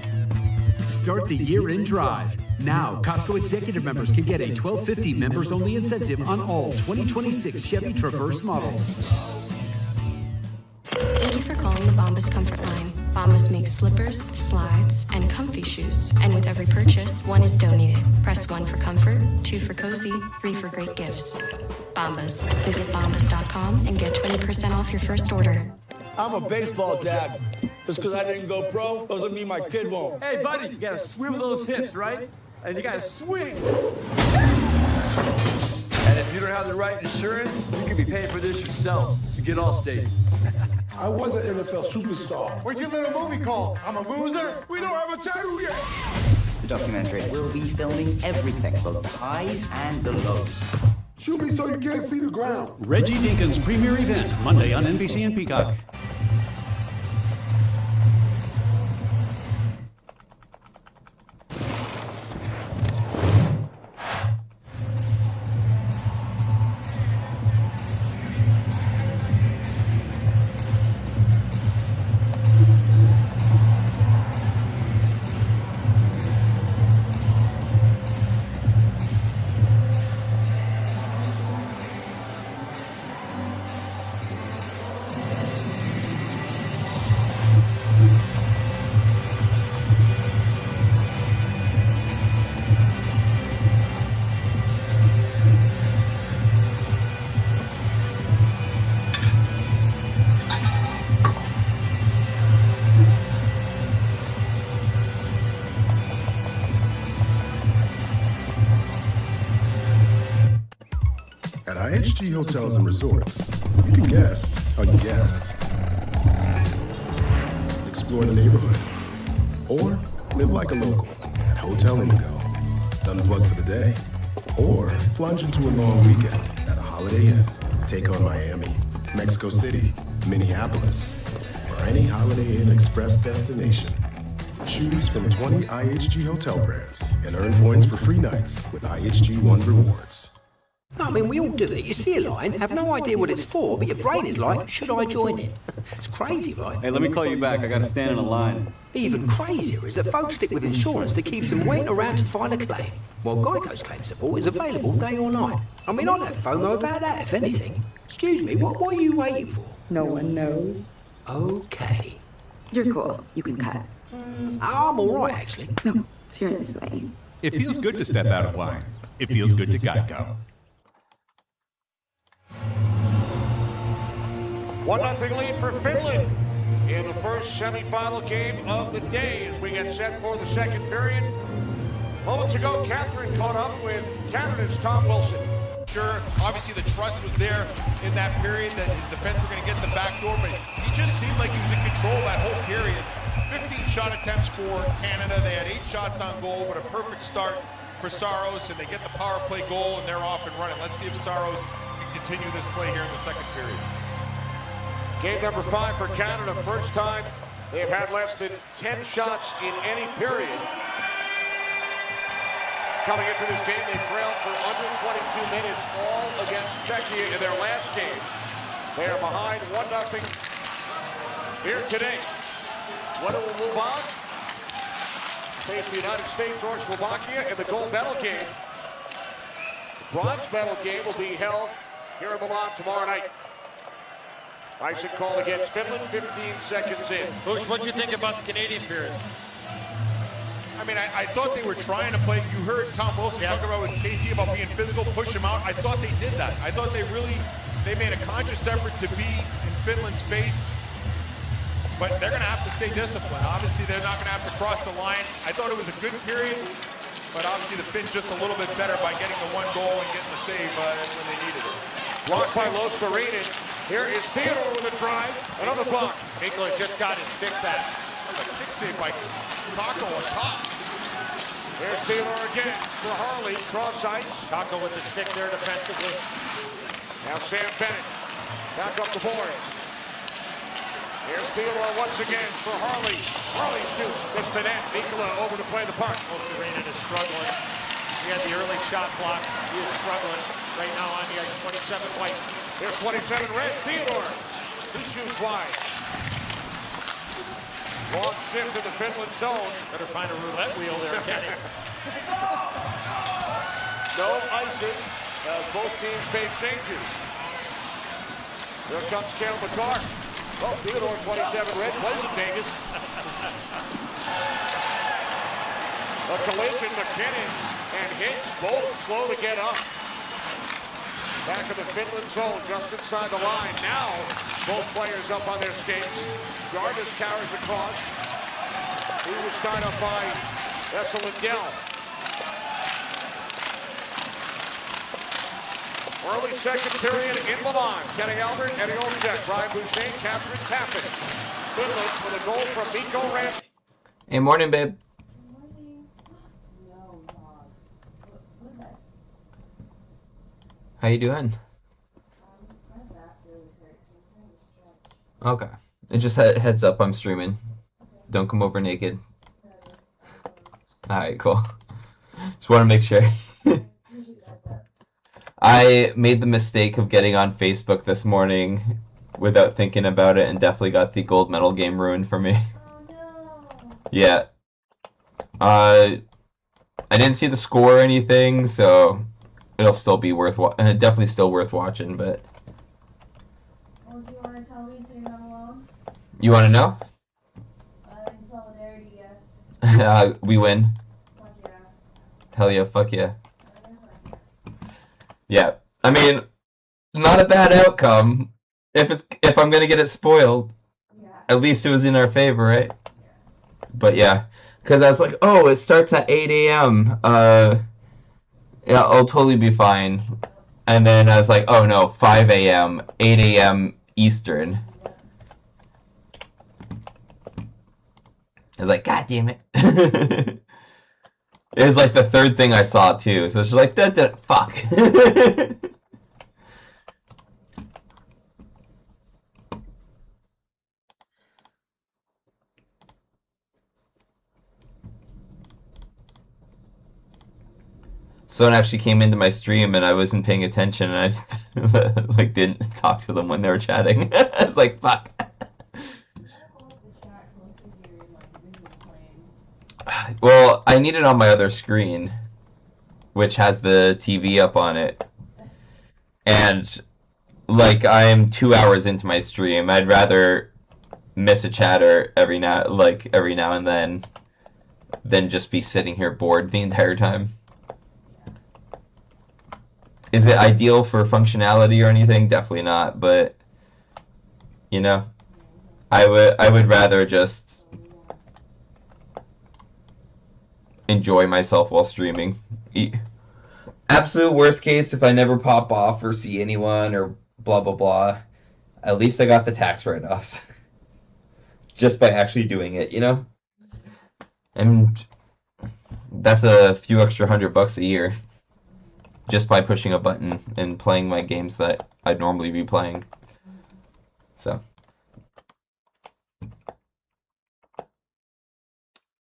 Start the year-end drive. Now, Costco executive members can get a $12.50 members-only incentive on all 2026 Chevy Traverse models. Thank you for calling the Bombas Comfort Line. Bombas makes slippers, slides, and comfy shoes. And with every purchase, 1 is donated. Press 1 for comfort, 2 for cozy, 3 for great gifts. Bombas. Visit bombas.com and get 20% off your first order. I'm a baseball dad. Just because I didn't go pro doesn't mean my kid won't. Hey, buddy, you gotta swivel those hips, right? And you gotta swing. And if you don't have the right insurance, you can be paying for this yourself. So get Allstate. I was an NFL superstar. What's your little movie called? I'm a loser? We don't have a title yet. The documentary will be filming everything, both the highs and the lows. Shoot me so you can't see the ground. Reggie Dinkins' premiere event, Monday on NBC and Peacock. At IHG Hotels and Resorts, you can guest how you guest. Explore the neighborhood. Or live like a local at Hotel Indigo. Unplug for the day. Or plunge into a long weekend at a Holiday Inn. Take on Miami, Mexico City, Minneapolis, or any Holiday Inn Express destination. Choose from 20 IHG hotel brands and earn points for free nights with IHG One Rewards. I mean, we all do it. You see a line, have no idea what it's for, but your brain is like, should I join it? It's crazy, right? Hey, let me call you back. I gotta stand in a line. Even crazier is that folks stick with insurance that keeps them waiting around to find a claim, while Geico's claim support is available day or night. I mean, I'd have FOMO about that, if anything. Excuse me, what are you waiting for? No one knows. Okay. You're cool. You can cut. I'm all right, actually. No, seriously. It feels good to step out of line. It feels good to Geico. 1-0 lead for Finland in the first semifinal game of the day as we get set for the second period. Moments ago, Catherine caught up with Canada's Tom Wilson. Sure, obviously the trust was there in that period that his defense were going to get the back door, but he just seemed like he was in control that whole period. 15 shot attempts for Canada. They had 8 shots on goal, but a perfect start for Saros, and they get the power play goal, and they're off and running. Let's see if Saros can continue this play here in the second period. Game number 5 for Canada. First time they have had less than 10 shots in any period. coming into this game, they trailed for under 22 minutes, all against Czechia in their last game. They are behind 1-0 here today. Winner will move on. Face the United States or Slovakia in the gold medal game. The bronze medal game will be held here in Milan tomorrow night. Icing call against Finland, 15 seconds in. Bush, what do you think about the Canadian period? I mean, I thought they were trying to play. You heard Tom Wilson talk about with KT about being physical, push him out. I thought they did that. I thought they made a conscious effort to be in Finland's face. But they're going to have to stay disciplined. Obviously, they're not going to have to cross the line. I thought it was a good period, but obviously the Finns just a little bit better by getting the one goal and getting the save when they needed it. Blocked by Lostarinen. Here is Theodore with a drive. Another block. Mikla just got his stick back. That was a kick save by Taco on top. There's Theodore again for Harley. Cross ice. Taco with the stick there defensively. Now Sam Bennett back up the boards. Here's Theodore once again for Harley. Harley shoots. Missed the net. Mikla over to play the puck. Lostarinen is struggling. He had the early shot block. He is struggling right now on the ice. 27 White. Here's 27 Red. Theodore. He shoots wide. Long shift to the Finland zone. Better find a roulette wheel there, Kenny. No icing as both teams made changes. Here comes Cale Makar. Oh, Theodore, 27 Red, plays in Vegas. A collision, McKinnon and Hicks both slow to get up. Back of the Finland zone, just inside the line. Now, both players up on their skates. Jarvis carries across. He was tied up by Vessel and Gell. Early second period in Milan. Kenny Albert, Eddie Olczyk, Brian Boucher, Catherine Tappan. Finland with a goal from Mikko Rantanen. Hey, morning, babe. How you doing? Okay. It just heads up, I'm streaming. Don't come over naked. Alright, cool. Just want to make sure. I made the mistake of getting on Facebook this morning without thinking about it and definitely got the gold medal game ruined for me. Yeah. I didn't see the score or anything, so it'll still be definitely still worth watching, but... Well, do you want to tell me so you're not alone? You want to know? In solidarity, yes. We win. Fuck yeah. Hell yeah, fuck yeah. Yeah, I mean, not a bad outcome. If I'm gonna get it spoiled, at least it was in our favor, right? But yeah, because I was like, oh, it starts at 8 a.m. Yeah, I'll totally be fine. And then I was like, oh no, 5 a.m., 8 a.m. Eastern. I was like, God damn it. It was like the third thing I saw too, so it's just like, fuck. Someone actually came into my stream and I wasn't paying attention and I just like didn't talk to them when they were chatting. I was like, fuck. Well, I need it on my other screen, which has the TV up on it. And, like, I'm 2 hours into my stream. I'd rather miss a chatter every now and then than just be sitting here bored the entire time. Is it ideal for functionality or anything? Definitely not, but, you know, I would rather just enjoy myself while streaming. Absolute worst case, if I never pop off or see anyone or blah blah blah, at least I got the tax write-offs just by actually doing it, you know? And that's a few extra $100 a year just by pushing a button and playing my games that I'd normally be playing. So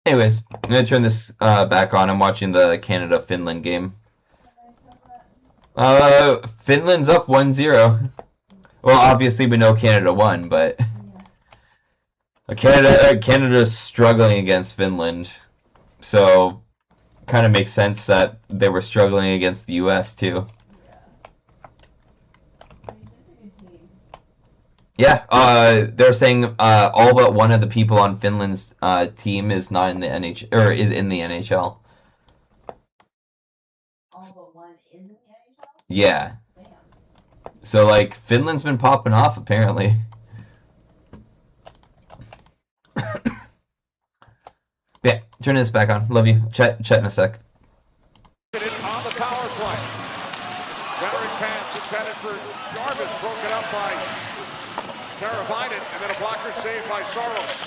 Anyways, I'm gonna turn this back on. I'm watching the Canada-Finland game. Finland's up 1-0. Well, obviously we know Canada won, but Canada's struggling against Finland, so kind of makes sense that they were struggling against the U.S. too. Yeah, they're saying all but one of the people on Finland's team is not in the NHL or is in the NHL. All but one in the NHL? Yeah. So like Finland's been popping off apparently. Yeah, turn this back on. Love you. Chat in a sec. On the power play. Veteran pass intended for Jarvis, broken up by Teravainen, and then a blocker saved by Soros.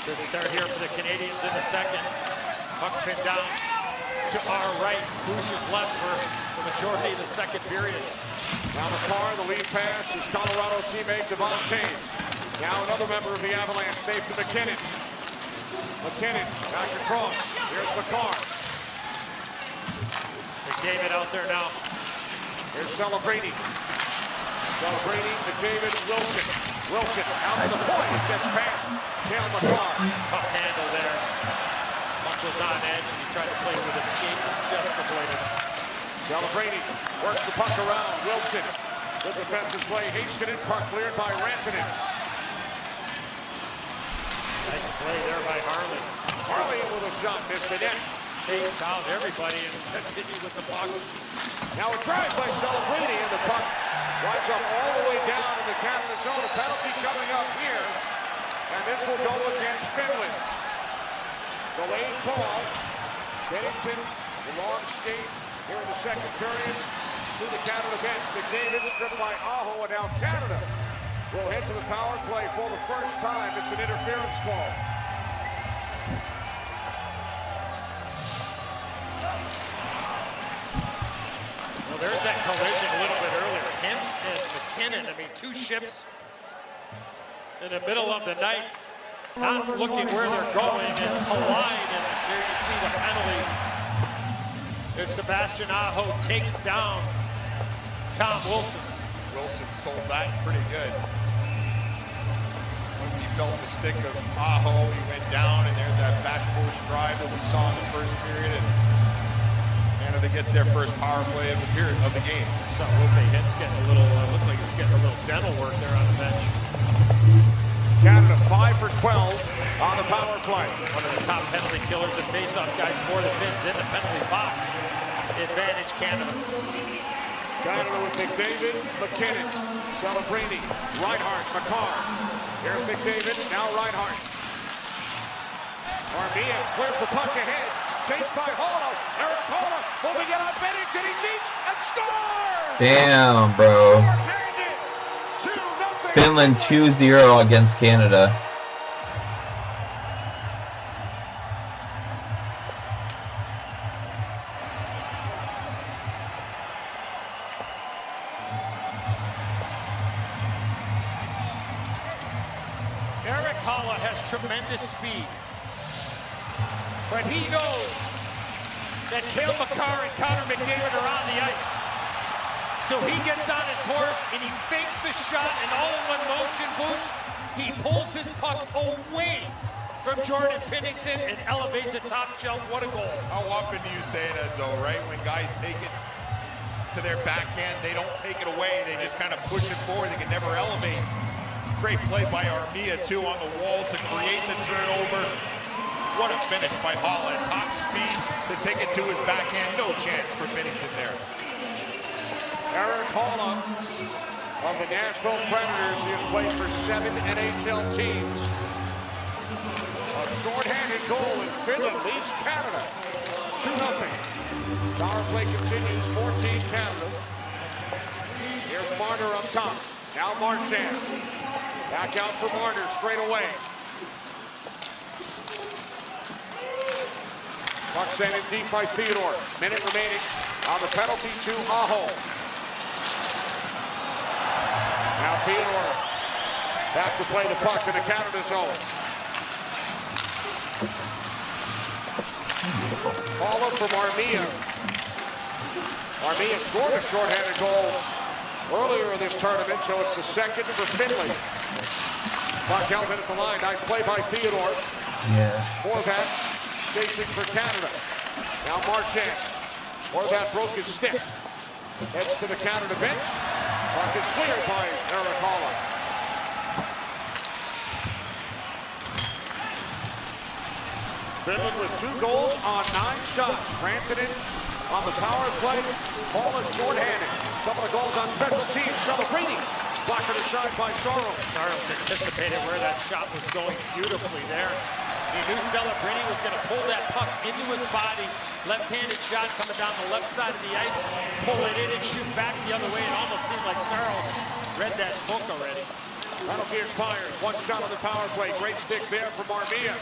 Good start here for the Canadians in the second. Puck's been down to our right. Bush is left for the majority of the second period. Now McCarr, the lead pass is Colorado teammate Devon Taves. Now another member of the Avalanche, Nathan McKinnon. McKinnon back across. Here's McCarr. McDavid out there now. Here's Celebrini. Celebrini, McDavid, Wilson. Wilson out to the point. Gets past Cale McCarr. Tough handle there. Puck was on edge and he tried to play with a skate and just avoided it. Celebrini works the puck around. Wilson. Good defensive play. Heiskanen, puck cleared by Rantanen. Nice play there by Harley. Harley with a shot, missed the net. He found everybody and continued with the puck. Now a drive by Celebrini, and the puck winds up all the way down in the Canada zone. A penalty coming up here, and this will go against Finland. Delayed call. Bennington, the long skate here in the second period. To the Canada bench, McDavid stripped by Aho, and now Canada will head to the power play for the first time. It's an interference call. Well, there's that collision a little bit earlier. Hintz and McKinnon, I mean, two ships in the middle of the night, not looking where they're going, and collide, and there you see the penalty. As Sebastian Aho takes down Tom Wilson. Wilson sold that pretty good. Once he felt the stick of Aho, he went down, and there's that back post drive that we saw in the first period. And Canada gets their first power play of the game. So Lupe Hintz getting a little, looked like it's getting a little dental work there on the bench. Canada 5 for 12 on the power play. One of the top penalty killers and face-off guys for the Finns in the penalty box. Advantage Canada. Canada with McDavid, McKinnon, Celebrini, Reinhart, McCarr. Here's McDavid, now Reinhart. Armia clears the puck ahead. Chased by Holo. Eric Holo moving it on Bennington. He beats and scores! Damn, bro. Finland 2-0 against Canada. Eric Holla has tremendous speed, but he knows that Cale McCarr and Connor McDavid are on the ice. So he gets on his horse and he fakes the shot, and all in one motion, Bush, he pulls his puck away from Jordan Pennington and elevates the top shelf. What a goal. How often do you say it, Edzo, right? When guys take it to their backhand, they don't take it away. They just kind of push it forward. They can never elevate. Great play by Armia, too, on the wall to create the turnover. What a finish by Holla. Top speed to take it to his backhand. No chance for Pennington there. Eric Holla of the Nashville Predators. He has played for 7 NHL teams. A shorthanded goal, and Finland leads Canada 2-0. Power play continues, 14 Canada. Here's Marner up top. Now Marchand. Back out for Marner straight away. Puck sent in deep by Theodore. Minute remaining on the penalty to Aho. Now Theodore back to play the puck in the Canada zone. Paula from Armia. Armia scored a shorthanded goal earlier in this tournament, so it's the second for Finley. Puck held in at the line. Nice play by Theodore. Yeah. Horvat chasing for Canada. Now Marchand. Horvat broke his stick. Heads to the Canada bench. Puck is cleared by Eric Holland. Finland with 2 goals on 9 shots. Rantanen on the power play. Ball is shorthanded. Some of the goals on special teams. Celebrating. Blocked aside by Soros. Soros anticipated where that shot was going beautifully there. He knew Celebrini was going to pull that puck into his body. Left-handed shot coming down the left side of the ice. Pull it in and shoot back the other way. It almost seemed like Soros read that book already. Penalty expires. 1 shot on the power play. Great stick there from Armia.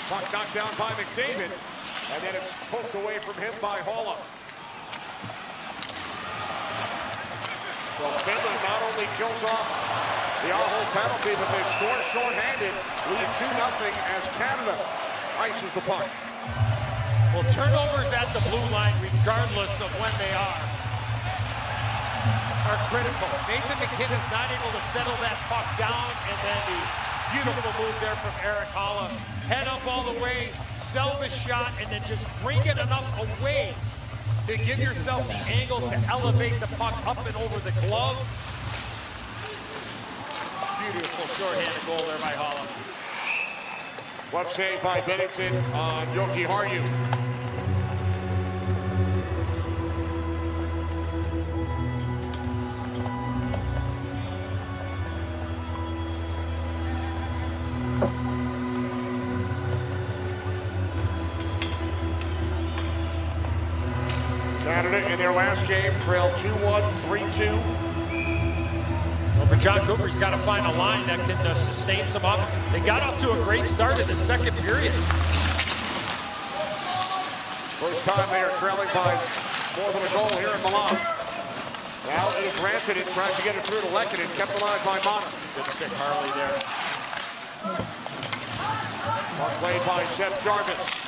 Puck knocked down by McDavid. And then it's poked away from him by Holla. So Finland not only kills off the Aho penalty, but they score shorthanded, lead 2-0 as Canada ices the puck. Well, turnovers at the blue line, regardless of when they are critical. Nathan McKinnon's not able to settle that puck down, and then the beautiful move there from Eric Holla. Head up all the way, sell the shot, and then just bring it enough away to give yourself the angle to elevate the puck up and over the glove. Beautiful shorthanded goal there by Holla. Left save by Bennington on Yoki Harju. Canada in their last game trailed 2-1, 3-2. Well, for John Cooper, he's got to find a line that can sustain some offense. They got off to a great start in the second period. First time they are trailing by more than a goal here in Milan. Now it is Rantanen trying to get it through to Lehkonen, kept alive by Mana. Good stick Harley there. Puck played by Seth Jarvis.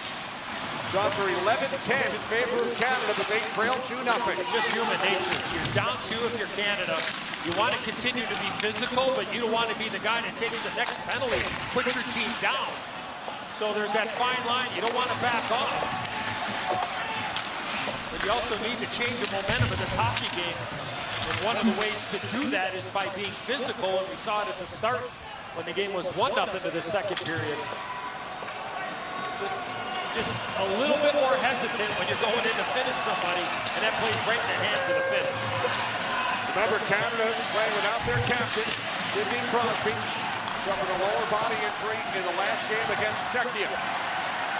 Shots are 11-10 in favor of Canada, but they trail 2-0. It's just human nature. You're down 2 if you're Canada. You want to continue to be physical, but you don't want to be the guy that takes the next penalty, put your team down. So there's that fine line. You don't want to back off. But you also need to change the momentum of this hockey game. And one of the ways to do that is by being physical, and we saw it at the start when the game was 1-0 to the second period. Just a little bit more hesitant when you're going in to finish somebody, and that plays right in the hands of the finish. Remember, Canada playing without their captain, Sidney Crosby, suffered a lower body injury in the last game against Czechia.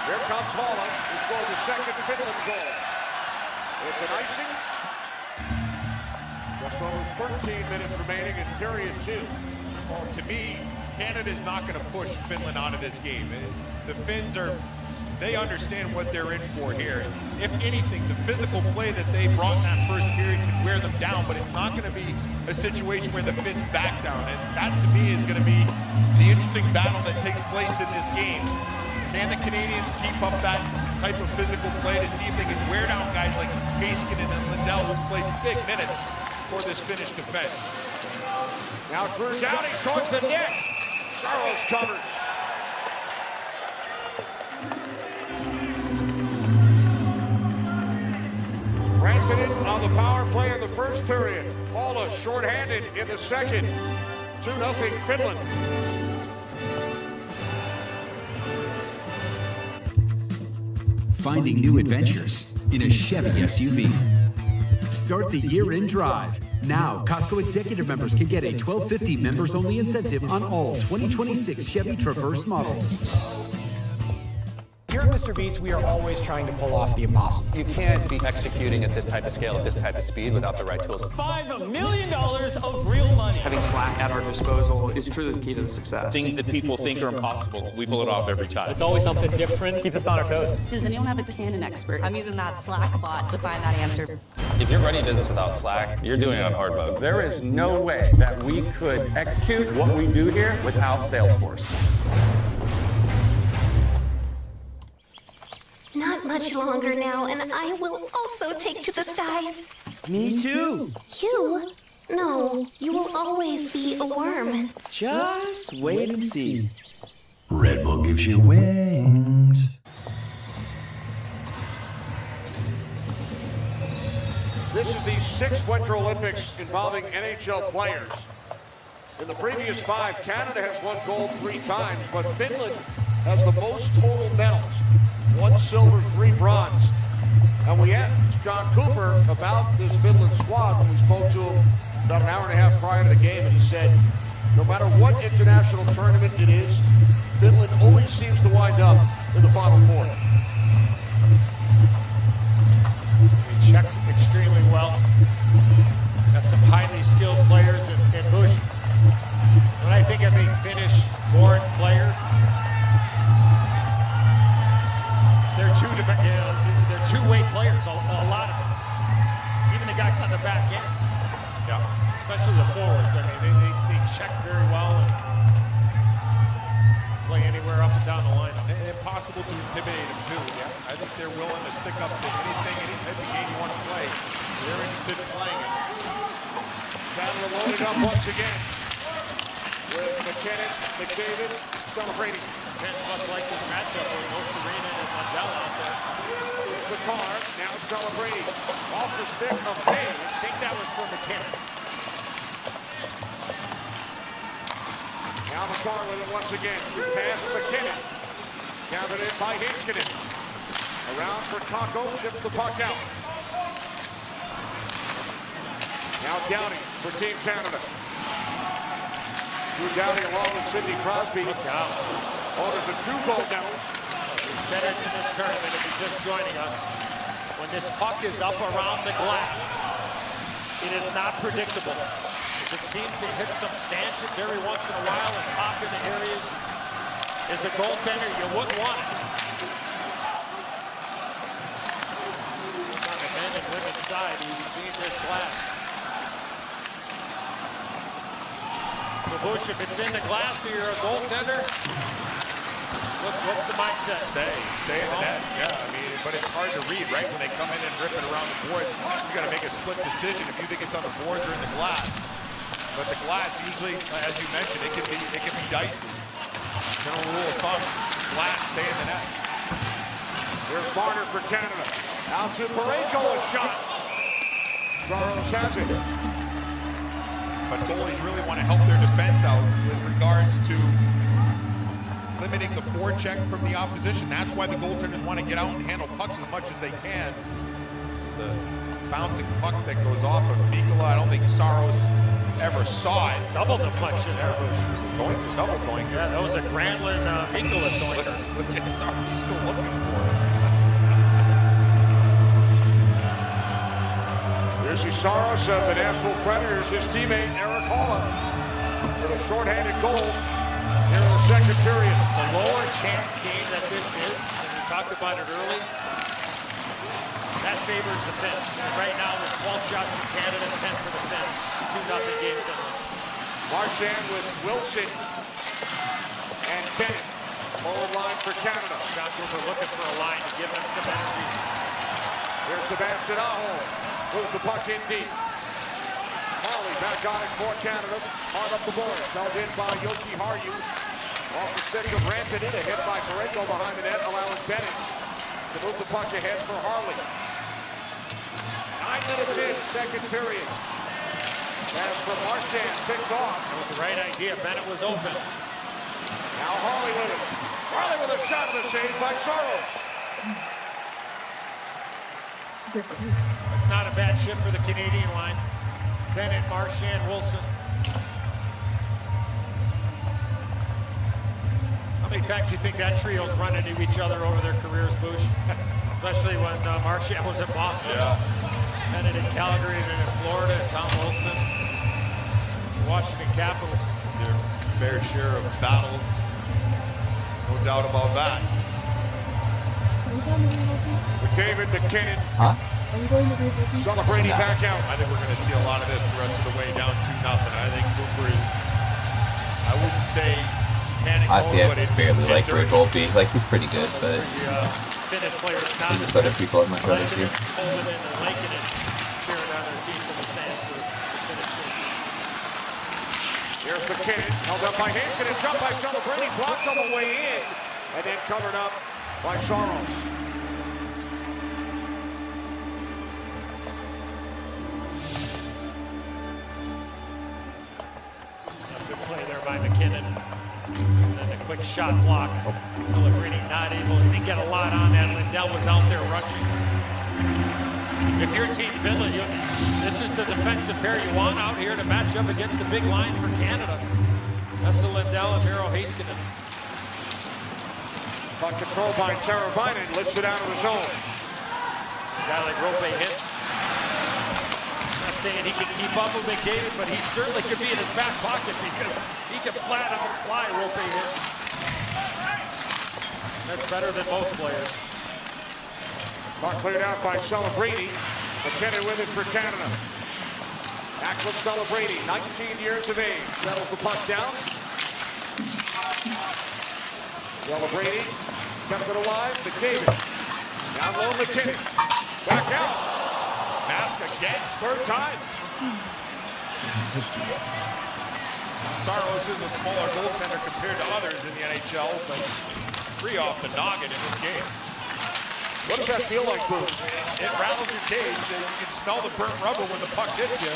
Here comes Holla, who scored the second Finland goal. It's an icing. Just over 13 minutes remaining in period 2. Well, to me, Canada's not going to push Finland out of this game. The Finns they understand what they're in for here. If anything, the physical play that they brought in that first period can wear them down, but it's not going to be a situation where the Finns back down. And that, to me, is going to be the interesting battle that takes place in this game. Can the Canadians keep up that type of physical play to see if they can wear down guys like Heiskanen and Lindell, who played big minutes for this Finnish defense? Now Drew Downey towards the net. Saros covers. Rantanen on the power play in the first period. Holla shorthanded in the second. 2-0 Finland. Finding new adventures in a Chevy SUV. Start the year-end drive. Now, Costco Executive members can get a $12.50 members-only incentive on all 2026 Chevy Traverse models. Here at Mr. Beast, we are always trying to pull off the impossible. You can't be executing at this type of scale, at this type of speed without the right tools. $5 million of real money. Having Slack at our disposal is truly the key to the success. Things that people think are impossible, we pull it off every time. It's always something different. Keeps us on our toes. Does anyone have a Canon expert? I'm using that Slack bot to find that answer. If you're running a business without Slack, you're doing it on hard mode. There is no way that we could execute what we do here without Salesforce. Not much longer now, and I will also take to the skies. Me too. You? No, you will always be a worm. Just wait and see. Red Bull gives you wings. This is the 6th Winter Olympics involving NHL players. In the previous 5, Canada has won gold 3 times, but Finland has the most total medals. 1 silver, 3 bronze. And we asked John Cooper about this Finland squad when we spoke to him about an hour and a half prior to the game, and he said, no matter what international tournament it is, Finland always seems to wind up in the Final Four. They checked extremely well. Got some highly skilled players in Bush. When I think of a Finnish-born player, they're two-way players, a lot of them. Even the guys on the back end. Yeah. Especially the forwards. I mean, they check very well and play anywhere up and down the line. Impossible to intimidate them too. Yeah. I think they're willing to stick up to anything, any type of game you want to play. They're interested in playing it. Canada loaded up once again with McKinnon, McDavid, celebrating. Fans must like this matchup with no Serena and Mandela out there. Here's McCarr, now celebrating. Off the stick of Payne. I think that was for McKinnon. Now McCarr with it once again. Pass McKinnon. Gathered in by Heiskanen. Around for Kakko, chips the puck out. Now Downey for Team Canada. Drew Downey along with Sidney Crosby. Owners of 2 gold medals. We said it in this tournament, if you're just joining us, when this puck is up around the glass, it is not predictable. It seems to hit some stanchions every once in a while and pop into areas. As a goaltender, you wouldn't want it. On the men and women's side, you've seen this glass. So Bush, if it's in the glass or you're a goaltender, what's the mindset? Stay in the net. Yeah, I mean, but it's hard to read, right? When they come in and rip it around the boards, you got to make a split decision if you think it's on the boards or in the glass. But the glass usually, as you mentioned, it can be dicey. General rule of thumb: glass, stay in the net. Here's Marner for Canada. Out to Parayko, a shot. Saros has it. But goalies really want to help their defense out with regards to limiting the forecheck from the opposition. That's why the goaltenders want to get out and handle pucks as much as they can. This is a bouncing puck that goes off of Mikkola. I don't think Saros ever saw it. Double deflection there, Bush. Double going. Yeah, that was a Granlund Mikkola doinker. Look at Saros, he's still looking for it. Here's the Saros of the Nashville Predators, his teammate Eric Holland with a shorthanded goal here in the second period. The lower chance game that this is, and we talked about it early, that favors the Finns. And right now, there's 12 shots for Canada, 10 for the Finns. 2-0 game Finland. Marchand with Wilson and Bennett. Forward line for Canada. John Cooper looking for a line to give them some energy. Here's Sebastian Aho. Moves the puck in deep. Harley back on it for Canada. Hard up the boards. Held in by Yoki Haru. Off the stick of Rantanen. A hit by Parayko behind the net, allowing Bennett to move the puck ahead for Harley. 9 minutes in, second period. Pass from Marchand, picked off. That was the right idea. Bennett was open. Now Harley with it. Harley with a shot of the save by Saros. That's not a bad shift for the Canadian line. Bennett, Marchand, Wilson. How many times do you think that trio's run into each other over their careers, Bush? Especially when Marchand was at Boston. Yeah. Bennett in Calgary, and then in Florida, and Tom Wilson. Washington Capitals. Their fair share of battles. No doubt about that. McDavid, McKinnon. Huh? Celebrating back out. I think we're going to see a lot of this the rest of the way, down 2-0. I think Cooper is, I wouldn't say panic Honestly, mode, but I barely like where Goldby. Like, he's pretty good, but Finnish players not There's other people at my brothers here. holding it and liking it, cheering on their team from the stands for the Finnish team. Here's McKinnon, held up by Hayes, gonna jump by Celebrini, blocked on the way in, and then covered up by Saros. Good play there by McKinnon. And then a quick shot block. Celebrini not able, he didn't get a lot on that. Lindell was out there rushing. If you're Team Finland, this is the defensive pair you want out here to match up against the big line for Canada. That's Lindell and Miro Heiskanen. Puck controlled by Teravainen, lifts it out of the zone. A guy like Rope hits. Not saying he can keep up with McDavid, but he certainly could be in his back pocket because he can flat out fly Rope hits. That's better than most players. Puck cleared out by Celebrini. McKinnon with it for Canada. Back with Celebrini, 19 years of age. Settles the puck down. Celebrini kept it alive. McDavid. Down low, McKinnon. Back out. Mask again, third time. Saros is a smaller goaltender compared to others in the NHL, but 3 off the noggin in this game. What does that feel like, Bruce? It rattles your cage, and you can smell the burnt rubber when the puck hits you.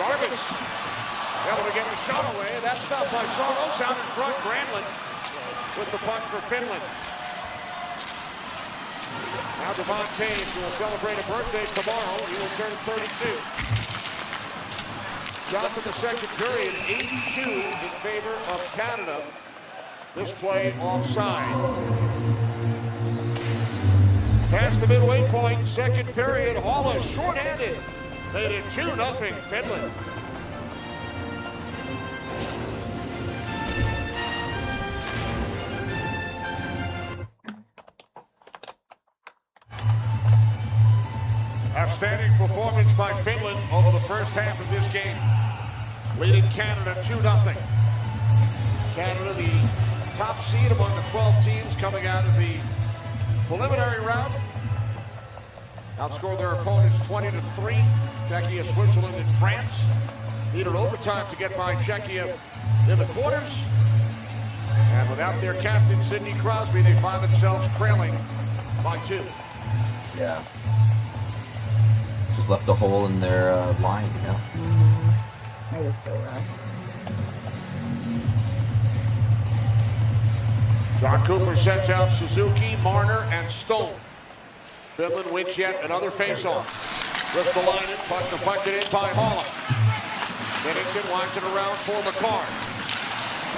Jarvis able to get the shot away. That's stopped by Saros out in front. Granlund with the puck for Finland. Now Devon Taves will celebrate a birthday tomorrow. He will turn 32. Shots in the second period, 82 in favor of Canada. This play offside. Past the midway point, second period, Haula shorthanded. Made it 2-0 Finland. Outstanding performance by Finland over the first half of this game. Leading Canada 2-0. Canada, the top seed among the 12 teams coming out of the preliminary round. Outscored their opponents 20-3. Czechia, Switzerland, and France. Needed overtime to get by Czechia in the quarters. And without their captain, Sidney Crosby, they find themselves trailing by 2. Yeah. Just left a hole in their line, you know? That was so rough. John Cooper sends out Suzuki, Marner, and Stone. Finland wins yet another faceoff. Ristolainen, puck deflected in by Haula. Bennington winds it around for Makar.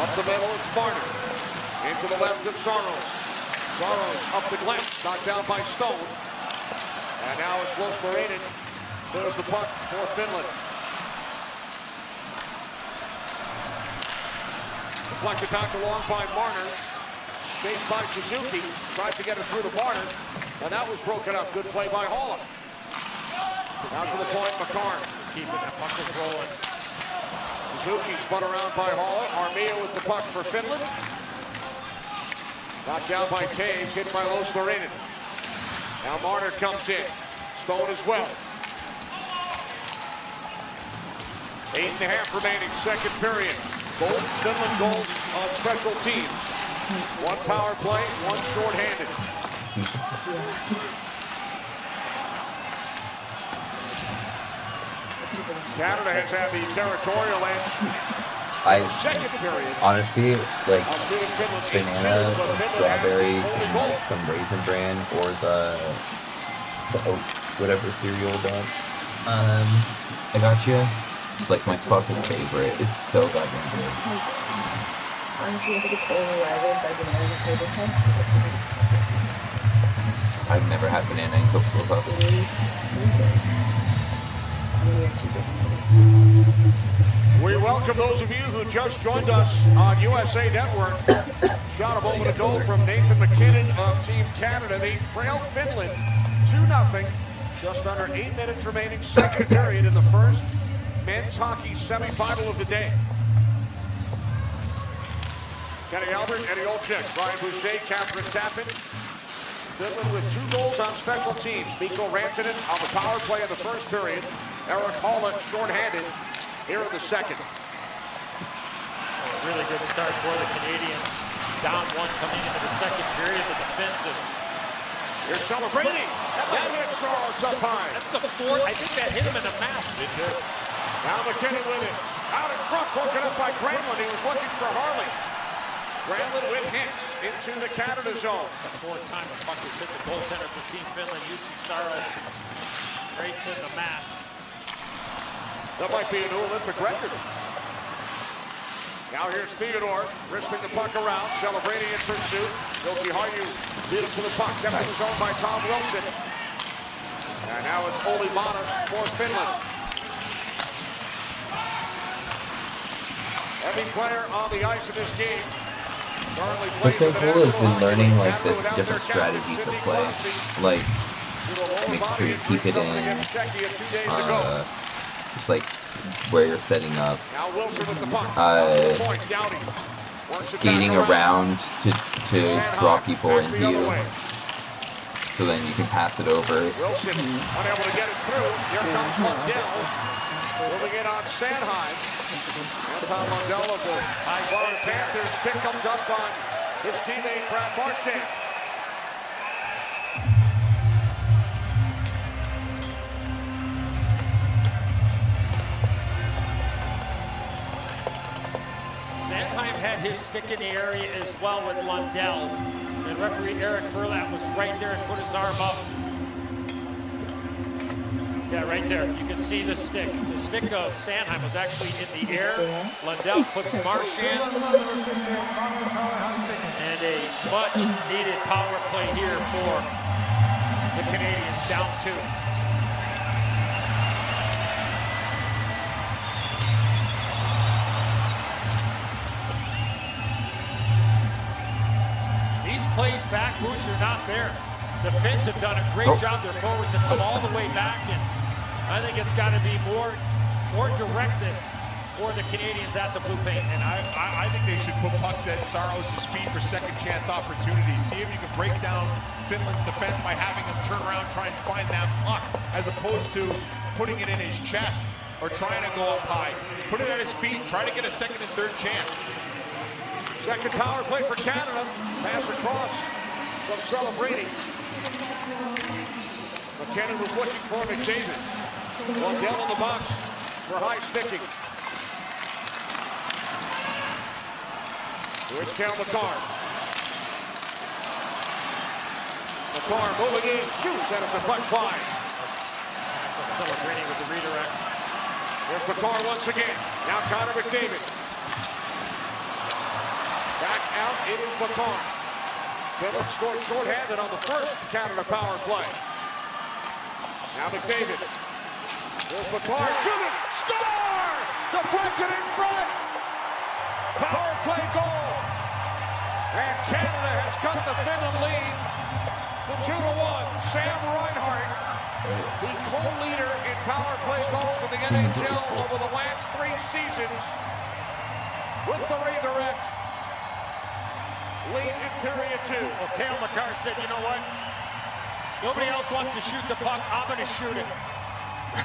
Up the middle, it's Marner. Into the left of Saros. Saros up the glance, knocked down by Stone. And now it's Ristolainen. There's the puck for Finland. Deflected back along by Marner. Chased by Suzuki. Tried to get it through to Marner. And that was broken up. Good play by Haula. Out to the point, Makar. Keeping that puck is rolling. Suzuki spun around by Haula. Armia with the puck for Finland. Knocked down by Taves. Hit by Ristolainen. Now Marner comes in. Stone as well. 8.5 remaining, second period. Both Finland goals on special teams. One power play, one shorthanded. Canada has had the territorial edge. Second period. Honestly, like banana and strawberry and like some raisin bran or the oat whatever cereal done. I got you. It's like my fucking favorite. It's so goddamn good. Honestly, I think it's overrated by bananas and Cocoa Puffs. I've never had banana and Cocoa Puffs. We welcome those of you who just joined us on USA Network. Shot a moment ago from Nathan McKinnon of Team Canada. They trail Finland 2-0. Just under 8 minutes remaining, second period in the first men's hockey semifinal of the day. Kenny Albert, Eddie Olczyk, Brian Boucher, Catherine Tappan. Finland with 2 goals on special teams. Mikko Rantanen on the power play in the first period. Eric Holland shorthanded here in the second. A really good start for the Canadians. Down 1 coming into the second period. The defensive. Here's celebrating. That hit Saros up high. That's the 4th. I think that hit him in the mask. It did. Now McKinnon with it. Out in front, broken up by Granlund. He was looking for Harley. Granlund with Hicks into the Canada zone. The 4th time the puck has hit the goaltender for Team Finland, UC Saros. Right in the mask. That might be a new Olympic record. Now here's Theodore, wristing the puck around, celebrating in pursuit. Yoki Harju beat him to the puck, kept in the zone by Tom Wilson. And now it's Olli Maatta for Finland. Every player on the ice in this game currently What's plays been cool has been learning like the different strategies of play, like making sure you keep it in, just like where you're setting up, skating around to draw people into you, so then you can pass it over. Wilson unable to get it through. Here comes Lundell, moving in on Sanheim. Anton Lundell of the Florida Panthers. Stick comes up on his teammate Brad Marchand. Sanheim had his stick in the area as well with Lundell. And referee Eric Furlat was right there and put his arm up. Yeah, right there. You can see the stick. The stick of Sanheim was actually in the air. Lundell puts Marchand. And a much needed power play here for the Canadians, down 2. Plays back, Boucher not there. The Finns have done a great job. Their forwards have come all the way back, and I think it's got to be more directness for the Canadians at the blue paint. And I think they should put pucks at Saros' feet for second chance opportunities. See if you can break down Finland's defense by having him turn around, try and find that puck, as opposed to putting it in his chest or trying to go up high. Put it at his feet, try to get a second and third chance. Second power play for Canada. Pass across from celebrating. McKinnon was looking for McDavid. Lundell in the box for high sticking. Here's Cal McCarr. McCarr moving in, shoots, and it deflects wide. Celebrating with the redirect. Here's McCarr once again. Now Connor McDavid. Back out, it is McCarr. Finland scored shorthanded on the first Canada power play. Now McDavid. There's McCarr shooting. Score! Deflected in front. Power play goal. And Canada has cut the Finland lead to 2-1. Sam Reinhart, the co-leader in power play goals in the NHL over the last 3 seasons, with the redirect. Lead in period 2. Well, Cale McCarr said, you know what? Nobody else wants to shoot the puck. I'm going to shoot it.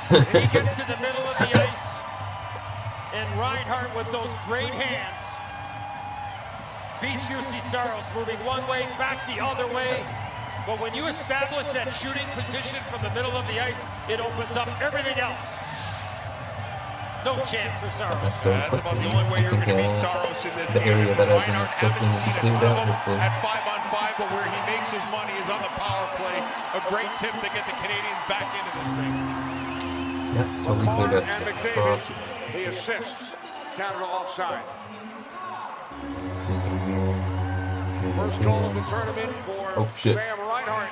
And he gets to the middle of the ice. And Reinhart, with those great hands, beats UC Saros, moving one way, back the other way. But when you establish that shooting position from the middle of the ice, it opens up everything else. No chance for Saros. That's about the only way you're going to beat Saros in this game. Area that hasn't been sticking is cleaned out. At 5-on-5, but where he makes his money is on the power play. A great tip to get the Canadians back into this thing. Yep, totally cleared out and McDavid, the assists. Canada offside. First goal of the tournament for Sam Reinhart.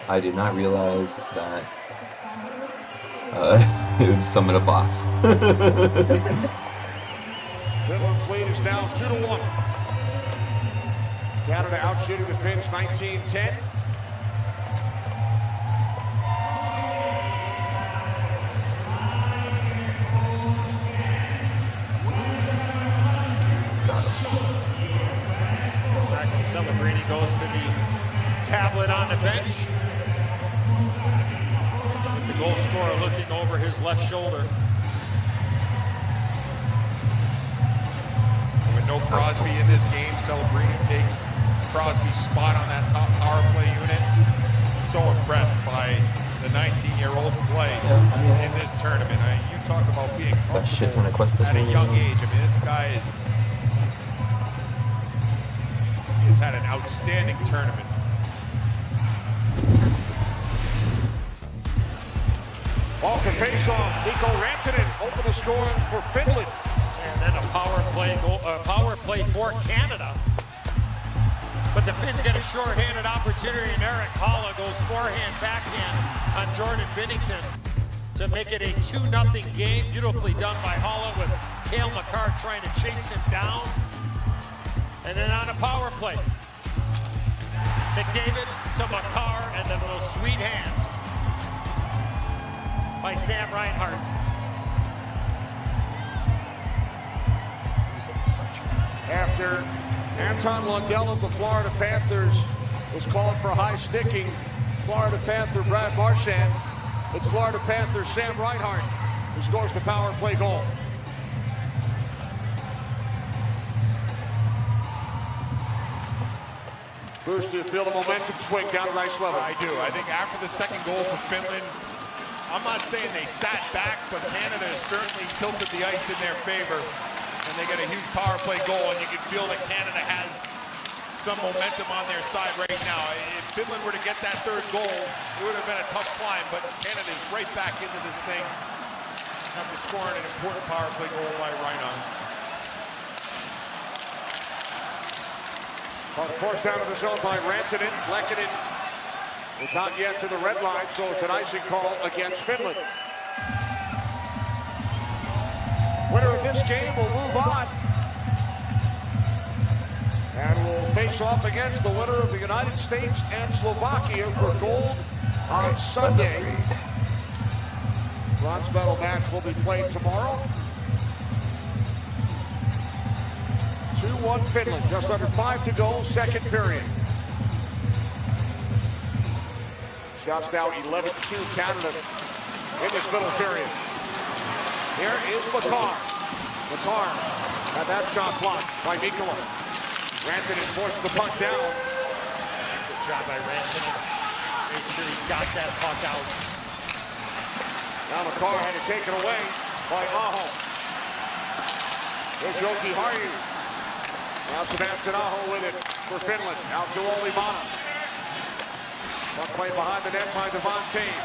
I did not realize that it would summon a boss. Finland's lead is now 2-1. Canada outshooting the Finns 19-10. goes to the tablet on the bench. With the goal scorer looking over his left shoulder. With no Crosby in this game, Celebrini takes Crosby's spot on that top power play unit. So impressed by the 19-year-old play in this tournament. You talk about being comfortable at a young age. I mean, this guy has had an outstanding tournament. Off the face-off, Mikko Rantanen opened the scoring for Finland. And then a power play for Canada. But the Finns get a short-handed opportunity, and Eric Haula goes forehand, backhand on Jordan Binnington to make it a 2-0 game. Beautifully done by Haula with Cale Makar trying to chase him down. And then on a power play, McDavid to Makar, and then those sweet hands by Sam Reinhart. After Anton Lundell of the Florida Panthers was called for high sticking, Florida Panther Brad Marchand, it's Florida Panther Sam Reinhart who scores the power play goal. Bruce, do you feel the momentum swing down at ice level? I do. I think after the second goal for Finland, I'm not saying they sat back, but Canada has certainly tilted the ice in their favor. And they get a huge power play goal, and you can feel that Canada has some momentum on their side right now. If Finland were to get that third goal, it would have been a tough climb, but Canada is right back into this thing after scoring an important power play goal by Reinhart. Forced out of the zone by Rantanen. Lehkonen is not yet to the red line, so it's an icing call against Finland. Winner of this game will move on and will face off against the winner of the United States and Slovakia for gold on Sunday. Bronze medal match will be played tomorrow. 2-1 Finland, just under 5 to go, second period. Shots now 11-2 Canada in this middle period. Here is Makar. Makar had that shot blocked by Mikkola. Rantanen forces the puck down. Good job by Rantanen. Made sure he got that puck out. Now Makar had it taken away by Aho. Here's Joki Harju. Now Sebastian Aho with it for Finland. Out to Olimana. Puck played behind the net by Devon Taves.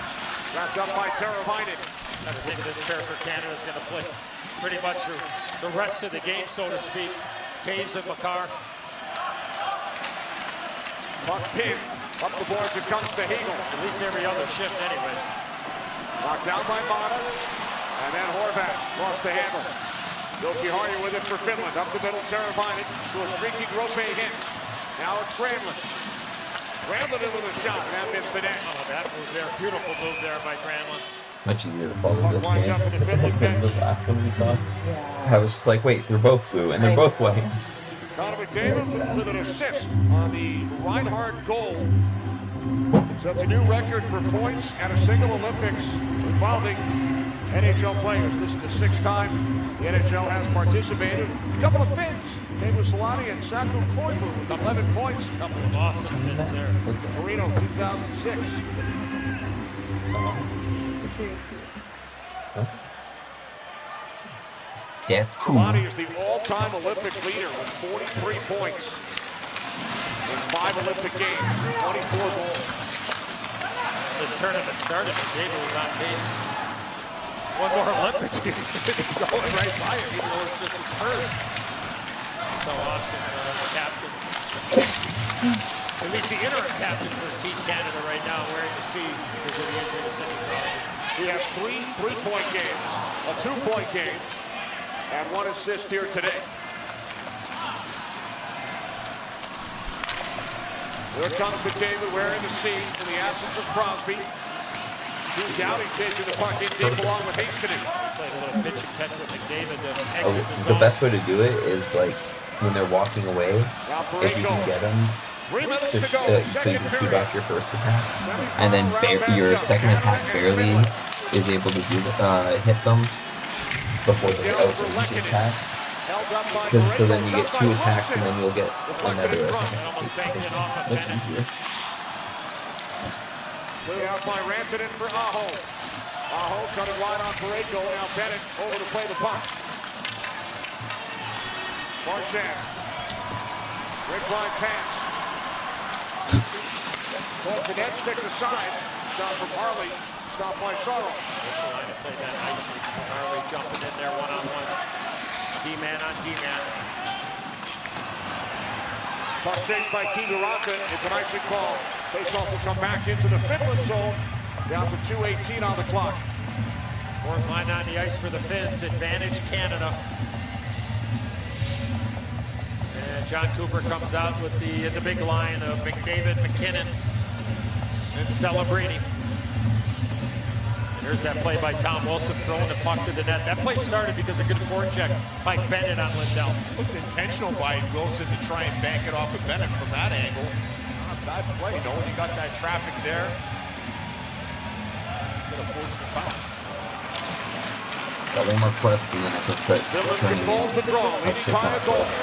Wrapped up by Teravainen. I think this pair for Canada is going to play pretty much the rest of the game, so to speak. Taves and Makar. Puck pinned. Up the boards it comes to Hegel. At least every other shift anyways. Knocked down by Mata. And then Horvat lost the handle. Joki Harju with it for Finland. Up the middle, Teravainen to a streaking Rope hit. Now it's Granlund. Granlund in with a shot, and that missed the net. Oh, that move there. Beautiful move there by Granlund. Much easier to follow this game than the last one we saw. I was just like, wait, they're both blue, and they're both white. Connor McDavid with an assist on the Reinhart goal. Sets a new record for points at a single Olympics involving NHL players. This is the 6th time the NHL has participated. A couple of Finns, Teemu Selanne and Saku Koivu with 11 points. A couple of awesome Finns there. Marino, 2006. That's cool. Selanne is the all-time Olympic leader with 43 points in 5 Olympic games, 24 goals. This tournament started, David was on pace. One more Olympics, he's going right by it, even though it's just his first. So Austin, the captain. At least the interim captain for Team Canada right now, wearing the C because of the injury to Sidney Crosby. He has 3 3-point games, a 2-point game, and 1 assist here today. Here comes McDavid wearing the C in the absence of Crosby. Doughty chasing the puck in deep along with Heiskanen. Played a little pitch and catch with McDavid to exit the zone. The best way to do it is like when they're walking away, if you can get them 3 minutes to So go. you Second shoot period. off your first attack, and then your second attack barely is able to do hit them before the second attack. So then you get 2 attacks, and then you'll get another attack. That's easier. Cleared out by Rantanen for Aho. Aho cutting wide on Pareko. Now Bennett over to play the puck. Marchand. Red line pass. Towards the net, sticks aside. Shot from Harley. Stopped by Sorrell. This line to play that nicely. Harley jumping in there one-on-one. D-man on D-man. Puck chased by Kiviranta. It's an icing call. Faceoff will come back into the Finland zone. Down to 2:18 on the clock. Fourth line on the ice for the Finns. Advantage Canada. And John Cooper comes out with the big line of McDavid, McKinnon, and Celebrini. Here's that play by Tom Wilson throwing the puck to the net. That play started because of a good forecheck by Bennett on Lindell. Looked intentional by Wilson to try and bank it off of Bennett from that angle. Not a bad play, no? You got that traffic there. Could afford to bounce. Got one more quest, and then I can start Finland turning controls the draw, leading by a goal. quest.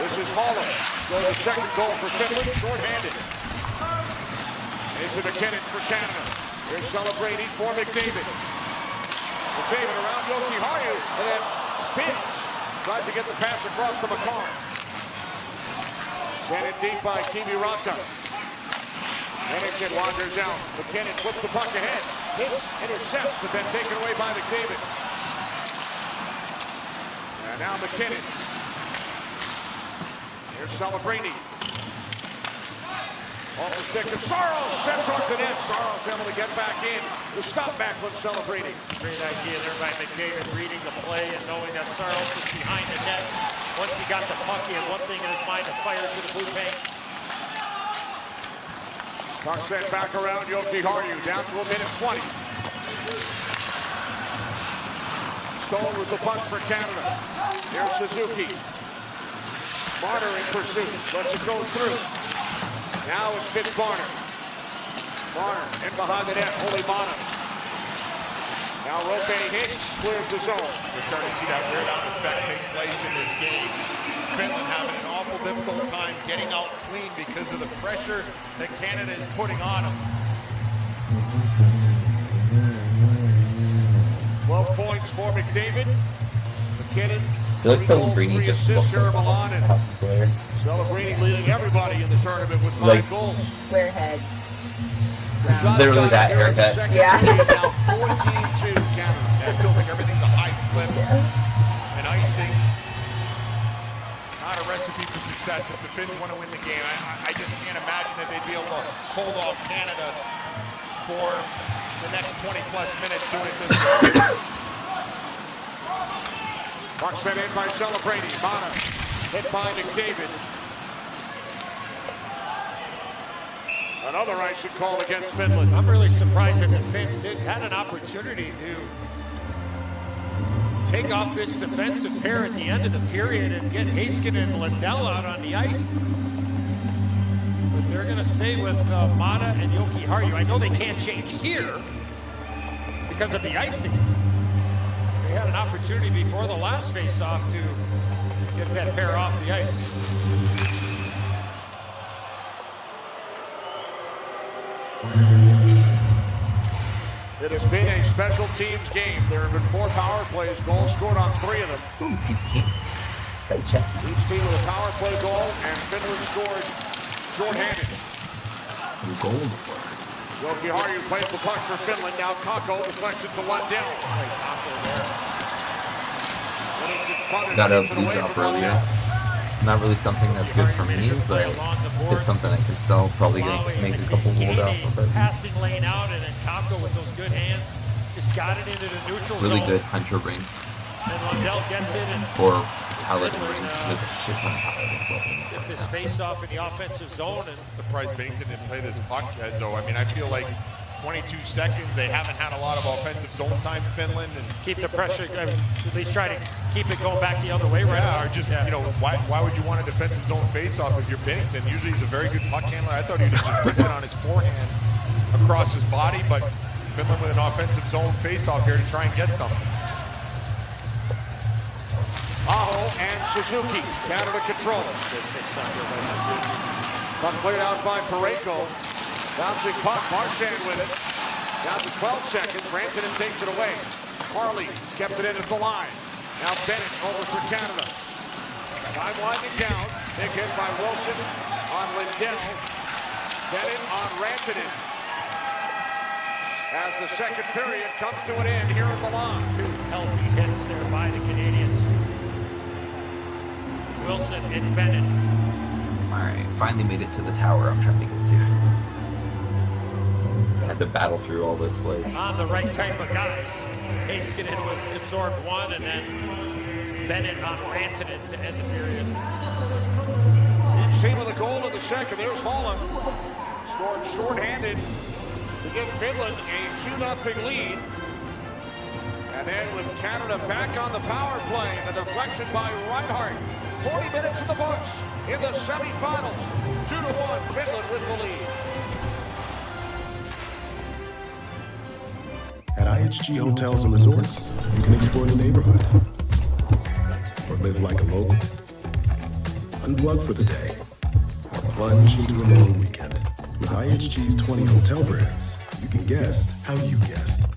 This is Haller. Scored the second goal for Finland, shorthanded. Into McKinnon for Canada. Here's Celebrini for McDavid. McDavid around Yoki Haru, and then spins. Tried to get the pass across to Makar. Sent it deep by Kiviranta. Henningsen wanders out. McKinnon puts the puck ahead. Hits, intercepts, but then taken away by McDavid. And now McKinnon. Here's Celebrini. Off the stick of Saros, sent towards the net. Saros able to get back in. The stop back from Celebrini. Great idea there by McDavid, reading the play and knowing that Saros was behind the net. Once he got the puck, he had one thing in his mind, to fire to the blue paint. Puck sent back around Yoki Haru, down to a minute 20. Stone with the puck for Canada. Here's Suzuki. Marner in pursuit, lets it go through. Now it's Fitz Marner. Marner in behind the net, Holy Mana. Now Rope hits, clears the zone. We're starting to see that wear down effect take place in this game. Finland having an awful difficult time getting out clean because of the pressure that Canada is putting on them. 12 points for McDavid. McKinnon. I feel like Celebrini just looks like a hockey player. Celebrini leading everybody in the tournament with 5 goals. Square head. Literally that haircut. Yeah. Now 14-2 Canada. It feels like everything's a high flip and icing. Not a recipe for success if the Finns want to win the game. I just can't imagine that they'd be able to hold off Canada for the next 20-plus minutes doing it this way. Puck sent in by Celebrini. Mana hit by McDavid. Another icing call against Finland. I'm really surprised that the Finns had an opportunity to take off this defensive pair at the end of the period and get Heiskanen and Lindell out on the ice. But they're going to stay with Mata and Yoki Haru. I know they can't change here because of the icing. They had an opportunity before the last face-off to get that pair off the ice. It has been a special teams game. There have been 4 power plays, goals scored on 3 of them. Ooh, piece of cake. Got a chest. Each team with a power play goal, and Finland scored shorthanded. Some gold. Yoki Haru plays the puck for Finland. Now Kakko deflects it to Lundell. Got a blue drop earlier. Not really something that's good for me, but it's something I can still probably make a couple gold out of it. Passing lane out, and then Kakko with those good hands just got it into the neutral Really zone. good Hunter ring. And Lundell gets it, and Or Paladin ring. There's a shit ton of Paladins. get this face off in the offensive zone. And Surprised Bennington didn't play this puck, Edzo. I mean, I feel like 22 seconds. They haven't had a lot of offensive zone time, Finland. And keep the pressure, at least try to keep it going back the other way right now. Or just, you know, why would you want a defensive zone face-off if you're Binnington? Usually he's a very good puck handler. I thought he would just rip it on his forehand across his body, but Finland with an offensive zone face-off here to try and get something. Aho and Suzuki, Canada controls. Puck cleared out by Parayko. Bouncing puck, Marchand with it. Down to 12 seconds, Rantanen takes it away. Harley kept it in at the line. Now Bennett over for Canada. Time winding down. Big hit by Wilson on Lindell. Bennett on Rantanen. As the second period comes to an end here in Milan. 2 healthy hits there by the Canadians. Wilson and Bennett. All right, finally made it to the tower I'm trying to get to. I had to battle through all this place. On the right type of guys. Heiskanen was absorbed one, and then Bennett on Rantanen to end the period. Each team with a goal in the second. There's Holland. Scored shorthanded to give Finland a 2-0 lead. And then with Canada back on the power play, the deflection by Reinhart. 40 minutes in the books in the semifinals. 2-1, Finland with the lead. At IHG Hotels and Resorts, you can explore the neighborhood or live like a local. Unplug for the day or plunge into a long weekend. With IHG's 20 hotel brands, you can guest how you guest.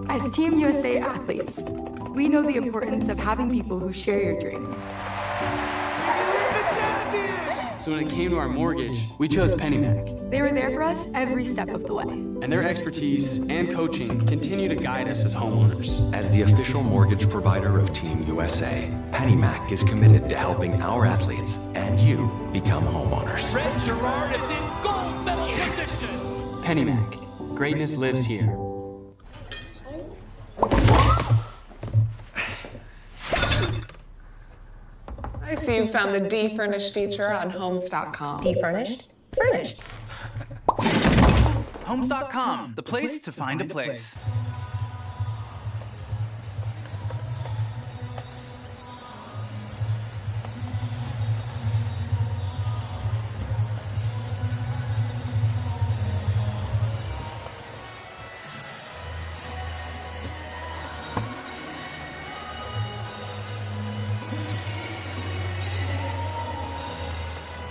As Team USA athletes, we know the importance of having people who share your dream. So when it came to our mortgage, we chose PennyMac. They were there for us every step of the way. And their expertise and coaching continue to guide us as homeowners. As the official mortgage provider of Team USA, PennyMac is committed to helping our athletes and you become homeowners. Red Gerard is in goal medal position. PennyMac. Greatness lives here. I see you found the D-Furnished feature on Homes.com. D-Furnished? Furnished. Homes.com, the place to find a place.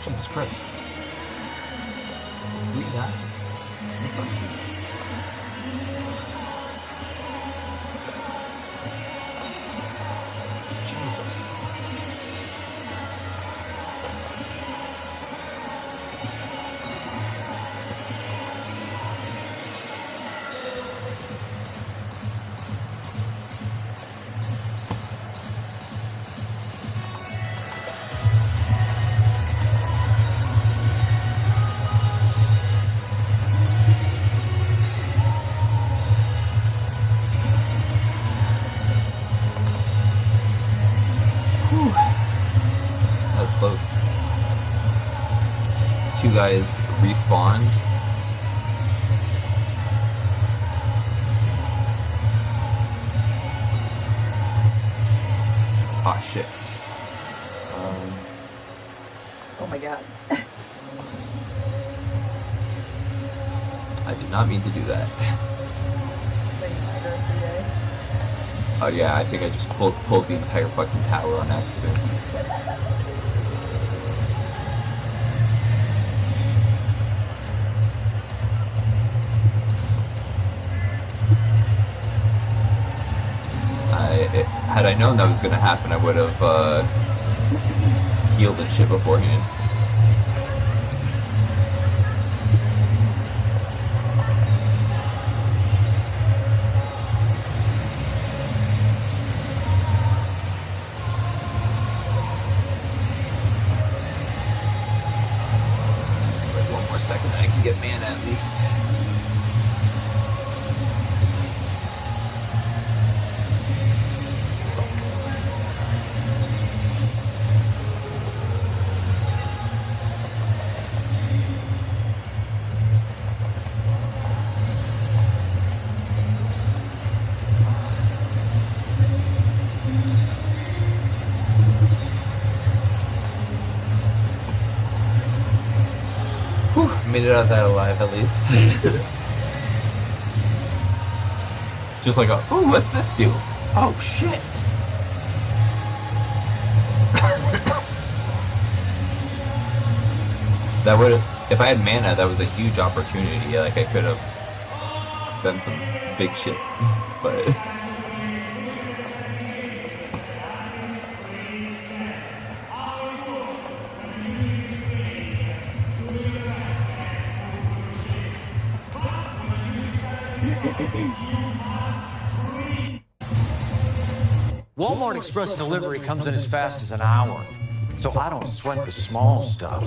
Jesus Christ. Read that. Jesus. That was close. 2 guys respawned. Ah, shit. Oh my god. I did not mean to do that. Oh yeah, I think I just pulled the entire fucking tower on accident. Had I known that was gonna happen, I would have healed and shit beforehand. Second, I can get mana at least. Made it out of that alive at least. Just like a, oh, what's this do? Oh shit! That would have, if I had mana, that was a huge opportunity. Like I could have done some big shit, but. Walmart Express delivery comes in as fast as an hour, so I don't sweat the small stuff.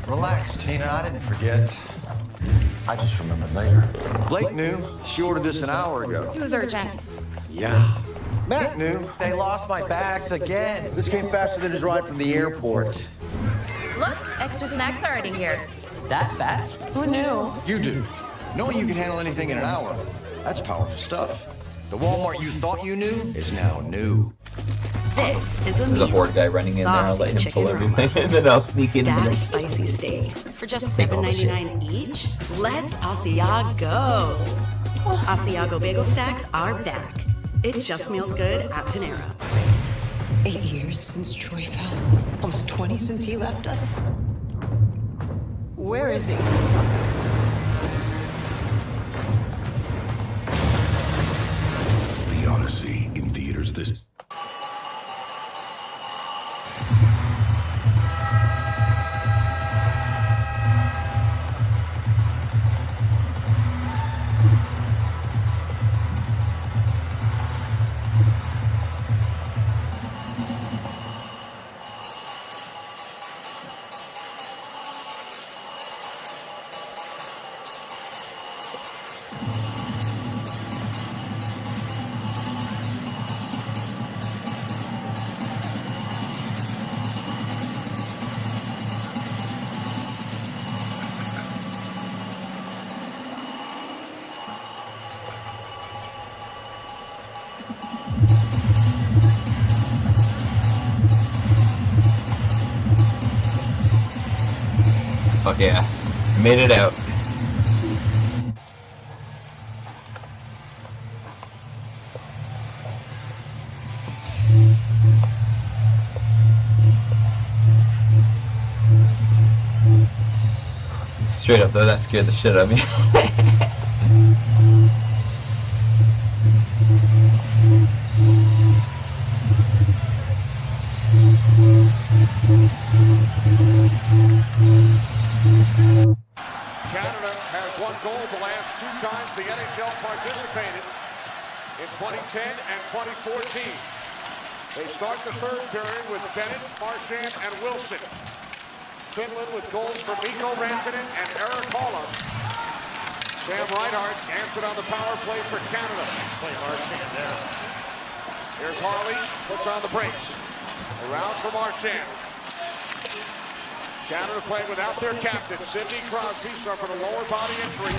Relax, Tina, I didn't forget. I just remembered later. Blake knew. She ordered this an hour ago. It was urgent. Yeah. Matt knew. They lost my bags again. This came faster than his ride from the airport. Look, extra snacks already here. That fast? Who knew? You do. Knowing you can handle anything in an hour, that's powerful stuff. The Walmart you thought you knew is now new. This is a There's a horde guy running in there, I'll let him pull everything, and then I'll sneak in. Stacked spicy steak for just $7.99 each. Let's Asiago. Asiago bagel stacks are back. It just smells good at Panera. 8 years since Troy fell. Almost 20 since he left us. Where is he? The Odyssey in theaters this. Fuck yeah. Made it out. Straight up though, that scared the shit out of me. Canada has one goal the last two times the NHL participated in 2010 and 2014. They start the third period with Bennett, Marchand, and Wilson. Finland with goals from Mikko Rantanen and Erik Haula. Sam Reinhart answered on the power play for Canada. Play Marchand there. Here's Harley, puts on the brakes. Around for Marchand. Canada playing without their captain. Sidney Crosby suffered a lower body injury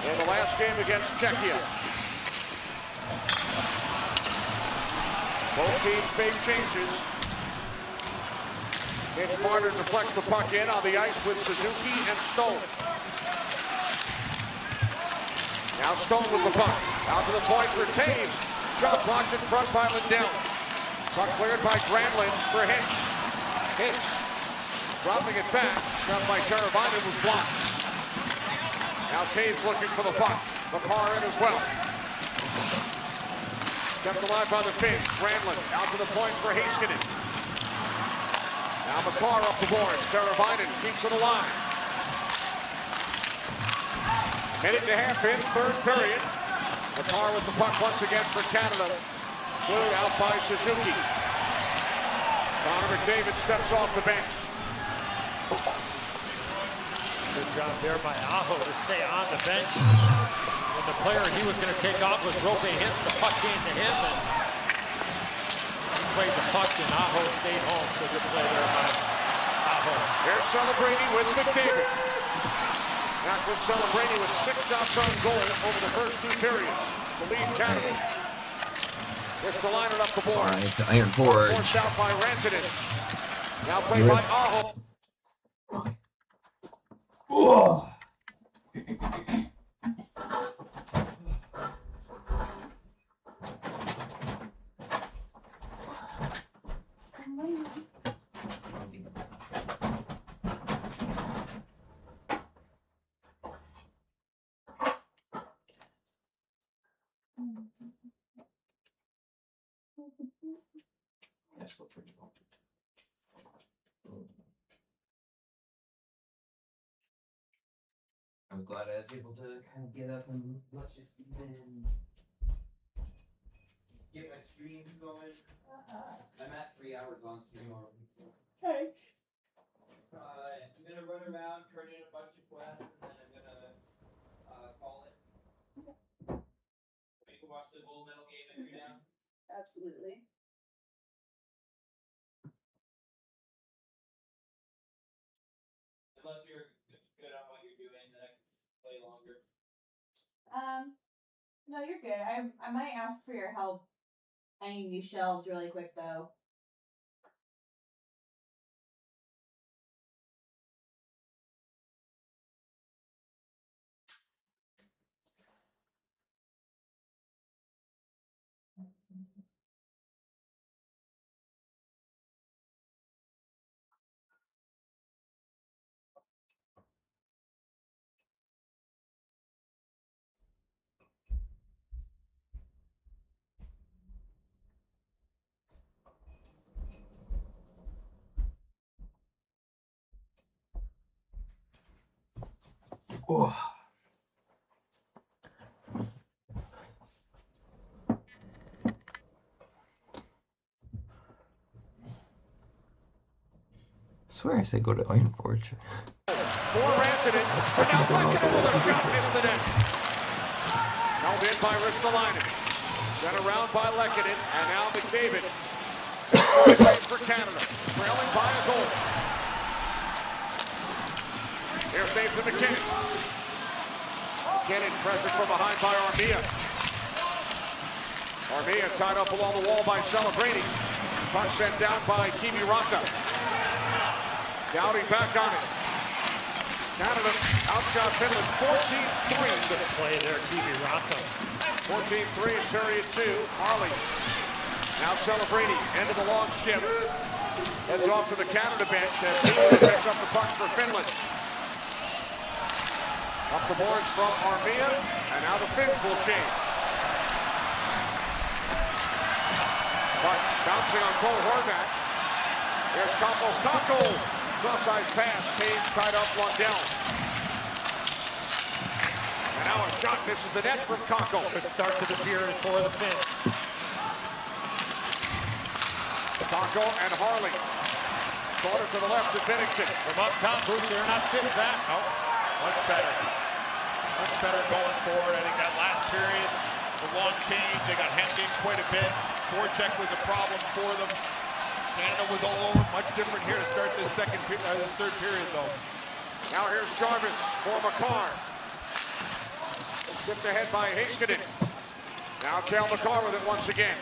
in the last game against Czechia. Both teams made changes. Mitch Marner deflects the puck in on the ice with Suzuki and Stone. Now Stone with the puck. Out to the point for Taves. Shot blocked in front by Lindell. Puck cleared by Granlund for Hicks. Hicks dropping it back. Shot by Teravainen was blocked. Now Taves looking for the puck. Makar in as well. Kept alive by the Finns. Granlund out to the point for Heiskanen. Now Makar up the boards. Teravainen keeps it alive. Minute and a half in, third period. Makar with the puck once again for Canada. Cleared out by Suzuki. Connor McDavid steps off the bench. Good job there by Aho to stay on the bench. When the player he was going to take off was Rope Hintz, the puck came to him and he played the puck and Aho stayed home. So good play there by Aho. They're celebrating with McDavid. Macklin celebrating with 6 shots on goal over the first two periods to lead Canada. Gets the liner up the board. Alright, Iron Forge. Forced out by Rantanen. Now played by Aho. Whoa. That's still pretty cool. I'm glad I was able to kind of get up and let you sleep in. Get my stream going. I'm at 3 hours on stream already. So. Okay. I'm gonna run around, turn in a bunch of quests, and then I'm gonna call it. We can watch the Gold Medal game if you're down. Absolutely. Unless you're good on what you're doing, then I can play longer. No, you're good. I might ask for your help hanging these shelves really quick though. Oh. I swear I said go to Iron Forge. For Anthony, but now Lekkinen with a shot, missed the net. Held in by Ristolainen. Sent around by Lekkinen, and now McDavid. For Canada, trailing by a goal. Here's Nathan McKinnon. McKinnon pressured from behind by Armia. Armia tied up along the wall by Celebrini. Puck sent down by Kiviranta. Dowdy back on it. Canada outshot Finland 14-3. Good play there, Kiviranta. 14-3 in period 2. Harley. Now Celebrini, end of the long shift. Heads off to the Canada bench and picks up the puck for Finland. Up the boards from Armia, and now the Finns will change. But bouncing on Cole Horvat. Here's Campos. Kakko. Cross-ice pass. Taves tied up Lundell. And now a shot misses the net from Kakko. Good start to the period for the Finns. Kakko and Harley. Quarter to the left of Bennington. From up top, they're not sitting back. Oh, much better. Much better going forward. I think that last period, the long change, they got hemmed in quite a bit. Forecheck was a problem for them. Canada was all over. Much different here to start this third period, though. Now here's Jarvis for McCarr. Tipped ahead by Heiskanen. Now Cal McCarr with it once again.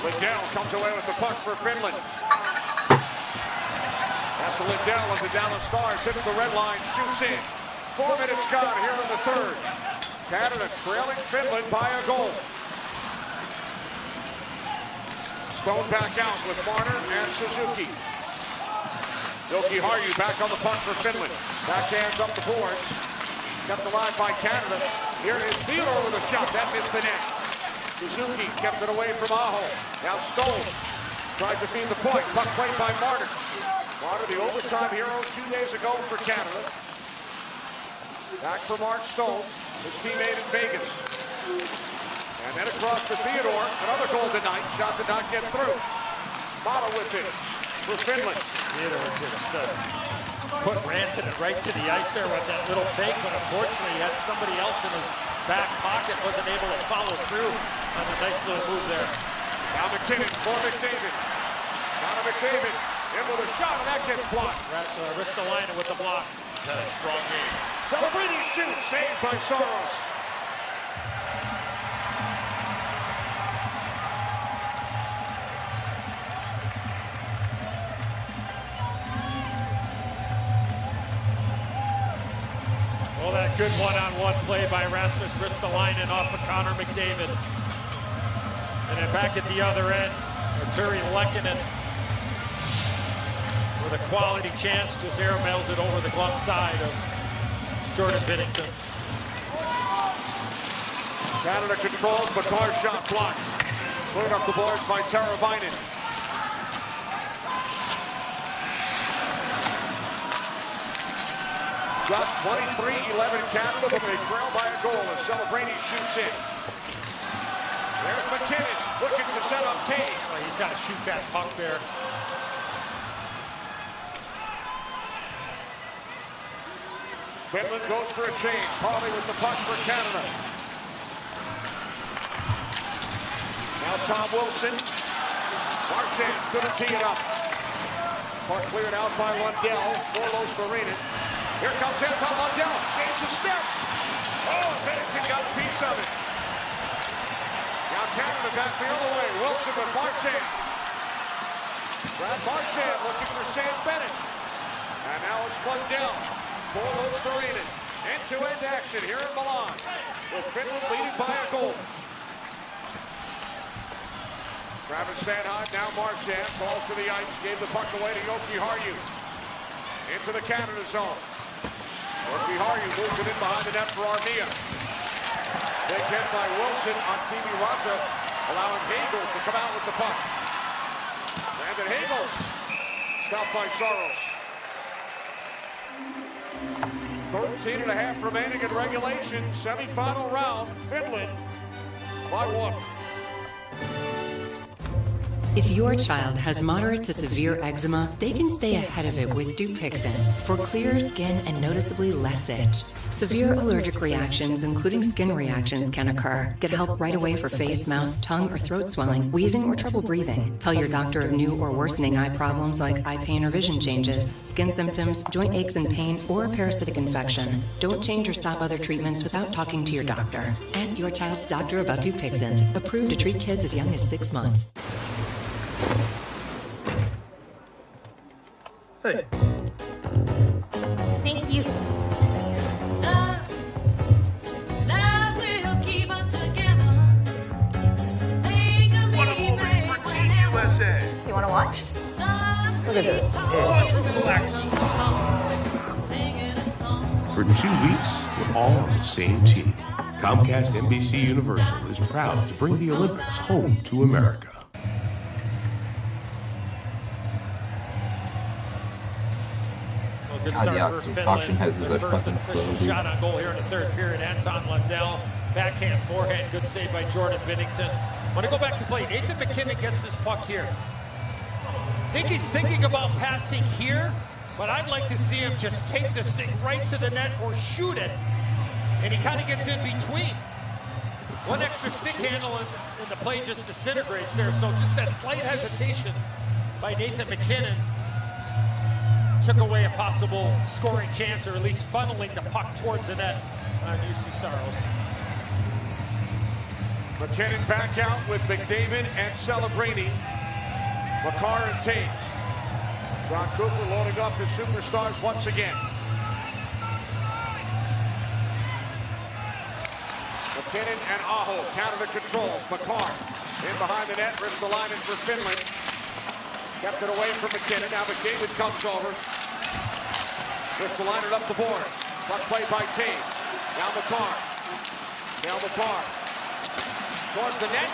Lindell comes away with the puck for Finland. That's Lindell of the Dallas Stars. Hits the red line, shoots in. 4 minutes gone here in the third. Canada trailing Finland by a goal. Stone back out with Marner and Suzuki. Yoki Harju back on the puck for Finland. Backhands up the boards. Kept alive by Canada. Here is Theodore with a shot. That missed the net. Suzuki kept it away from Aho. Now Stone tried to feed the point. Puck played by Marner. Marner, the overtime hero 2 days ago for Canada. Back for Mark Stone, his teammate in Vegas. And then across to Theodore. Another goal tonight. Shot did not get through. Mata with it for Finland. Theodore just put Rantanen right to the ice there with that little fake, but unfortunately he had somebody else in his back pocket, wasn't able to follow through on a nice little move there. Now McKinnon for McDavid. Now to McDavid, in with a shot, and that gets blocked. Ristolainen with the block. He's had a strong game. Celebrini shoots, saved by Soros. Good one-on-one play by Rasmus Ristolainen off of Connor McDavid. And then back at the other end, Arturi Lehkonen with a quality chance, just airmails it over the glove side of Jordan Binnington. Canada controls, Makar shot blocked. Cleared up the boards by Teravainen. Shot 23-11 Canada, but they trail by a goal as Celebrini shoots in. There's McKinnon looking to set up Taves. Oh, he's got to shoot that puck there. Finland goes for a change. Harley with the puck for Canada. Now Tom Wilson. Marchand couldn't tee it up. Puck cleared out by Lundell. Forlos Marina. Here comes Anton Lundell. Gains a step. Oh, Binnington got a piece of it. Now Canada back the other way. Wilson with Marchand. Brad Marchand looking for Sam Bennett. And now it's Lundell. Forlos Marina. End-to-end action here in Milan. With Finland leading by a goal. Travis Sanheim, now Marchand, falls to the ice, gave the puck away to Yoki Harju. Into the Canada zone. Yoki Harju moves it in behind the net for Armia. Big hit by Wilson on Kimi Ranta, allowing Hagel to come out with the puck. Brandon Hagel, stopped by Saros. 13.5 remaining in regulation, semifinal round, Finland by 1. If your child has moderate to severe eczema, they can stay ahead of it with Dupixent for clearer skin and noticeably less itch. Severe allergic reactions, including skin reactions, can occur. Get help right away for face, mouth, tongue, or throat swelling, wheezing, or trouble breathing. Tell your doctor of new or worsening eye problems like eye pain or vision changes, skin symptoms, joint aches and pain, or a parasitic infection. Don't change or stop other treatments without talking to your doctor. Ask your child's doctor about Dupixent, approved to treat kids as young as 6 months. Hey. Thank you. You want to watch? Look at this. For 2 weeks, we're all on the same team. Comcast NBC Universal is proud to bring the Olympics home to America. Good God, start yeah, for some Finland. auction houses The are first fucking official slow, dude. shot on goal here in the third period. Anton Lundell, backhand, forehand, good save by Jordan Binnington. Want to go back to play. Nathan McKinnon gets this puck here. I think he's thinking about passing here, but I'd like to see him just take this thing right to the net or shoot it. And he kind of gets in between. One extra stick handle and the play just disintegrates there. So just that slight hesitation by Nathan McKinnon took away a possible scoring chance, or at least funneling the puck towards the net on UC Saros. McKinnon back out with McDavid and Celebrini. Makar and Taves. John Cooper loading up his superstars once again. McKinnon and Aho. Canada controls. Makar in behind the net. Ristolainen for Finland. Kept it away from McKinnon. Now McDavid comes over. Ristolainen up the board. Puck played by Taves. Now Makar. Now Makar. Towards the net.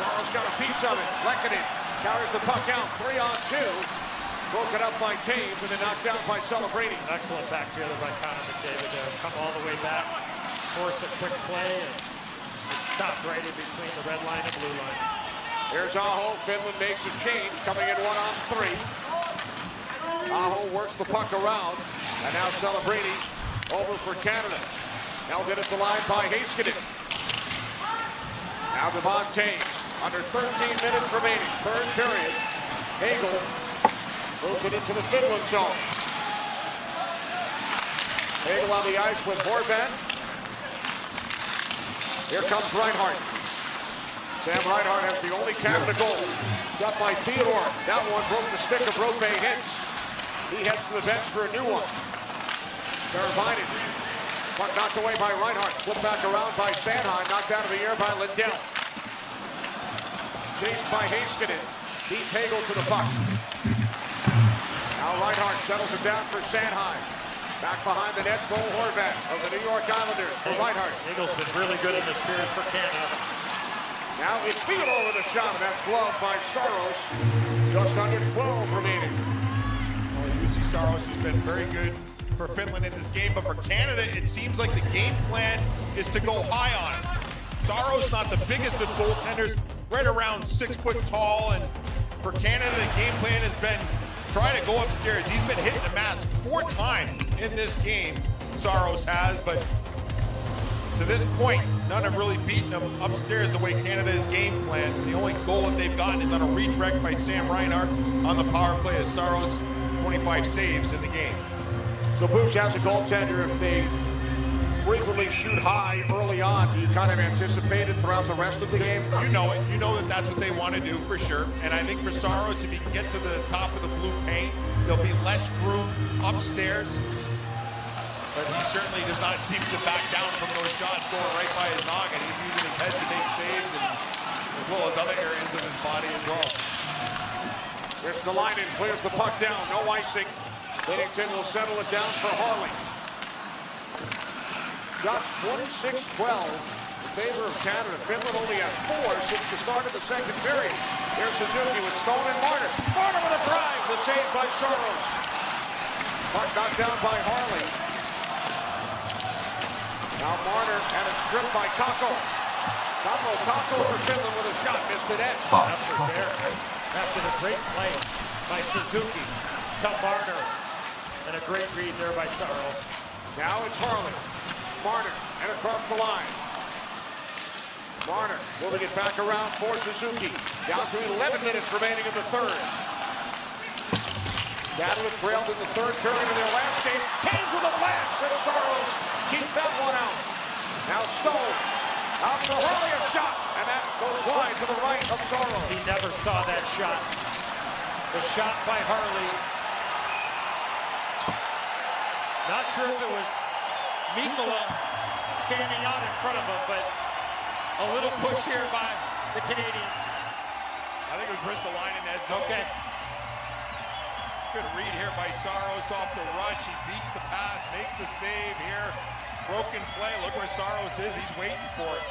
Saros got a piece of it. Lehkonen carries the puck out. 3-on-2. Broken up by Taves and then knocked down by Celebrini. Excellent back together by Connor McDavid there. Come all the way back. Force a quick play and it stopped right in between the red line and blue line. Here's Aho. Finland makes a change, coming in 1-on-3. Aho works the puck around, and now Celebrini over for Canada. Held in at the line by Heiskanen. Now Devon Taves, under 13 minutes remaining, third period. Hagel moves it into the Finland zone. Hagel on the ice with Horvat. Here comes Reinhart. Sam Reinhart has the only Canada goal. Got by Theodore. That one broke the stick of Rope Hintz. He heads to the bench for a new one. Teravainen Puck knocked away by Reinhardt. Flipped back around by Sanheim. Knocked out of the air by Lindell. Chased by Heiskanen. Beats Hagel to the puck. Now Reinhardt settles it down for Sanheim. Back behind the net, Bo Horvat of the New York Islanders for Reinhardt. Hagel's been really good in this period for Canada. Now it's Theodore with a shot, and that's gloved by Saros. Just under 12 remaining. Well, UC Saros has been very good for Finland in this game, but for Canada, it seems like the game plan is to go high on it. Saros not the biggest of goaltenders, right around 6 foot tall, and for Canada, the game plan has been try to go upstairs. He's been hitting the mask 4 times in this game, Saros has, but to this point, none have really beaten him upstairs the way Canada is game planned. The only goal that they've gotten is on a redirect by Sam Reinhart on the power play as Saros 25 saves in the game. So Bush, as a goaltender, if they frequently shoot high early on, do you kind of anticipate it throughout the rest of the game? You know it. You know that that's what they want to do for sure. And I think for Saros, if he can get to the top of the blue paint, there'll be less room upstairs. But he certainly does not seem to back down from those shots going right by his noggin. He's using his head to make saves, and, as well as other areas of his body as well. Ristolainen clears the puck down. No icing. Bennington will settle it down for Harley. Shots 26-12 in favor of Canada. Finland only has 4 since the start of the second period. Here's Suzuki with Stone and Marner. Marner with a drive. The save by Saros. Puck knocked down by Harley. Now Marner had it stripped by Kakko. Kakko for Finland with a shot. Missed the net. After the great play by Suzuki to Marner. And a great read there by Saros. Now it's Harley. Marner, and across the line. Marner moving it back around for Suzuki. Down to 11 minutes remaining in the third. Canada trailed in the third period of their last game. Canes with a blast, and Saros keeps that one out. Now Stone, out for Harley, a shot, and that goes wide to the right of Saros. He never saw that shot. The shot by Harley. Not sure if it was Mikkola standing out in front of him, but a little push here by the Canadians. I think it was Ristolainen, Ed. Okay. Good read here by Saros off the rush. He beats the pass, makes the save here. Broken play. Look where Saros is. He's waiting for it.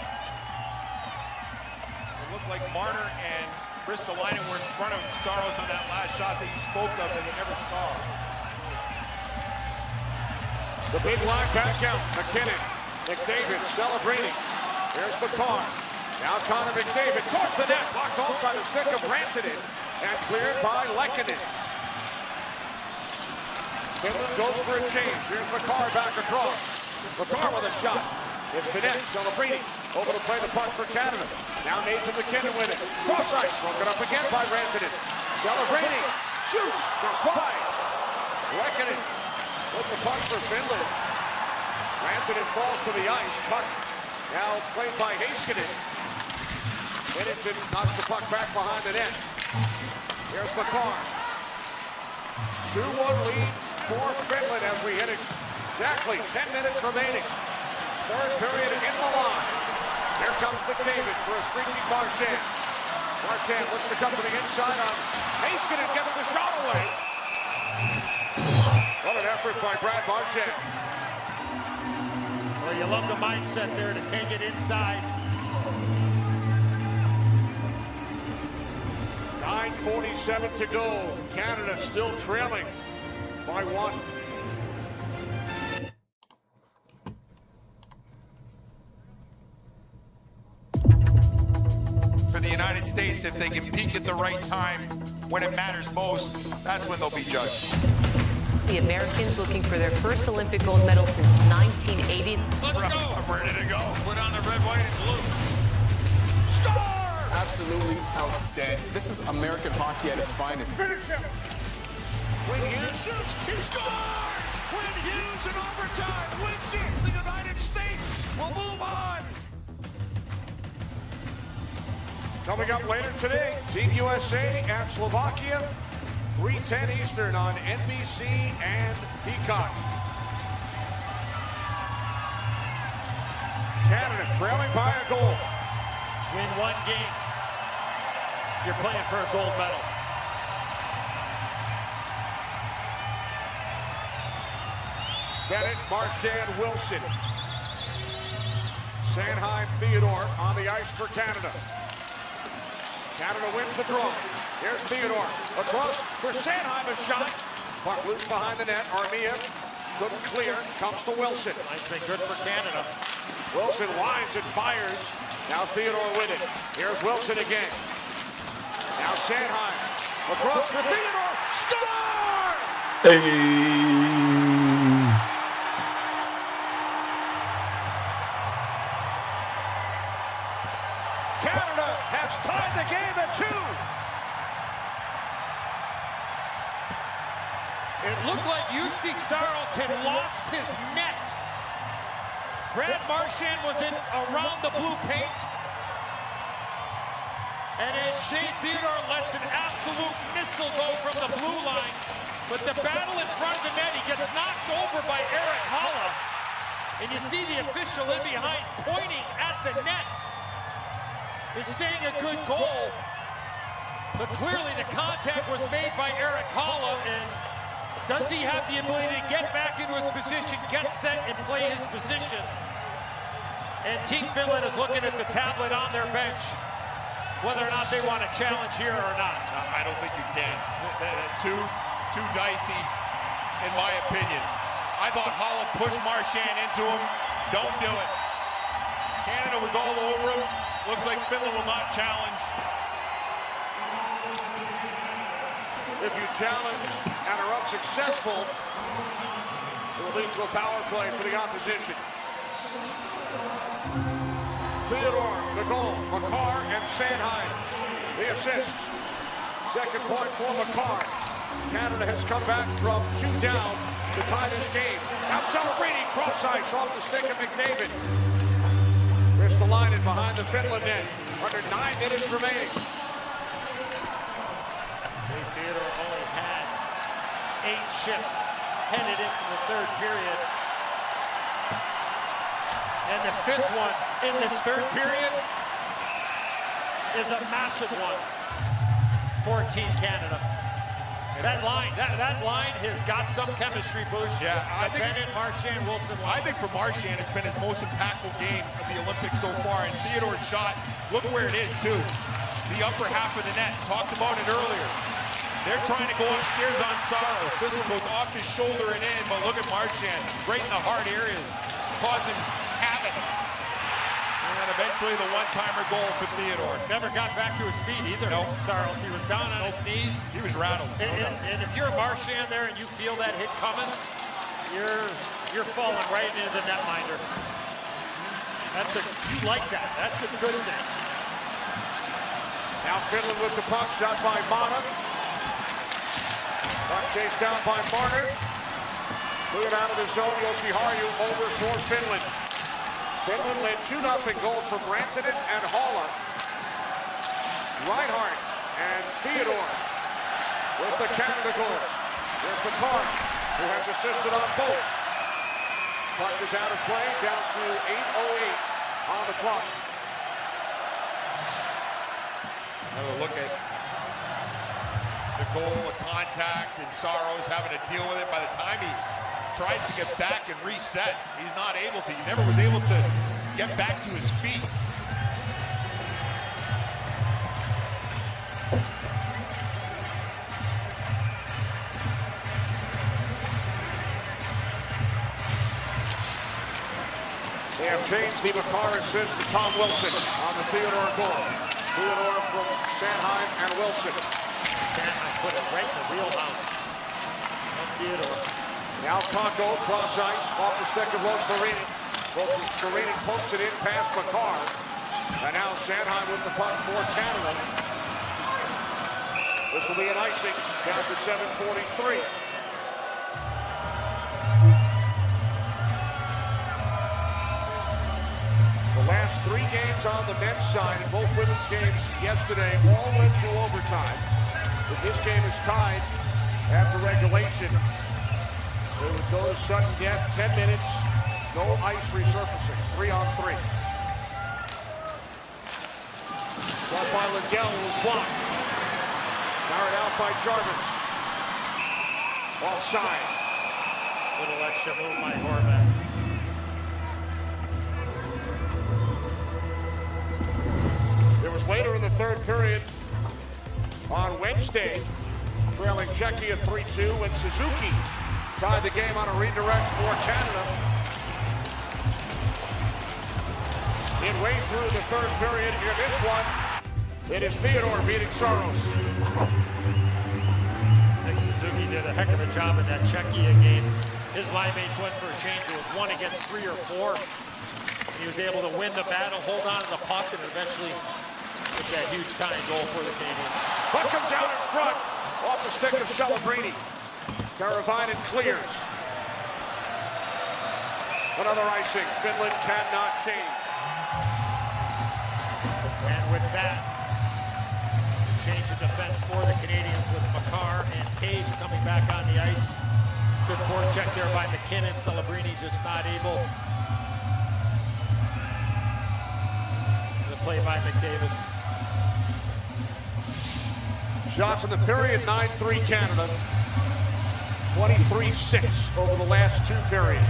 It looked like Marner and Ristolainen were in front of Saros on that last shot that you spoke of that he never saw. The big line back out. McKinnon. McDavid celebrating. Here's McCarr. Now Connor McDavid towards the net. Blocked off by the stick of Rantanen. And cleared by Lehkonen. Finland goes for a change. Here's McCarr back across. McCarr with a shot. It's the net. Celebrating. Over to play the puck for Canada. Now Nathan McKinnon with it. Cross ice. Broken up again by Rantanen. Celebrating. Shoots. Just wide. Lehkonen with the puck for Finland. Rantanen falls to the ice. Puck now played by Heiskanen. Bennington knocks the puck back behind the net. Here's McCarr. 2-1 lead for Finland as we hit exactly 10 minutes remaining. Third period in Milan. Here comes McDavid for a streaking Marchand. Marchand looks to come to the inside on Heiskanen, gets the shot away. What an effort by Brad Marchand. Well, you love the mindset there to take it inside. 9:47 to go. Canada still trailing by 1. For the United States, if they can peak at the right time when it matters most, that's when they'll be judged. The Americans looking for their first Olympic gold medal since 1980. Let's go. I'm ready to go. Put on the red, white, and blue. Score! Absolutely outstanding. This is American hockey at its finest. Finish him. Quinn Hughes shoots. He scores! Quinn Hughes in overtime wins it. The United States will move on. Coming up later today, Team USA at Slovakia. 3:10 Eastern on NBC and Peacock. Canada trailing by a goal. Win one game, you're playing for a gold medal. Bennett, Marchand, Wilson. Sanheim, Theodore on the ice for Canada. Canada wins the draw. Here's Theodore. Across for Sanheim, a shot. Puck loose behind the net. Armia couldn't clear. Comes to Wilson. It's been good for Canada. Wilson winds and fires. Now Theodore with it. Here's Wilson again. Now Sanheim. Across for Theodore. Score! Hey! Canada has tied the game at 2. It looked like UC Saros had lost his net. Brad Marchand was in around the blue paint. And then Shane Theodore lets an absolute missile go from the blue line. But the battle in front of the net, he gets knocked over by Eric Holla. And you see the official in behind pointing at the net. Is saying a good goal. But clearly the contact was made by Eric Holla. And does he have the ability to get back into his position, get set, and play his position? And Team Finland is looking at the tablet on their bench, whether or not they want to challenge here or not. I don't think you can. Too dicey, in my opinion. I thought Holla pushed Marchand into him. Don't do it. Canada was all over him. Looks like Finland will not challenge. If you challenge and are unsuccessful, it will lead to a power play for the opposition. Theodore, the goal. Makar and Sanheim, the assists. Second point for Makar. Canada has come back from 2 down to tie this game. Now celebrating cross ice off the stick of McDavid. Ristolainen behind the Finland net. Under 9 minutes remaining. Theodore only had 8 shifts headed into the third period. And the 5th one in this third period is a massive one for Team Canada. That line has got some chemistry boost. Yeah, I think Bennett, Marchand, Wilson. I think for Marchand, it's been his most impactful game of the Olympics so far. And Theodore's shot, look where it is too. The upper half of the net. Talked about it earlier. They're trying to go upstairs on Saros. This one goes off his shoulder and in, but look at Marchand, right in the hard areas, causing havoc. And eventually the one-timer goal for Theodore. Never got back to his feet either. Nope. Saros, he was down on his knees. He was rattled. And if you're Marchand there and you feel that hit coming, you're falling right into the netminder. You like that. That's a good thing. Now Finland with the puck, shot by Mata. Puck chased down by Marner. Cleared out of the zone, Jokiharju over for Finland. Finland led 2-0 goals from Rantanen and Holla. Reinhardt and Theodore with the Canada goals. There's Makar, who has assisted on both. Puck is out of play, down to 8:08 on the clock. Another look at the goal, the contact, and Saros having to deal with it. By the time he tries to get back and reset, he's not able to. He never was able to get back to his feet. They have changed the Makar assist to Tom Wilson on the Theodore goal. Theodore from Sanheim and Wilson. Sanheim put it right in the wheelhouse of Theodore. Now Kakko, cross ice, off the stick of Rostolainen. Rostolainen pokes it in past Makar. And now Sanheim with the puck for Canada. This will be an icing down to 7:43. The last 3 games on the men's side in both women's games yesterday all went to overtime. If this game is tied after regulation, they would go to sudden death, 10 minutes, no ice resurfacing, 3-on-3. Brought by Liddell, was blocked. Carried out by Jarvis. Offside. Little extra move by Horvath. It was later in the third period on Wednesday, trailing Czechia 3-2 when Suzuki tied the game on a redirect for Canada. Midway through the third period, here this one, it is Theodore beating Soros. Nick Suzuki did a heck of a job in that Czechia game. His line mates went for a change. It was 1 against 3 or 4. He was able to win the battle, hold on to the puck, and eventually get that huge tying goal for the Canadians. Puck comes out in front, off the stick of Celebrini. Teravainen clears. Another icing. Finland cannot change. And with that, change of defense for the Canadians with Makar and Taves coming back on the ice. Good forecheck there by McKinnon. Celebrini just not able. The play by McDavid. Shots in the period, 9-3 Canada. 23-6 over the last 2 periods.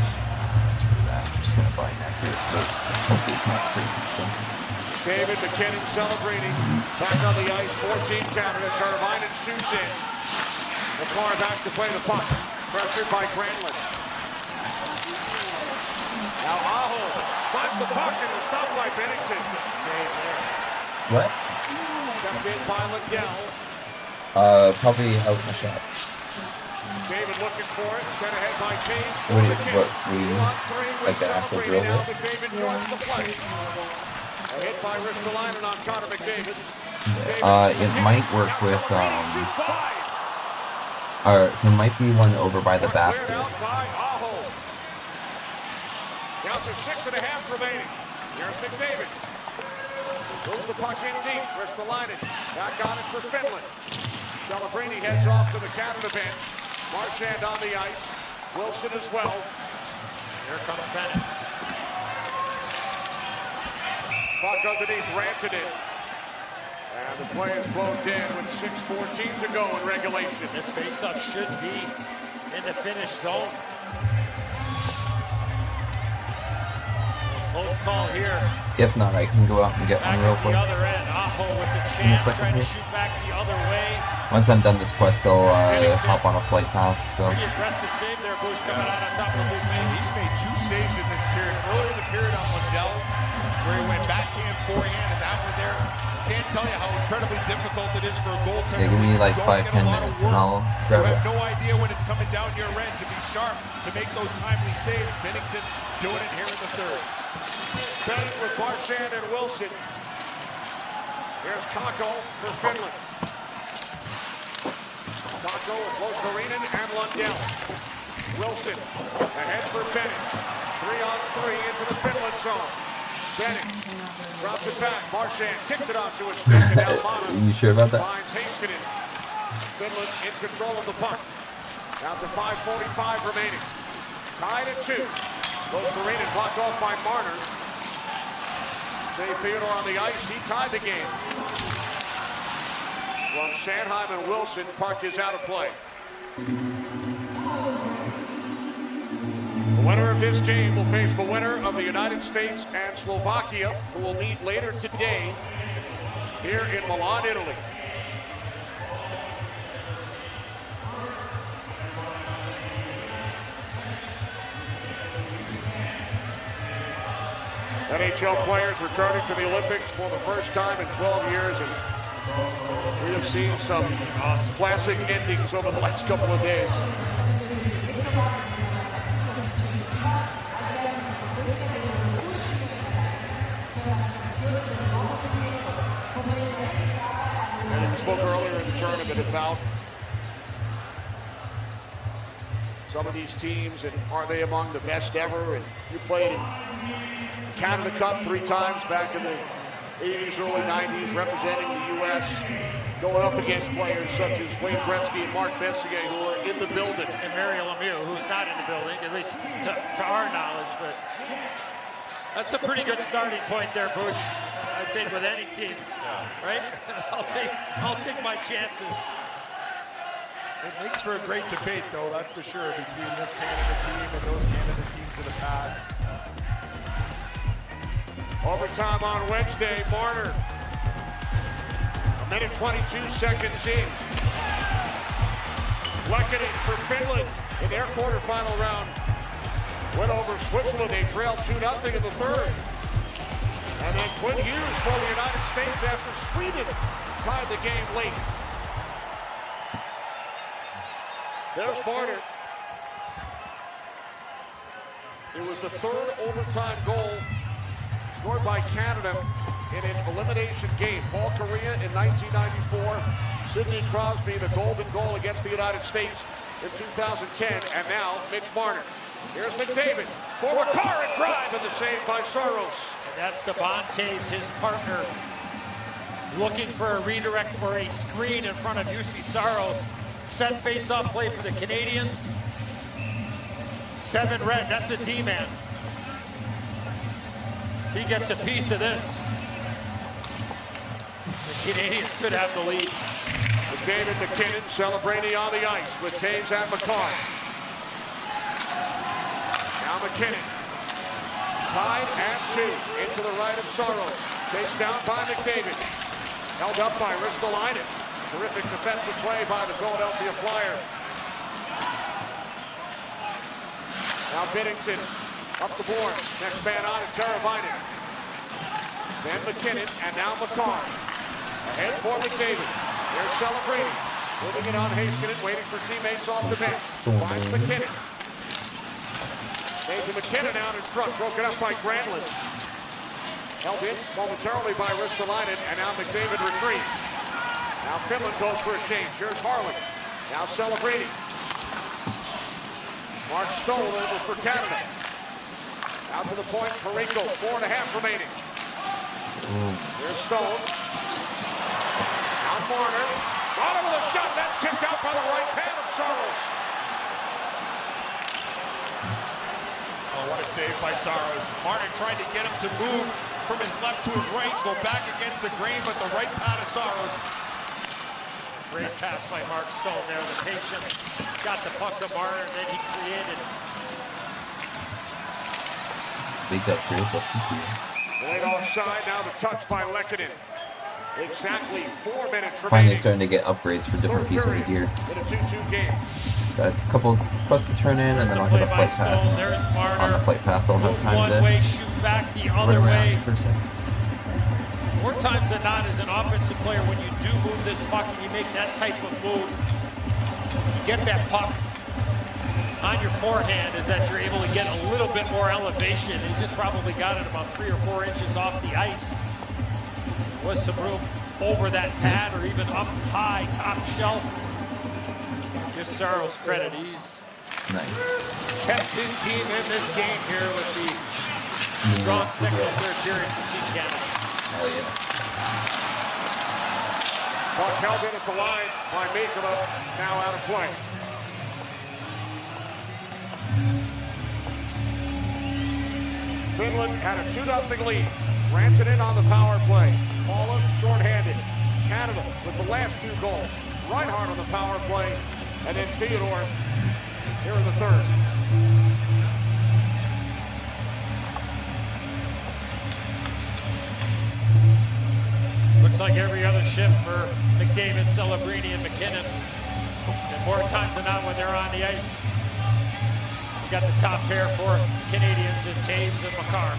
Screw that. I'm just going to buy accurate stuff. Hopefully it's not crazy stuff. David McKinnon celebrating. Back on the ice, 14 Canada. Teravainen shoots in. McCarr back to play the puck. Pressured by Granlund. Now Aho finds the puck and is stopped by Bennington. Save there. What? Stepped in by Liddell. Probably out in the shot. David looking for it. Sent ahead by James. What do you like the actual drill now, bit? but David joins the play. A hit by Ristolainen on Connor McDavid. It might work with, or there might be one over by the basket. Cleared out by Aho. Down to 6.5 remaining. Here's McDavid. Moves the puck in deep. Ristolainen back on it for Finland. Celebrini heads off to the Canada bench. Marchand on the ice. Wilson as well. Here comes Bennett. Puck underneath Rantanen. And the play is blown dead with 6:14 to go in regulation. This faceoff should be in the finish zone. Close call here. If not, I can go out and get one real quick. Back at the other end. Aho with the chance, trying to shoot back the other way. Once I'm done this quest, I'll hop on a flight path. So. Pretty aggressive save there, Bush, coming out on top of the blue man. He's made 2 saves in this period. Earlier in the period on Liddell, where he went backhand, forehand, and that one there. Can't tell you how incredibly difficult it is for a goaltender. Yeah, give me like 5-10 minutes and I'll grab it. You have no idea when it's coming down your end to be sharp, to make those timely saves. Bennington doing it here in the third. Bennett with Marchand and Wilson. Here's Kakko for Finland. Kakko with Losterinen and Lundell. Wilson ahead for Bennett. 3-on-3 into the Finland zone. Bennett drops it back. Marchand kicked it onto his stick and Almana You sure about that? finds Heiskanen. Finland in control of the puck. Down to 5:45 remaining. Tied at 2. Losterinen blocked off by Marner. Jay Theodore on the ice. He tied the game. From Sanheim and Wilson, puck is out of play. The winner of this game will face the winner of the United States and Slovakia, who will meet later today here in Milan, Italy. NHL players returning to the Olympics for the first time in 12 years, and we have seen some classic endings over the last couple of days. And we spoke earlier in the tournament about some of these teams and are they among the best ever? And you played in Canada Cup 3 times back in the 80s, early 90s, representing the U.S., going up against players such as Wayne Gretzky and Mark Messier, who are in the building. And Mario Lemieux, who's not in the building, at least to our knowledge, but that's a pretty good starting point there, Bush. I take with any team, right? I'll take my chances. It makes for a great debate, though, that's for sure, between this Canada team and those Canada teams in the past. Overtime on Wednesday, Marner. A minute 22 seconds in. Lekanen for Finland in their quarterfinal round. Went over Switzerland, they trailed 2-0 in the third. And then Quinn Hughes for the United States after Sweden tied the game late. There's Marner. It was the third overtime goal scored by Canada in an elimination game. Paul Kariya in 1994. Sidney Crosby, the golden goal against the United States in 2010. And now, Mitch Marner. Here's McDavid for Makar and drive, and the save by Saros. And that's Devontae's, his partner, looking for a redirect or a screen in front of UC Saros. Set face-off play for the Canadians. 7 red, that's a D-man. He gets a piece of this. The Canadians could have the lead. David McKinnon celebrating on the ice with Taves and Makar. Now McKinnon. Tied at 2 into the right of Saros. Takes down by McDavid. Held up by Ristolainen. Terrific defensive play by the Philadelphia Flyers. Now Binnington up the boards. Next man on is Teravainen. Then McKinnon and now Makar. Ahead for McDavid. Here's Celebrating. Moving it on Heiskanen, waiting for teammates off the bench. Finds McKinnon. Nathan McKinnon out in front, broken up by Granlund. Held in momentarily by Ristolainen, and now McDavid retrieves. Now Finland goes for a change. Here's Harlan. Now Celebrating. Mark Stone over for Canada. Out to the point, Parayko, 4.5 remaining. Here's Stone. Now Marner. Marner with a shot, that's kicked out by the right hand of Saros. Oh, what a save by Saros. Martin trying to get him to move from his left to his right, go back against the grain, but the right pad of Saros. Great pass by Mark Stone there. The patience got the puck to Marner, and then he created. Big up here, but this year. Played offside, now the touch by Lekanen. Exactly 4 minutes remaining. Finally starting to get upgrades for different pieces of gear. In a 2-2 game. Got a couple quests to turn in, and then I'll hit a flight path. On the flight path, I'll have time to one way, shoot back the other run way. around for a second. More times than not, as an offensive player, when you do move this puck and you make that type of move, you get that puck on your forehand, is that you're able to get a little bit more elevation. He just probably got it about 3 or 4 inches off the ice. Was some room over that pad or even up high, top shelf. Give Saros credit. He's kept his team in this game here with the strong second and third period for Team Canada. Hell yeah. Puck held in at the line by Mikula, now out of play. Finland had a 2-0 lead. Granted in on the power play. Paula shorthanded. Canada with the last 2 goals. Reinhardt on the power play. And then Theodore here in the third. Looks like every other shift for McDavid, Celebrini, and McKinnon. And more times than not when they're on the ice. We got the top pair for Canadians in Taves and Makar.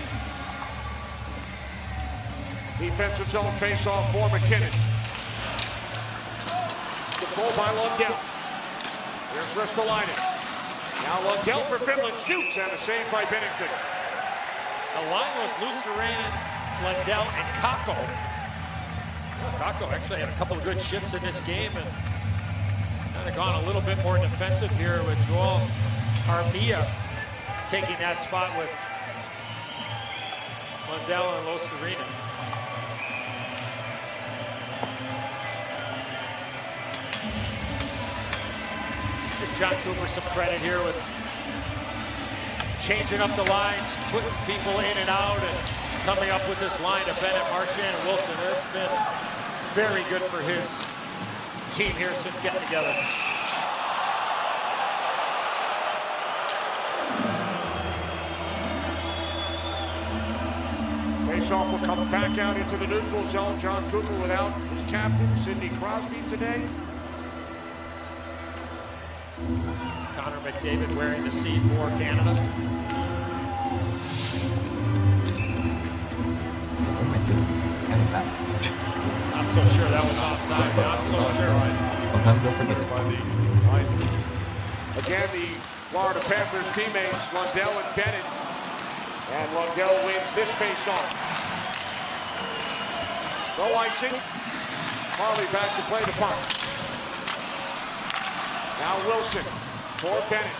Defensive zone face-off for McKinnon. Controlled by Lundell. Here's Ristolainen. Now Lundell for Finland shoots, and a save by Binnington. The line was Luostarinen, Lundell, and Kakko. Kakko actually had a couple of good shifts in this game and kind of gone a little bit more defensive here with Joel Armia taking that spot with Lundell and Luostarinen. Give John Cooper some credit here with changing up the lines, putting people in and out, and coming up with this line of Bennett, Marchand, and Wilson. It's been very good for his team here since getting together. Face-off will come back out into the neutral zone. John Cooper without his captain, Sidney Crosby, today. Connor McDavid wearing the C for Canada. Not so sure that was offside. Not so sure. Sometimes they'll forget it. Again, the Florida Panthers teammates, Lundell and Bennett. And Lundell wins this face-off. No icing. Harley back to play the puck. Now Wilson for Bennett.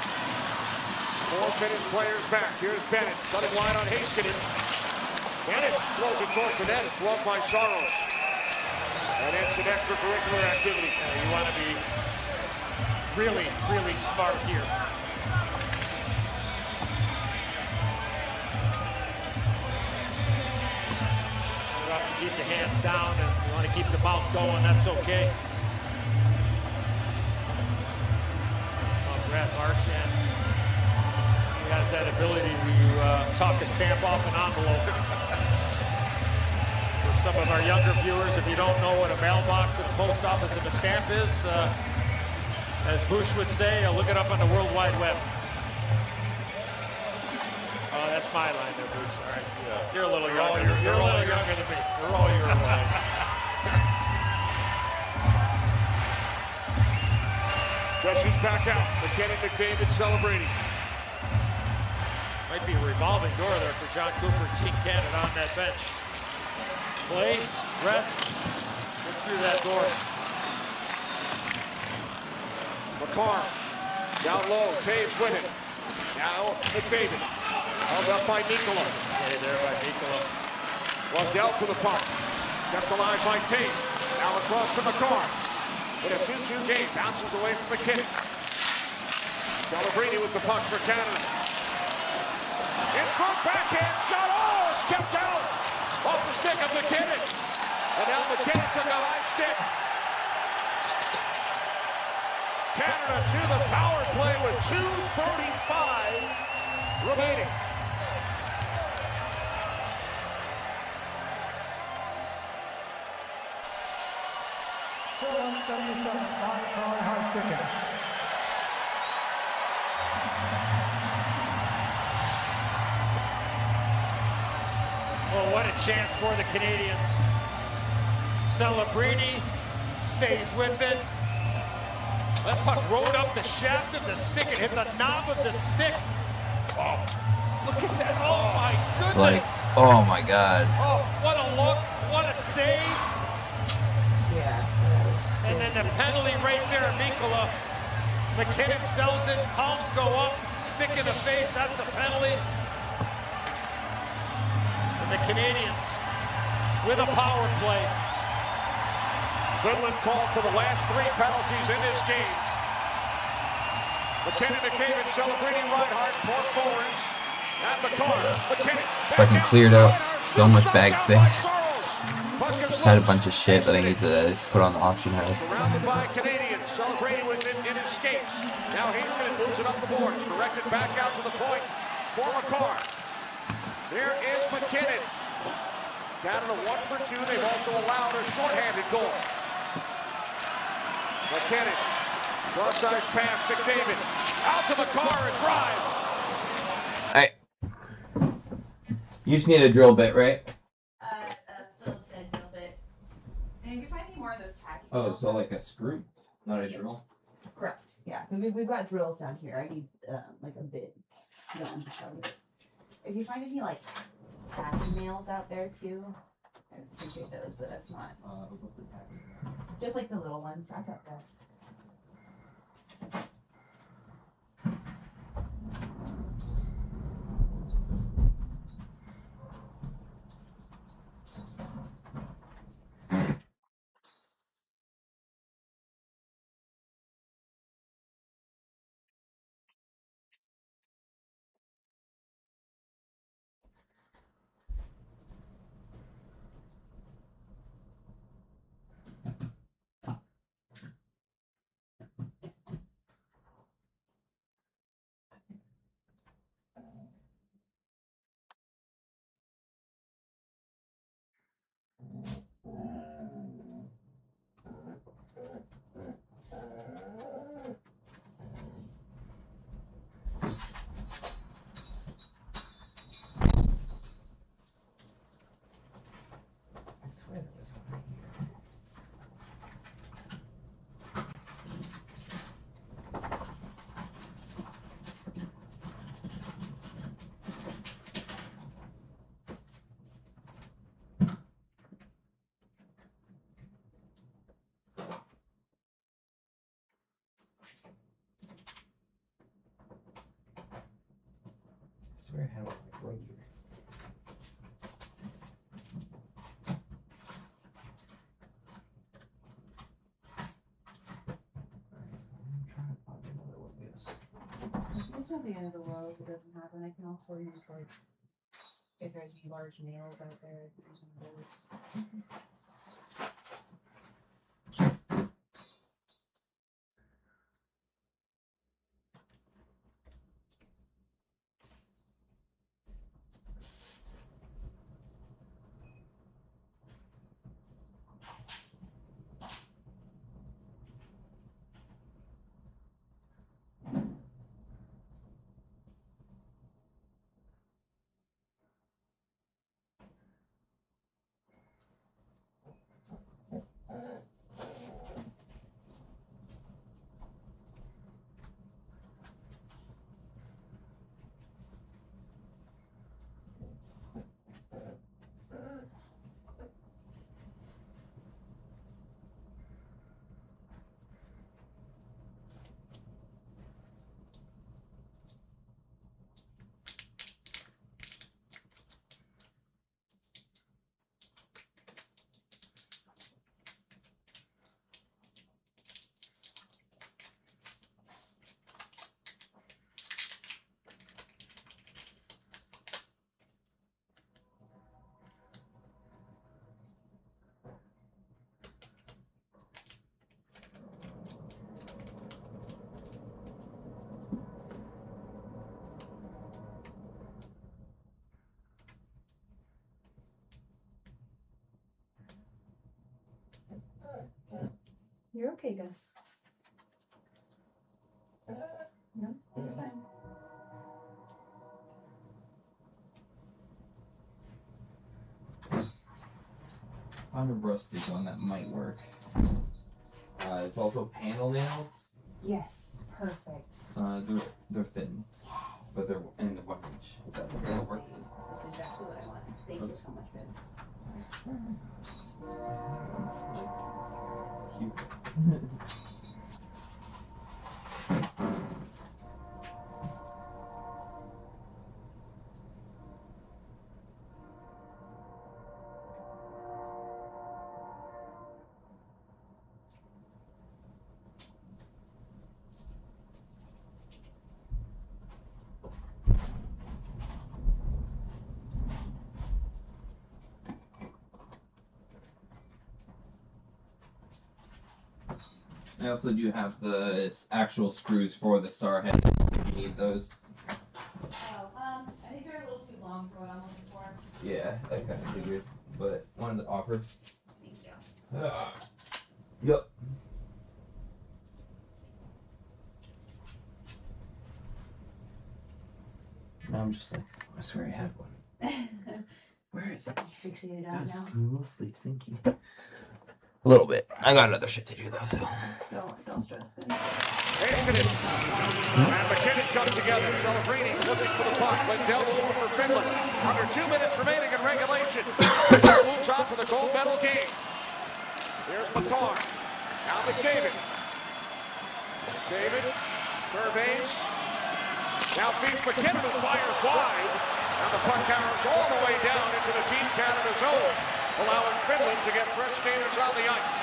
Four Finnish players back. Here's Bennett. Running wide on Heiskanen. Bennett throws it towards the net. It's blocked by Saros. And it's an extracurricular activity. You want to be really, really smart here. You have to keep the hands down, and you want to keep the mouth going. That's okay. Brad Marchand, he has that ability to talk a stamp off an envelope. For some of our younger viewers, if you don't know what a mailbox at the post office and a stamp is, as Bush would say, look it up on the World Wide Web. Oh, that's my line there, Bush. All right, yeah. You're a little younger. You're a little younger than me. We're all your line. Jesse's back out. McKinnon, McDavid celebrating. Might be a revolving door there for John Cooper, Team Canada on that bench. Play, rest, look through that door. McCarr down low. Taves with it. Now McDavid. Held up by Nikola. Okay, there by Nikola. Lundell to the puck. Kept alive by Taves. Now across to McCarr. In a 2-2 game, bounces away from McKinnon. Celebrini with the puck for Canada. In front, backhand shot. Oh, it's kept out off the stick of McKinnon. And now McKinnon took a high stick. Canada to the power play with 2:35 remaining. Well, what a chance for the Canadians. Celebrini stays with it. That puck rode up the shaft of the stick and hit the knob of the stick. Oh, look at that. Oh, my goodness. Like, oh my God. Oh, what a look. What a save. Yeah. And then the penalty right there, Mikkola. McKinnon sells it. Palms go up. Stick in the face. That's a penalty. And the Canadians with a power play. Finland called for the last 3 penalties in this game. McKinnon, McDavid, celebrating Reinhart, 4 forwards. And McCarr, McKinnon. Fucking cleared out so much bag space. Just had a bunch of shit that I need to put on the auction house. Surrounded by Canadians, celebrating with it in his skates. Now Heiskanen moves it up the boards, directed back out to the point for McCarr. There is McKinnon. Canada 1 for 2. They've also allowed a shorthanded goal. McKinnon, cross-ice pass, McDavid, out to McCarr and drive. Hey, you just need a drill bit, right? Philip said drill bit. And if you find any more of those tacky. Oh, so like a screw, not a drill? Correct. Yeah, we've got drills down here. I need like a bit. If you find any like tacky nails out there too, I appreciate those, but that's not. Just like the little ones. That's at best. swear I had one like right here. I'm trying to find another one, yes. It's not the end of the world if it doesn't happen. I can also use, like, if there's large nails out there, I can use one of those. You're okay, Gus. No, it's fine. Found a rusted one that might work. It's also panel nails. Yes, perfect. They're thin. Yes. But they're in the 1 inch. That'll work. That's exactly what I wanted. Thank you so much, babe. Like, cute. I also do have the actual screws for the star head if you need those. Oh, I think they're a little too long for what I'm looking for. Yeah, I kind of figured, but wanted to offer. Thank you. Yep. Now I'm just like, I swear I had one. Where is it? You fixated on it Guys, now. can you move, please? Thank you. A little bit. I got other shit to do though, so. Don't stress, babe. Haskinen and McKinnon come together. Celebrini looking for the puck. Lindell over for Finland. Under 2 minutes remaining in regulation. Moves on to the gold medal game. Here's McCarr. Now McDavid. David surveys. Now feeds McKinnon, who fires wide. And the puck counters all the way down into the Team Canada zone, allowing Finland to get fresh skaters on the ice.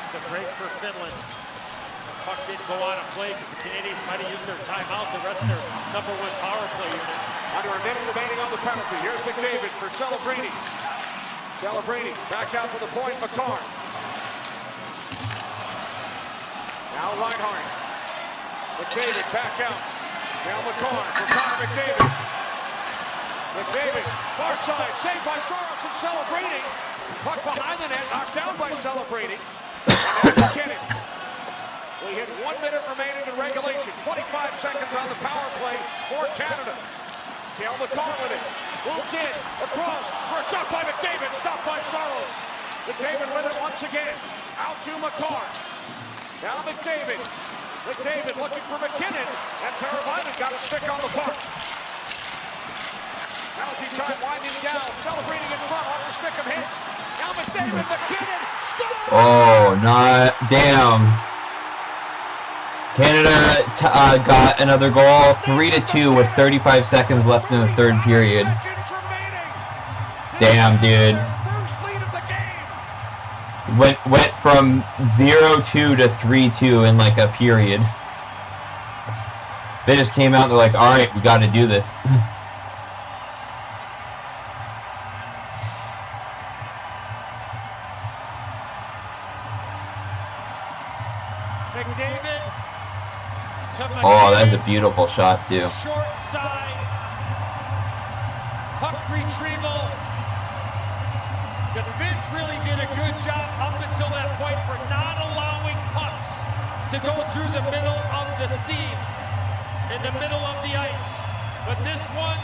It's a break for Finland. The puck didn't go on a play because the Canadians might have used their timeout, the rest of their #1 power play unit. Under a minute remaining on the penalty. Here's McDavid for Celebrini. Celebrini back out to the point. McCarr. Now Reinhart. McDavid back out. Now McCarr for Connor McDavid. McDavid, far side, saved by Soros and Celebrini. Puck behind the net, knocked down by Celebrini. And McKinnon. We hit 1 minute remaining in regulation. 25 seconds on the power play for Canada. Cale McCarr with it. Moves in, across, for a shot by McDavid, stopped by Soros. McDavid with it once again. Out to McCarr. Now McDavid. McDavid looking for McKinnon. And Teravainen got a stick on the puck. Penalty time winding down. Celebrating in front off the stick of Hintz. Now McDavid, McKinnon, score! Oh, not damn. Canada got another goal, 3-2 with 35 seconds left in the third period. Damn, dude. Went from 0-2 to 3-2 in like a period. They just came out and they're like, all right, we got to do this. Oh, that's a beautiful shot too. Short side. Puck retrieval. The Finns really did a good job up until that point for not allowing pucks to go through the middle of the seam, in the middle of the ice. But this one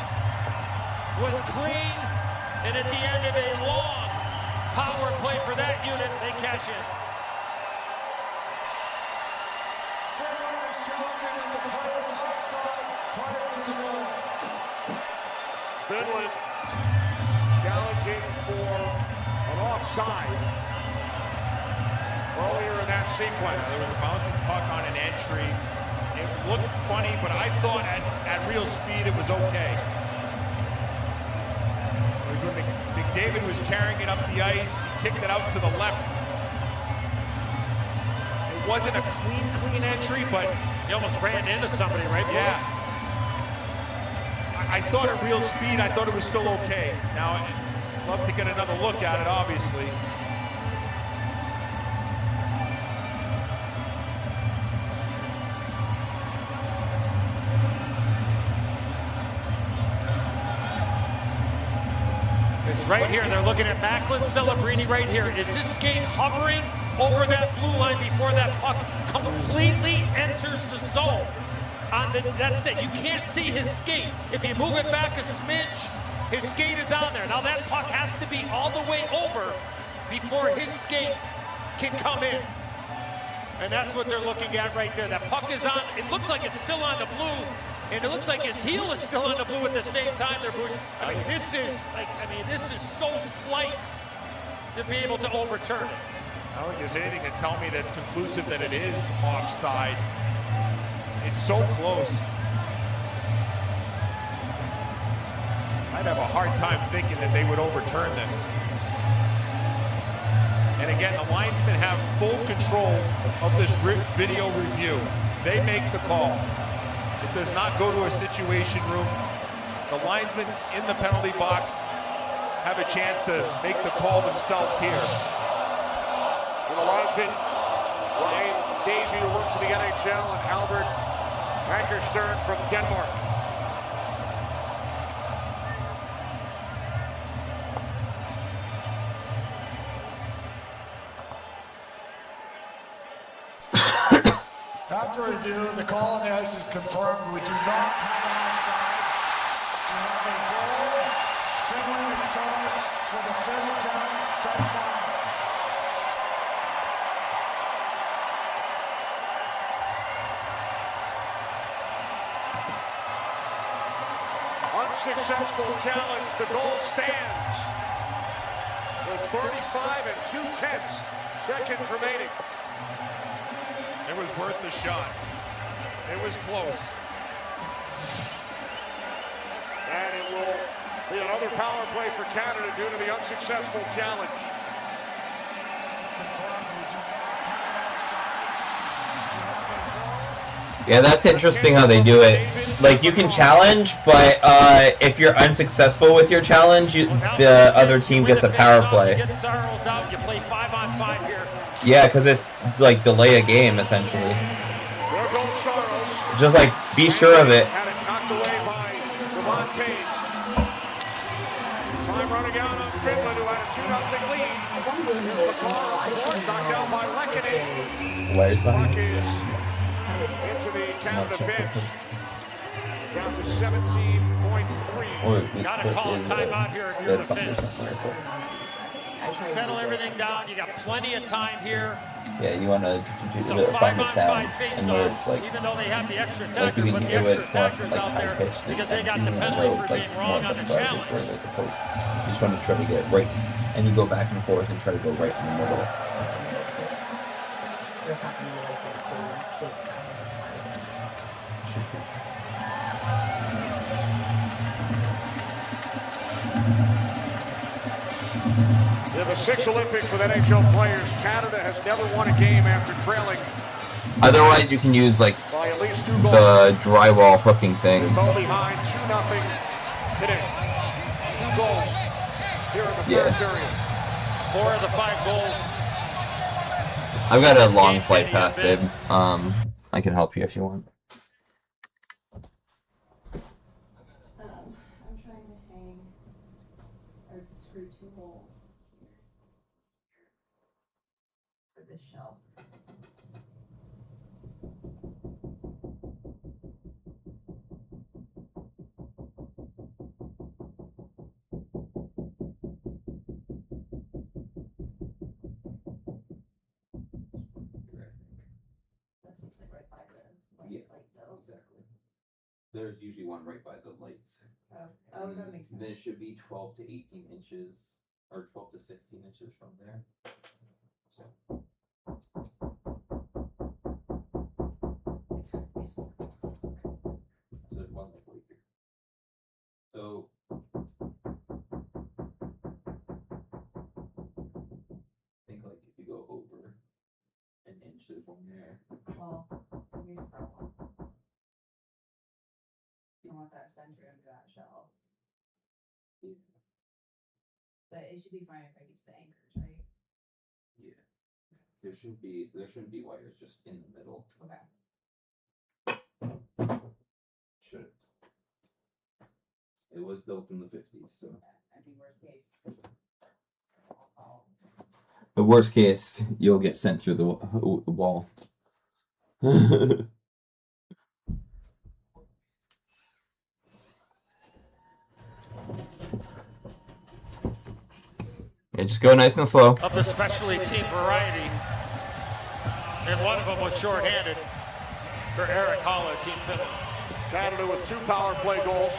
was clean, and at the end of a long power play for that unit, they catch it. Finland challenging for an offside earlier in that sequence. There was a bouncing puck on an entry. It looked funny, but I thought at real speed it was okay. It was when McDavid was carrying it up the ice, he kicked it out to the left. It wasn't a clean entry, but he almost ran into somebody, right? Yeah. I thought at real speed, I thought it was still okay. Now, I'd love to get another look at it, obviously. It's right here. They're looking at Macklin Celebrini right here. Is his skate hovering over that blue line before that puck completely enters the zone? That's it. You can't see his skate. If you move it back a smidge, his skate is on there. Now that puck has to be all the way over before his skate can come in. And that's what they're looking at right there. That puck is on. It looks like it's still on the blue, and it looks like his heel is still on the blue at the same time there, Bush. This is so slight to be able to overturn it. I don't think there's anything to tell me that's conclusive that it is offside. It's so close. I'd have a hard time thinking that they would overturn this. And again, the linesmen have full control of this video review. They make the call. It does not go to a situation room. The linesmen in the penalty box have a chance to make the call themselves here. And the linesman, Ryan Daisy, who works in the NHL, and Albert Ankerstern from Denmark. After review, the call on the ice is confirmed. We do not have an offside. We have a goal. Finland is charged for the Finland challenge. That's fine. Unsuccessful challenge. The goal stands with 35 2/10 seconds remaining. It was worth the shot. It was close. And it will be another power play for Canada due to the unsuccessful challenge. Yeah, that's interesting how they do it. Like, you can challenge, but if you're unsuccessful with your challenge, the other team gets a power play. You get Saros out, you play 5-on-5 here. Yeah, because it's like delay a game, essentially. There goes Saros. Just like, be sure of it. Had it knocked away by Devon Taves. Time running out on Finland, who had a 2-0 lead. Here's McCarr, of course, knocked down by Lehkonen. Where's Puck is into the Canada bench. Down to 17.3. Gotta call a timeout here if you're the Finns. Settle everything down. You got plenty of time here. Yeah, you want to It's a find the 5-on-5 sound, and where face-off, it's like, even though they have the extra like attackers, you can but the hear extra it, it's not attackers like out there high-pitched, because they got the and penalty low, for it's like being wrong more on the like challenge. where they're supposed to. You just want to try to get right, and you go back and forth and try to go right in the middle. They have a 6th Olympic for the NHL players. Canada has never won a game after trailing Otherwise, you can use like by at least 2 goals. the drywall hooking thing. They fell behind 2-0 today. 2 goals here in the third period. 4 of the 5 goals. I've got a long flight path, babe. I can help you if you want. I'm trying to hang or screw 2 holes for this shelf. That seems like right by the light though. Exactly. There's usually one right by the lights. Oh, that makes sense. Then it should be 12 to 18 inches, or 12 to 16 inches from there. So. So there's one like right here. So. I think like if you go over an inch, there's one there. Well, so here's the problem. You want that center of that shelf. Yeah. But it should be fine if I use the anchors, right? Yeah. There shouldn't be wires just in the middle. Okay. Should. It was built in the 50s, so. I mean, worst case. The worst case, you'll get sent through the wall. Yeah, just go nice and slow. Of the specialty team variety. And one of them was shorthanded for Eric Holla, Team Finland. Canada with 2 power play goals.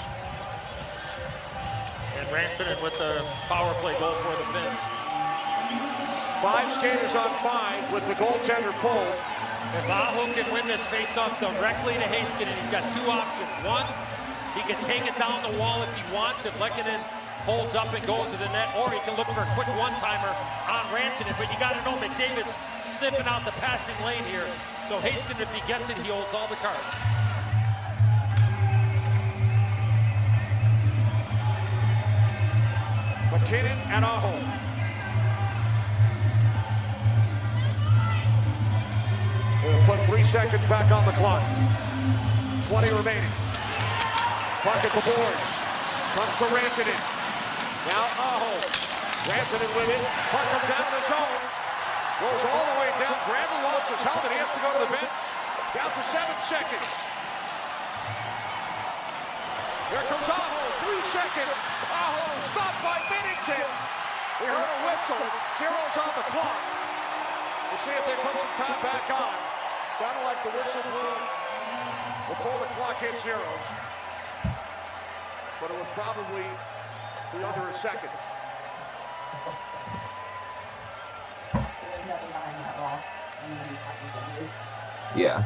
And Rantanen with the power play goal for the Finns. 5 skaters on 5 with the goaltender pulled. If Aho can win this faceoff directly to Heiskanen, he's got 2 options. One, he can take it down the wall if he wants, if Lehkonen holds up and goes to the net, or he can look for a quick one-timer on Rantanen. But you got to know McDavid's sniffing out the passing lane here. So Heiskanen, if he gets it, he holds all the cards. McKinnon and Aho. We'll put 3 seconds back on the clock. 20 remaining. Puck at the boards. Comes to Rantanen. Now Aho. Rantanen with it. Puck comes out of the zone. Goes all the way down. Brandon lost his helmet. He has to go to the bench. Down to 7 seconds. Here comes Aho. 3 seconds. Aho stopped by Bennington. We heard a whistle. Zero's on the clock. We'll see if they put some time back on. Sounded like the whistle blew before the clock hit zeros. But it would probably be under a second. There's nothing behind that wall. Yeah.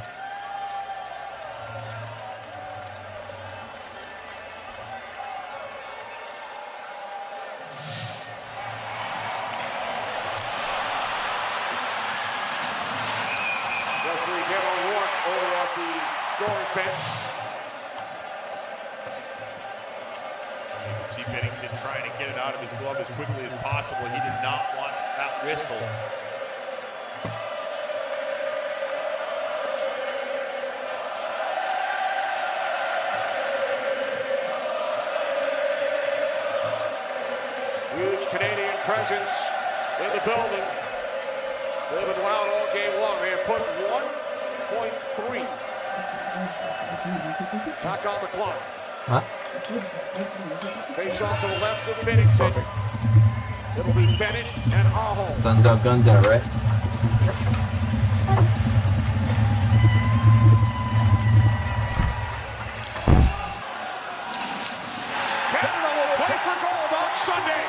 Referee Devin O'Rourke over at the scorer's bench. You can see Bennington trying to get it out of his glove as quickly as possible. He did not want that whistle. Huge Canadian presence in the building. They've been loud all game long. They have put 1.3 back on the clock. Huh? Face off to the left of Bennington. Perfect. It'll be Bennett and Aho. Sun's out, guns out, right? Canada will play for gold on Sunday.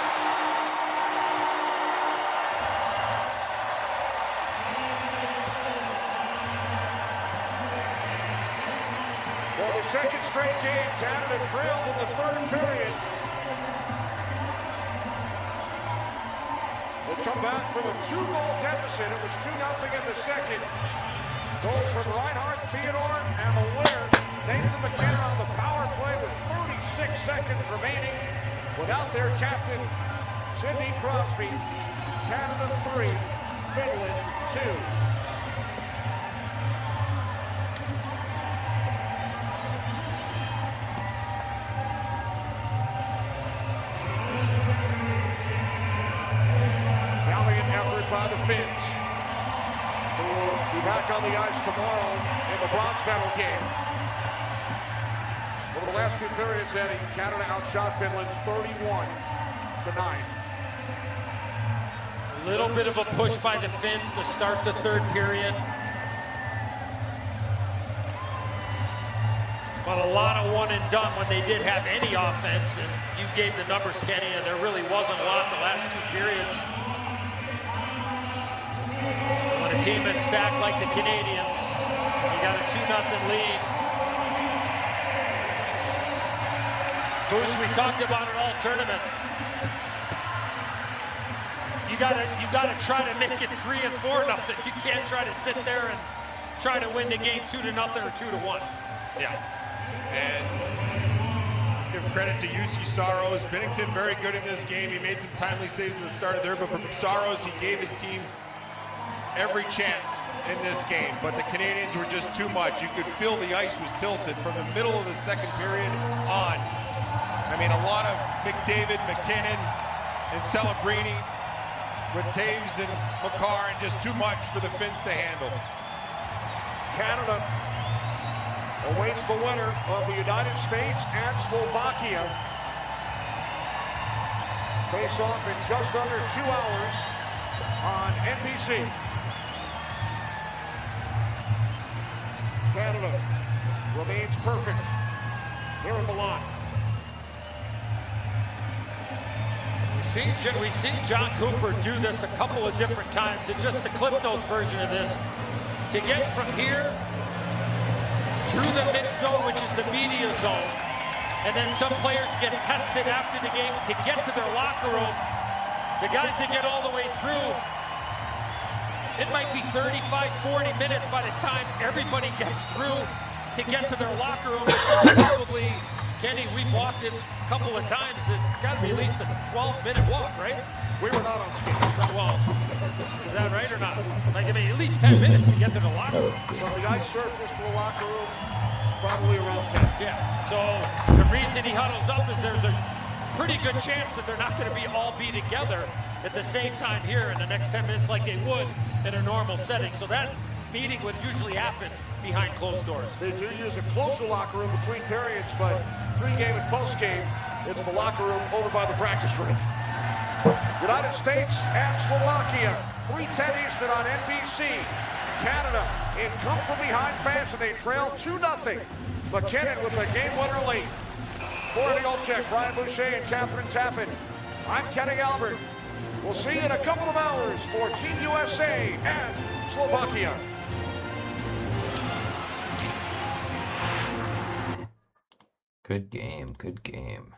straight game. Canada trailed in the third period. They come back from a 2-goal deficit. It was 2-0 in the second. Goals from Reinhart, Theodore, and the winner, Nathan McKinnon, on the power play with 36 seconds remaining. Without their captain, Sidney Crosby. Canada 3, Finland 2. By the Finns, who will be back on the ice tomorrow in the bronze medal game. Over the last 2 periods, Eddie, Canada outshot Finland 31-9. A little bit of a push by the Finns to start the third period. But a lot of one and done when they did have any offense. And you gave the numbers, Kenny, and there really wasn't a lot the last 2 periods. When a team is stacked like the Canadians, you got a 2-0 lead. Bush, we talked about it all tournament. You gotta try to make it 3 and 4-0. You can't try to sit there and try to win the game 2-0 or 2-1. Yeah, and give credit to UC Saros. Binnington very good in this game. He made some timely saves at the start of there, but from Saros, he gave his team every chance in this game, but the Canadians were just too much. You could feel the ice was tilted from the middle of the second period on. I mean, a lot of McDavid, McKinnon, and Celebrini with Taves and Makar, and just too much for the Finns to handle. Canada awaits the winner of the United States and Slovakia. Face off in just under 2 hours on NBC. Canada remains perfect here in Milan. We've seen John Cooper do this a couple of different times. It's just the Cliff Notes version of this. To get from here through the mid zone, which is the media zone, and then some players get tested after the game to get to their locker room. The guys that get all the way through, it might be 35, 40 minutes by the time everybody gets through to get to their locker room. Which is probably, Kenny, we've walked it a couple of times. It's got to be at least a 12-minute walk, right? We were not on skates. Well, is that right or not? Like, I mean, at least 10 minutes to get to the locker room. From the ice surface to the locker room, probably around 10. Yeah, so the reason he huddles up is there's a pretty good chance that they're not going to all be together at the same time here in the next 10 minutes like they would in a normal setting. So that meeting would usually happen behind closed doors. They do use a closer locker room between periods, but pre-game and post-game, it's the locker room over by the practice ring. United States and Slovakia, 3:10 Eastern on NBC. Canada in come from behind fashion. They trail 2-0. McKinnon with the game winner late. For the Olchek, Brian Boucher and Catherine Tappan. I'm Kenny Albert. We'll see you in a couple of hours for Team USA and Slovakia. Good game, good game.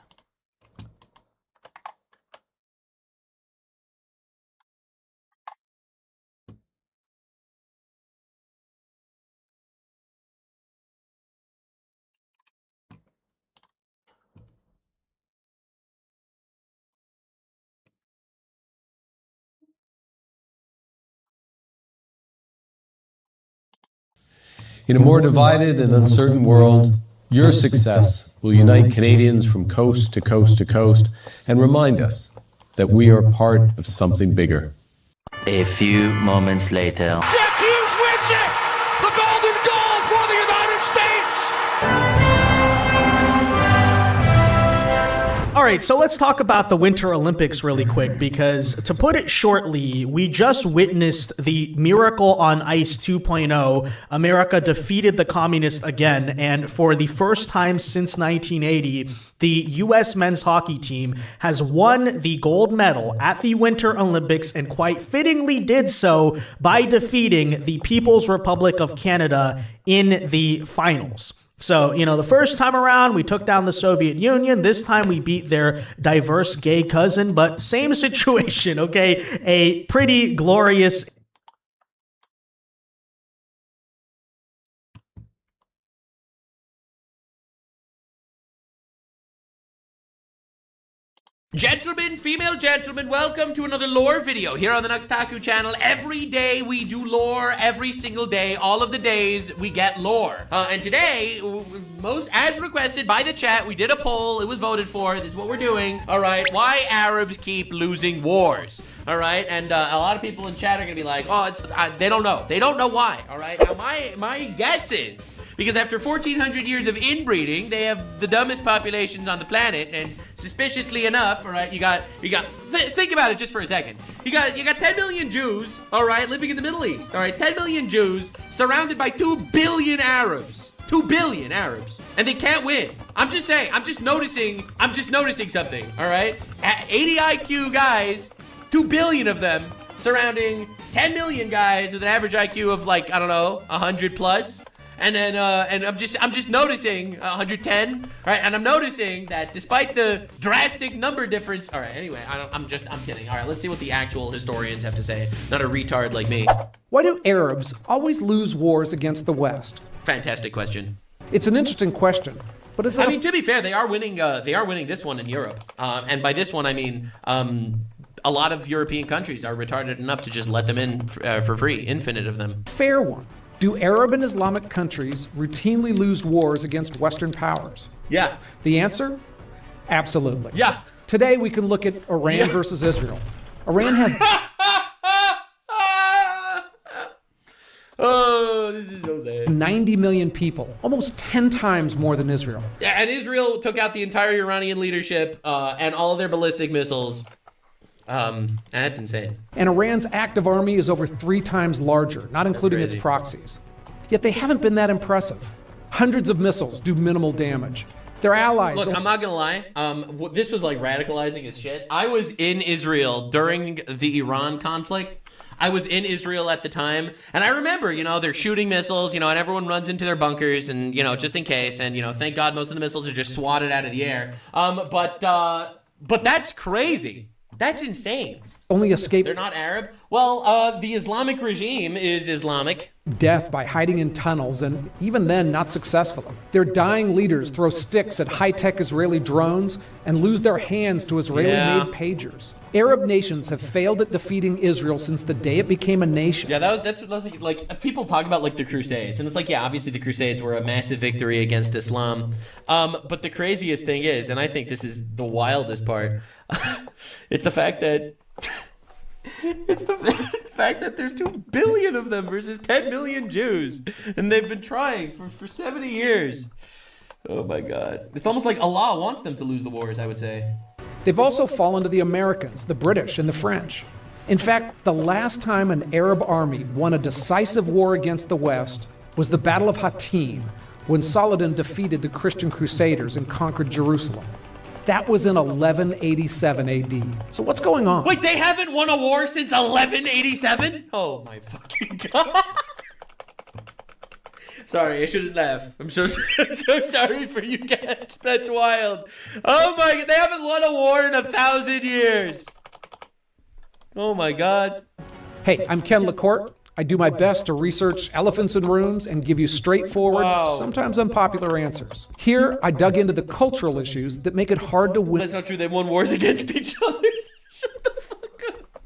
In a more divided and uncertain world, your success will unite Canadians from coast to coast to coast and remind us that we are part of something bigger. A few moments later. Jack Hughes wins it! The golden goal for the United States! All right, so let's talk about the Winter Olympics really quick, because to put it shortly, we just witnessed the Miracle on Ice 2.0. America defeated the communists again, and for the first time since 1980, the U.S. men's hockey team has won the gold medal at the Winter Olympics, and quite fittingly did so by defeating the People's Republic of Canada in the finals. So, you know, the first time around, we took down the Soviet Union. This time we beat their diverse gay cousin, but same situation, okay? A pretty glorious... Gentlemen, female gentlemen, welcome to another lore video here on the Nuxtaku channel. Every day we do lore, every single day, all of the days we get lore. And today, as requested by the chat, we did a poll, it was voted for, this is what we're doing, all right? Why Arabs keep losing wars, all right? And a lot of people in chat are gonna be like, oh, they don't know. They don't know why, all right? Now, my guess is, because after 1,400 years of inbreeding, they have the dumbest populations on the planet, and suspiciously enough, all right, think about it just for a second. You got 10 million Jews, all right, living in the Middle East, all right, 10 million Jews surrounded by 2 billion Arabs. 2 billion Arabs, and they can't win. I'm just saying, I'm just noticing something, all right? 80 IQ guys, 2 billion of them, surrounding 10 million guys with an average IQ of like, I don't know, 100 plus. And then, and I'm just noticing 110, right? And I'm noticing that despite the drastic number difference, all right. Anyway, I'm kidding. All right, let's see what the actual historians have to say. Not a retard like me. Why do Arabs always lose wars against the West? Fantastic question. It's an interesting question, but it's. I mean, to be fair, they are winning. They are winning this one in Europe, and by this one I mean. A lot of European countries are retarded enough to just let them in for free, infinite of them. Fair one. Do Arab and Islamic countries routinely lose wars against Western powers? Yeah. The answer? Absolutely. Yeah. Today we can look at Iran versus Israel. Iran has... Oh, this is so sad. 90 million people, almost 10 times more than Israel. Yeah, and Israel took out the entire Iranian leadership and all of their ballistic missiles. That's insane. And Iran's active army is over 3 times larger, not including its proxies. Yet they haven't been that impressive. Hundreds of missiles do minimal damage. Their allies... Look, I'm not gonna lie. This was like radicalizing as shit. I was in Israel during the Iran conflict. I was in Israel at the time, and I remember, you know, they're shooting missiles, you know, and everyone runs into their bunkers, and, you know, just in case, and, you know, thank God most of the missiles are just swatted out of the air. But that's crazy. That's insane. Only escape. They're not Arab. Well, the Islamic regime is Islamic. Death by hiding in tunnels, and even then, not successfully. Their dying leaders throw sticks at high-tech Israeli drones and lose their hands to Israeli-made pagers. Arab nations have failed at defeating Israel since the day it became a nation. Yeah, that's like people talk about like the Crusades, and it's like, yeah, obviously the Crusades were a massive victory against Islam. But the craziest thing is, and I think this is the wildest part, it's the fact that it's the fact that there's 2 billion of them versus 10 million Jews, and they've been trying for 70 years. Oh my God. It's almost like Allah wants them to lose the wars, I would say. They've also fallen to the Americans, the British, and the French. In fact, the last time an Arab army won a decisive war against the West was the Battle of Hattin, when Saladin defeated the Christian Crusaders and conquered Jerusalem. That was in 1187 AD. So what's going on? Wait, they haven't won a war since 1187? Oh my fucking God. Sorry, I shouldn't laugh. I'm so sorry for you guys. That's wild. Oh my God, they haven't won a war in 1,000 years. Oh my God. Hey, I'm Ken LaCourte. I do my best to research elephants in rooms and give you straightforward, sometimes unpopular answers. Here, I dug into the cultural issues that make it hard to win. That's not true. They've won wars against each other. Shut the fuck up.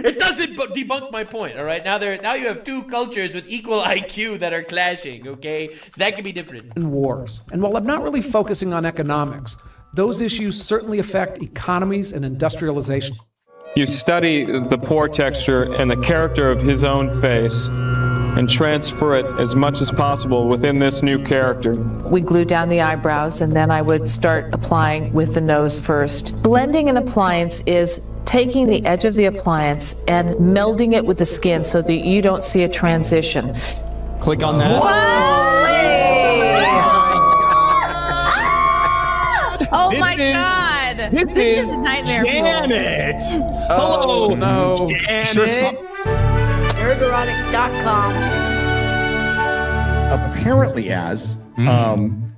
It doesn't debunk my point, all right? Now you have 2 cultures with equal IQ that are clashing, okay? So that can be different. In wars. And while I'm not really focusing on economics, those issues certainly affect economies and industrialization. You study the pore texture and the character of his own face and transfer it as much as possible within this new character. We glue down the eyebrows, and then I would start applying with the nose first. Blending an appliance is taking the edge of the appliance and melding it with the skin so that you don't see a transition. Click on that. Oh my God! This is a nightmare. Janet! Oh, Hello, no. Janet! Ergoronic.com. apparently as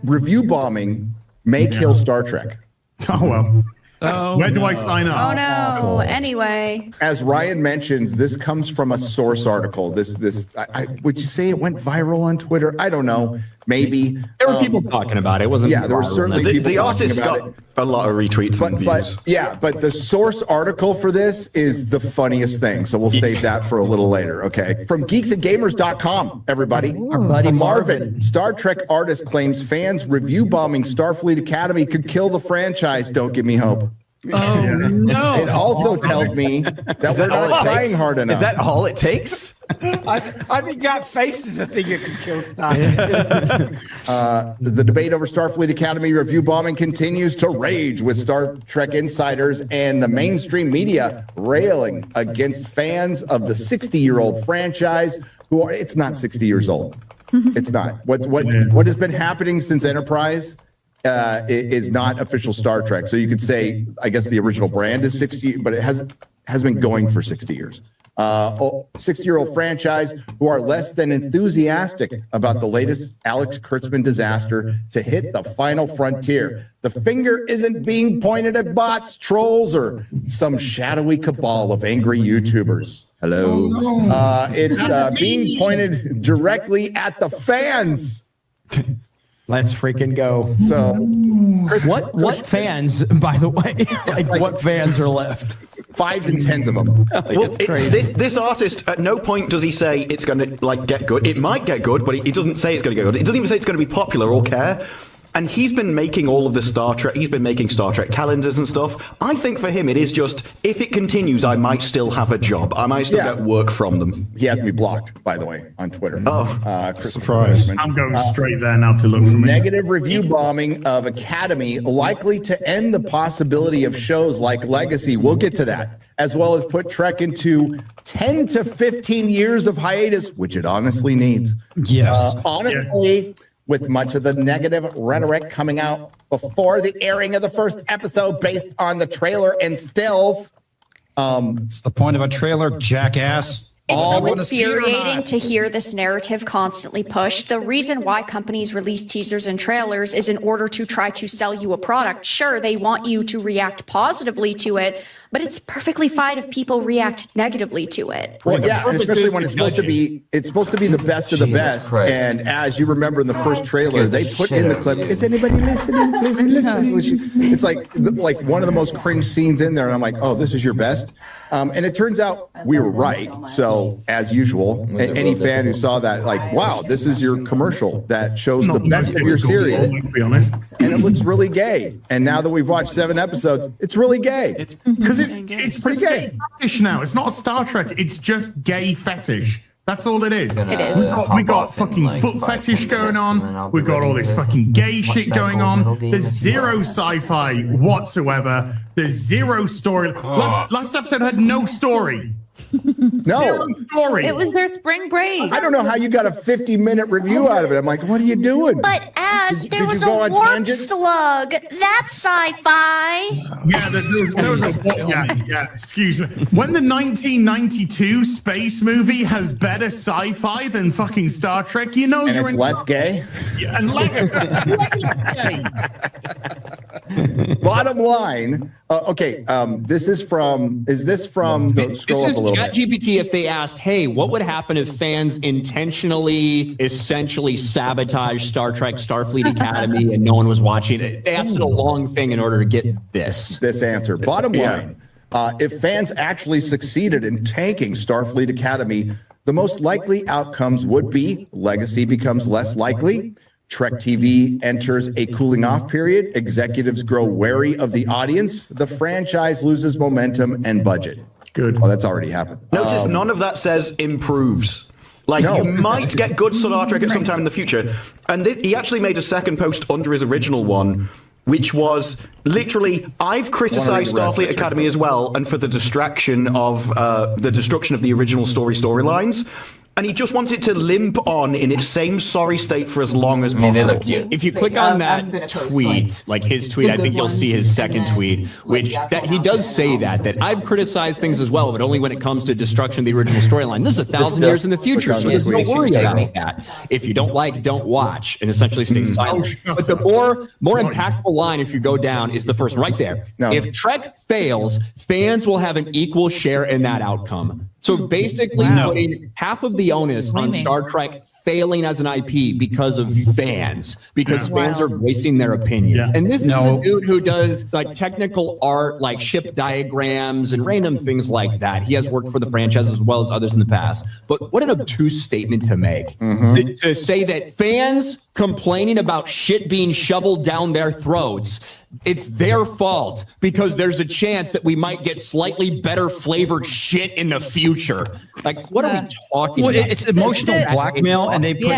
review bombing may kill Star Trek. Oh, well. Where do I sign up? Oh no. Anyway. As Ryan mentions, this comes from a source article. Would you say it went viral on Twitter? I don't know. Maybe there were people talking about it. It wasn't. Yeah, there were certainly people the artist about got it. a lot of retweets and views. But the source article for this is the funniest thing. So we'll save that for a little later. Okay. From geeksandgamers.com, everybody. Our buddy Marvin, Star Trek artist claims fans review bombing Starfleet Academy could kill the franchise. Don't give me hope. Oh no! It also tells me that we're not trying hard enough. Is that all it takes? I think that face is a thing that can kill Star. The debate over Starfleet Academy review bombing continues to rage, with Star Trek insiders and the mainstream media railing against fans of the 60-year-old franchise who are. It's not 60 years old. It's not. What has been happening since Enterprise is not official Star Trek. So you could say, I guess the original brand is 60, but it has been going for 60 years. 60-year-old franchise who are less than enthusiastic about the latest Alex Kurtzman disaster to hit the final frontier. The finger isn't being pointed at bots, trolls, or some shadowy cabal of angry YouTubers. Hello. It's being pointed directly at the fans. Let's freaking go. So, what fans, by the way? like what fans are left? 5s and 10s of them. Well, this artist, at no point does he say it's going to get good. It might get good, but he doesn't say it's going to get good. It doesn't even say it's going to be popular or care. And he's been making all of the Star Trek. He's been making Star Trek calendars and stuff. I think for him, it is just, if it continues, I might still have a job. I might still get work from them. He has me blocked, by the way, on Twitter. Surprise. I'm going straight there now to look for me. Negative review bombing of Academy likely to end the possibility of shows like Legacy. We'll get to that. As well as put Trek into 10 to 15 years of hiatus, which it honestly needs. Yes. Honestly, with much of the negative rhetoric coming out before the airing of the first episode based on the trailer and stills. It's the point of a trailer, jackass. It's so infuriating to hear this narrative constantly pushed. The reason why companies release teasers and trailers is in order to try to sell you a product. Sure, they want you to react positively to it, but it's perfectly fine if people react negatively to it. Well, yeah, and especially when it's supposed to be the best of the best. And as you remember in the first trailer, they put in the clip, is anybody listening? Listen. It's like one of the most cringe scenes in there. And I'm like, oh, this is your best? And it turns out we were right. So as usual, any fan who saw that, like, wow, this is your commercial that shows the best of your series. To be honest. And it looks really gay. And now that we've watched 7 episodes, it's really gay. Because it's pretty gay fetish now. It's not a Star Trek. It's just gay fetish. That's all it is. It is. We got fucking foot fetish going on. We've got all this fucking gay shit going on. There's zero sci-fi whatsoever. There's zero story. Last episode had no story. No Zero story. It was their spring break. I don't know how you got a 50-minute review out of it. I'm like, what are you doing? But there was go a on warp tangents? slug. That's sci-fi. Yeah, there was a yeah. Excuse me. When the 1992 space movie has better sci-fi than fucking Star Trek, you know, And you're it's in less gay? Yeah, and less gay. Bottom line, this is from, scroll up a little bit. ChatGPT if they asked, hey, what would happen if fans intentionally, essentially sabotage Star Trek Starfleet Academy and no one was watching it? They asked it a long thing in order to get this answer. Bottom line, if fans actually succeeded in tanking Starfleet Academy, the most likely outcomes would be Legacy becomes less likely, Trek TV enters a cooling off period, executives grow wary of the audience, the franchise loses momentum and budget. Good. Well, that's already happened. Notice none of that says improves. Like, you might get good Star Trek at some time in the future. And he actually made a second post under his original one, which was literally, I've criticized Starfleet Academy as well, and for the destruction of the original storylines. And he just wants it to limp on in its same sorry state for as long as possible. If you click on that tweet, like his tweet, I think you'll see his second tweet, which that he does say that I've criticized things as well, but only when it comes to destruction of the original storyline. This is 1,000 years in the future, so there's no worry about that. If you don't like, don't watch, and essentially stay silent. But the more impactful line, if you go down, is the first one right there. No. If Trek fails, fans will have an equal share in that outcome. So basically putting half of the onus on Star Trek failing as an IP because of fans, because fans are voicing their opinions. And this is a dude who does like technical art, like ship diagrams and random things like that. He has worked for the franchise as well as others in the past. But what an obtuse statement to make. To say that fans complaining about shit being shoveled down their throats, it's their fault because there's a chance that we might get slightly better flavored shit in the future. Like, what are we talking about? It's emotional blackmail, and they put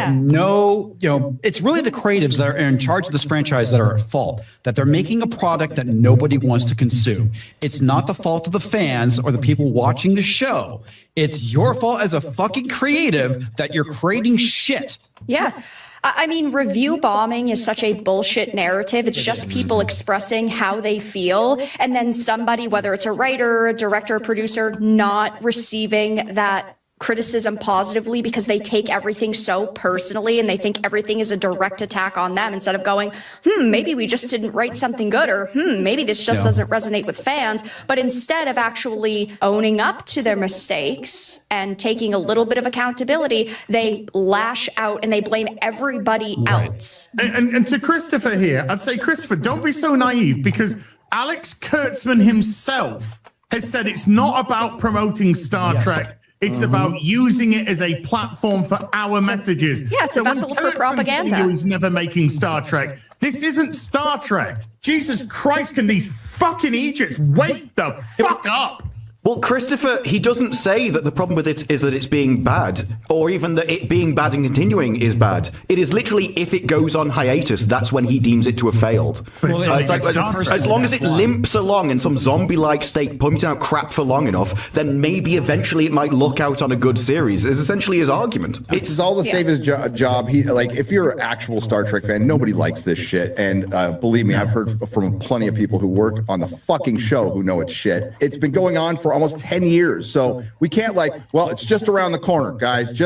it's really the creatives that are in charge of this franchise that are at fault, that they're making a product that nobody wants to consume. It's not the fault of the fans or the people watching the show. It's your fault as a fucking creative that you're creating shit. Yeah. I mean, review bombing is such a bullshit narrative. It's just people expressing how they feel. And then somebody, whether it's a writer, a director, a producer, not receiving that criticism positively because they take everything so personally and they think everything is a direct attack on them instead of going, maybe we just didn't write something good, or maybe this just doesn't resonate with fans. But instead of actually owning up to their mistakes and taking a little bit of accountability, they lash out and they blame everybody else. And to Christopher here, I'd say, Christopher, don't be so naive, because Alex Kurtzman himself has said it's not about promoting Star Trek. It's about using it as a platform for our messages. Yeah, it's a vessel for propaganda. He's never making Star Trek. This isn't Star Trek. Jesus Christ, can these fucking Egypts wake the fuck up? Well, Christopher, he doesn't say that the problem with it is that it's being bad, or even that it being bad and continuing is bad. It is literally, if it goes on hiatus, that's when he deems it to have failed. As long as it limps along in some zombie-like state, pumping out crap for long enough, then maybe eventually it might look out on a good series, is essentially his argument. It's all to save his job. If you're an actual Star Trek fan, nobody likes this shit. And believe me, I've heard from plenty of people who work on the fucking show who know it's shit. It's been going on for almost 10 years. So we can't it's just around the corner, guys.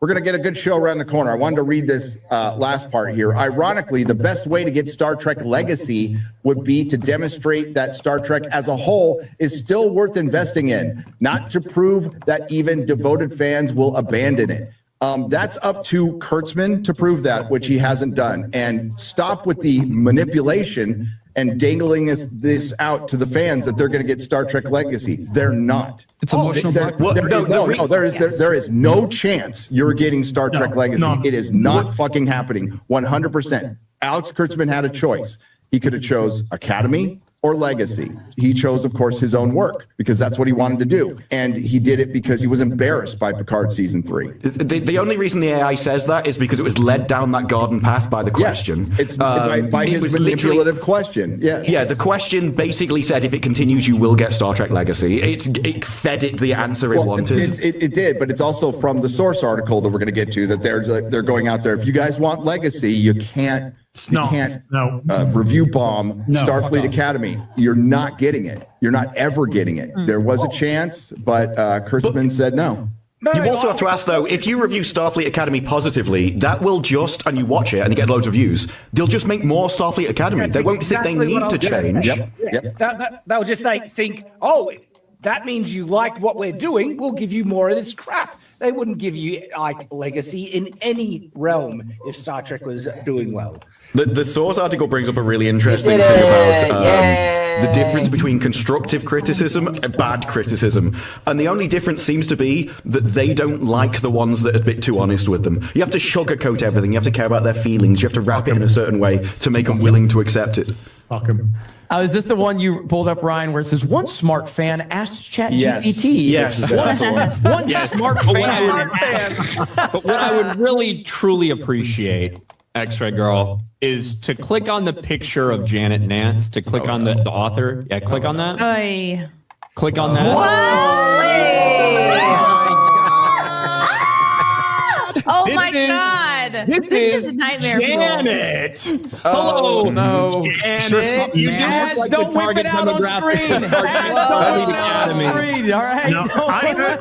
We're going to get a good show around the corner. I wanted to read this last part here. Ironically, the best way to get Star Trek Legacy would be to demonstrate that Star Trek as a whole is still worth investing in, not to prove that even devoted fans will abandon it. That's up to Kurtzman to prove that, which he hasn't done. And stop with the manipulation and dangling this out to the fans that they're going to get Star Trek Legacy. They're not. It's emotional. There is no chance you're getting Star Trek Legacy. It is not fucking happening. 100%. Alex Kurtzman had a choice. He could have chose Academy or Legacy. He chose, of course, his own work because that's what he wanted to do. And he did it because he was embarrassed by Picard season 3. The only reason the AI says that is because it was led down that garden path by the question. Yes, it's by his manipulative question. Yes. Yeah, the question basically said, if it continues, you will get Star Trek Legacy. It fed it the answer it wanted. It did, but it's also from the source article that we're going to get to that they're going out there. If you guys want Legacy, you can't review bomb Starfleet Academy. You're not getting it. You're not ever getting it. There was a chance, but Kurtzman said no. You also have to ask, though, if you review Starfleet Academy positively, that will just, and you watch it and you get loads of views, they'll just make more Starfleet Academy. They won't think they need to change. They'll just think, oh, that means you like what we're doing. We'll give you more of this crap. They wouldn't give you Legacy in any realm if Star Trek was doing well. The source article brings up a really interesting thing about the difference between constructive criticism and bad criticism. And the only difference seems to be that they don't like the ones that are a bit too honest with them. You have to sugarcoat everything. You have to care about their feelings. You have to wrap it in a certain way to make them willing to accept it. Fuck them. Is this the one you pulled up, Ryan, where it says one smart fan asked ChatGPT? Yes. One smart fan. But what I would really, truly appreciate, X-Ray Girl, is to click on the picture of Janet Nance, to click on the author. Yeah, click on that. Click on that. Oh This my is- God. This is a nightmare fuel. Janet. Hello, no. Janet. You do Ads, look like don't the whip target it out on demographic screen. of our Ads, don't whip it out on Academy. screen. All right. No, Don't I- whip it out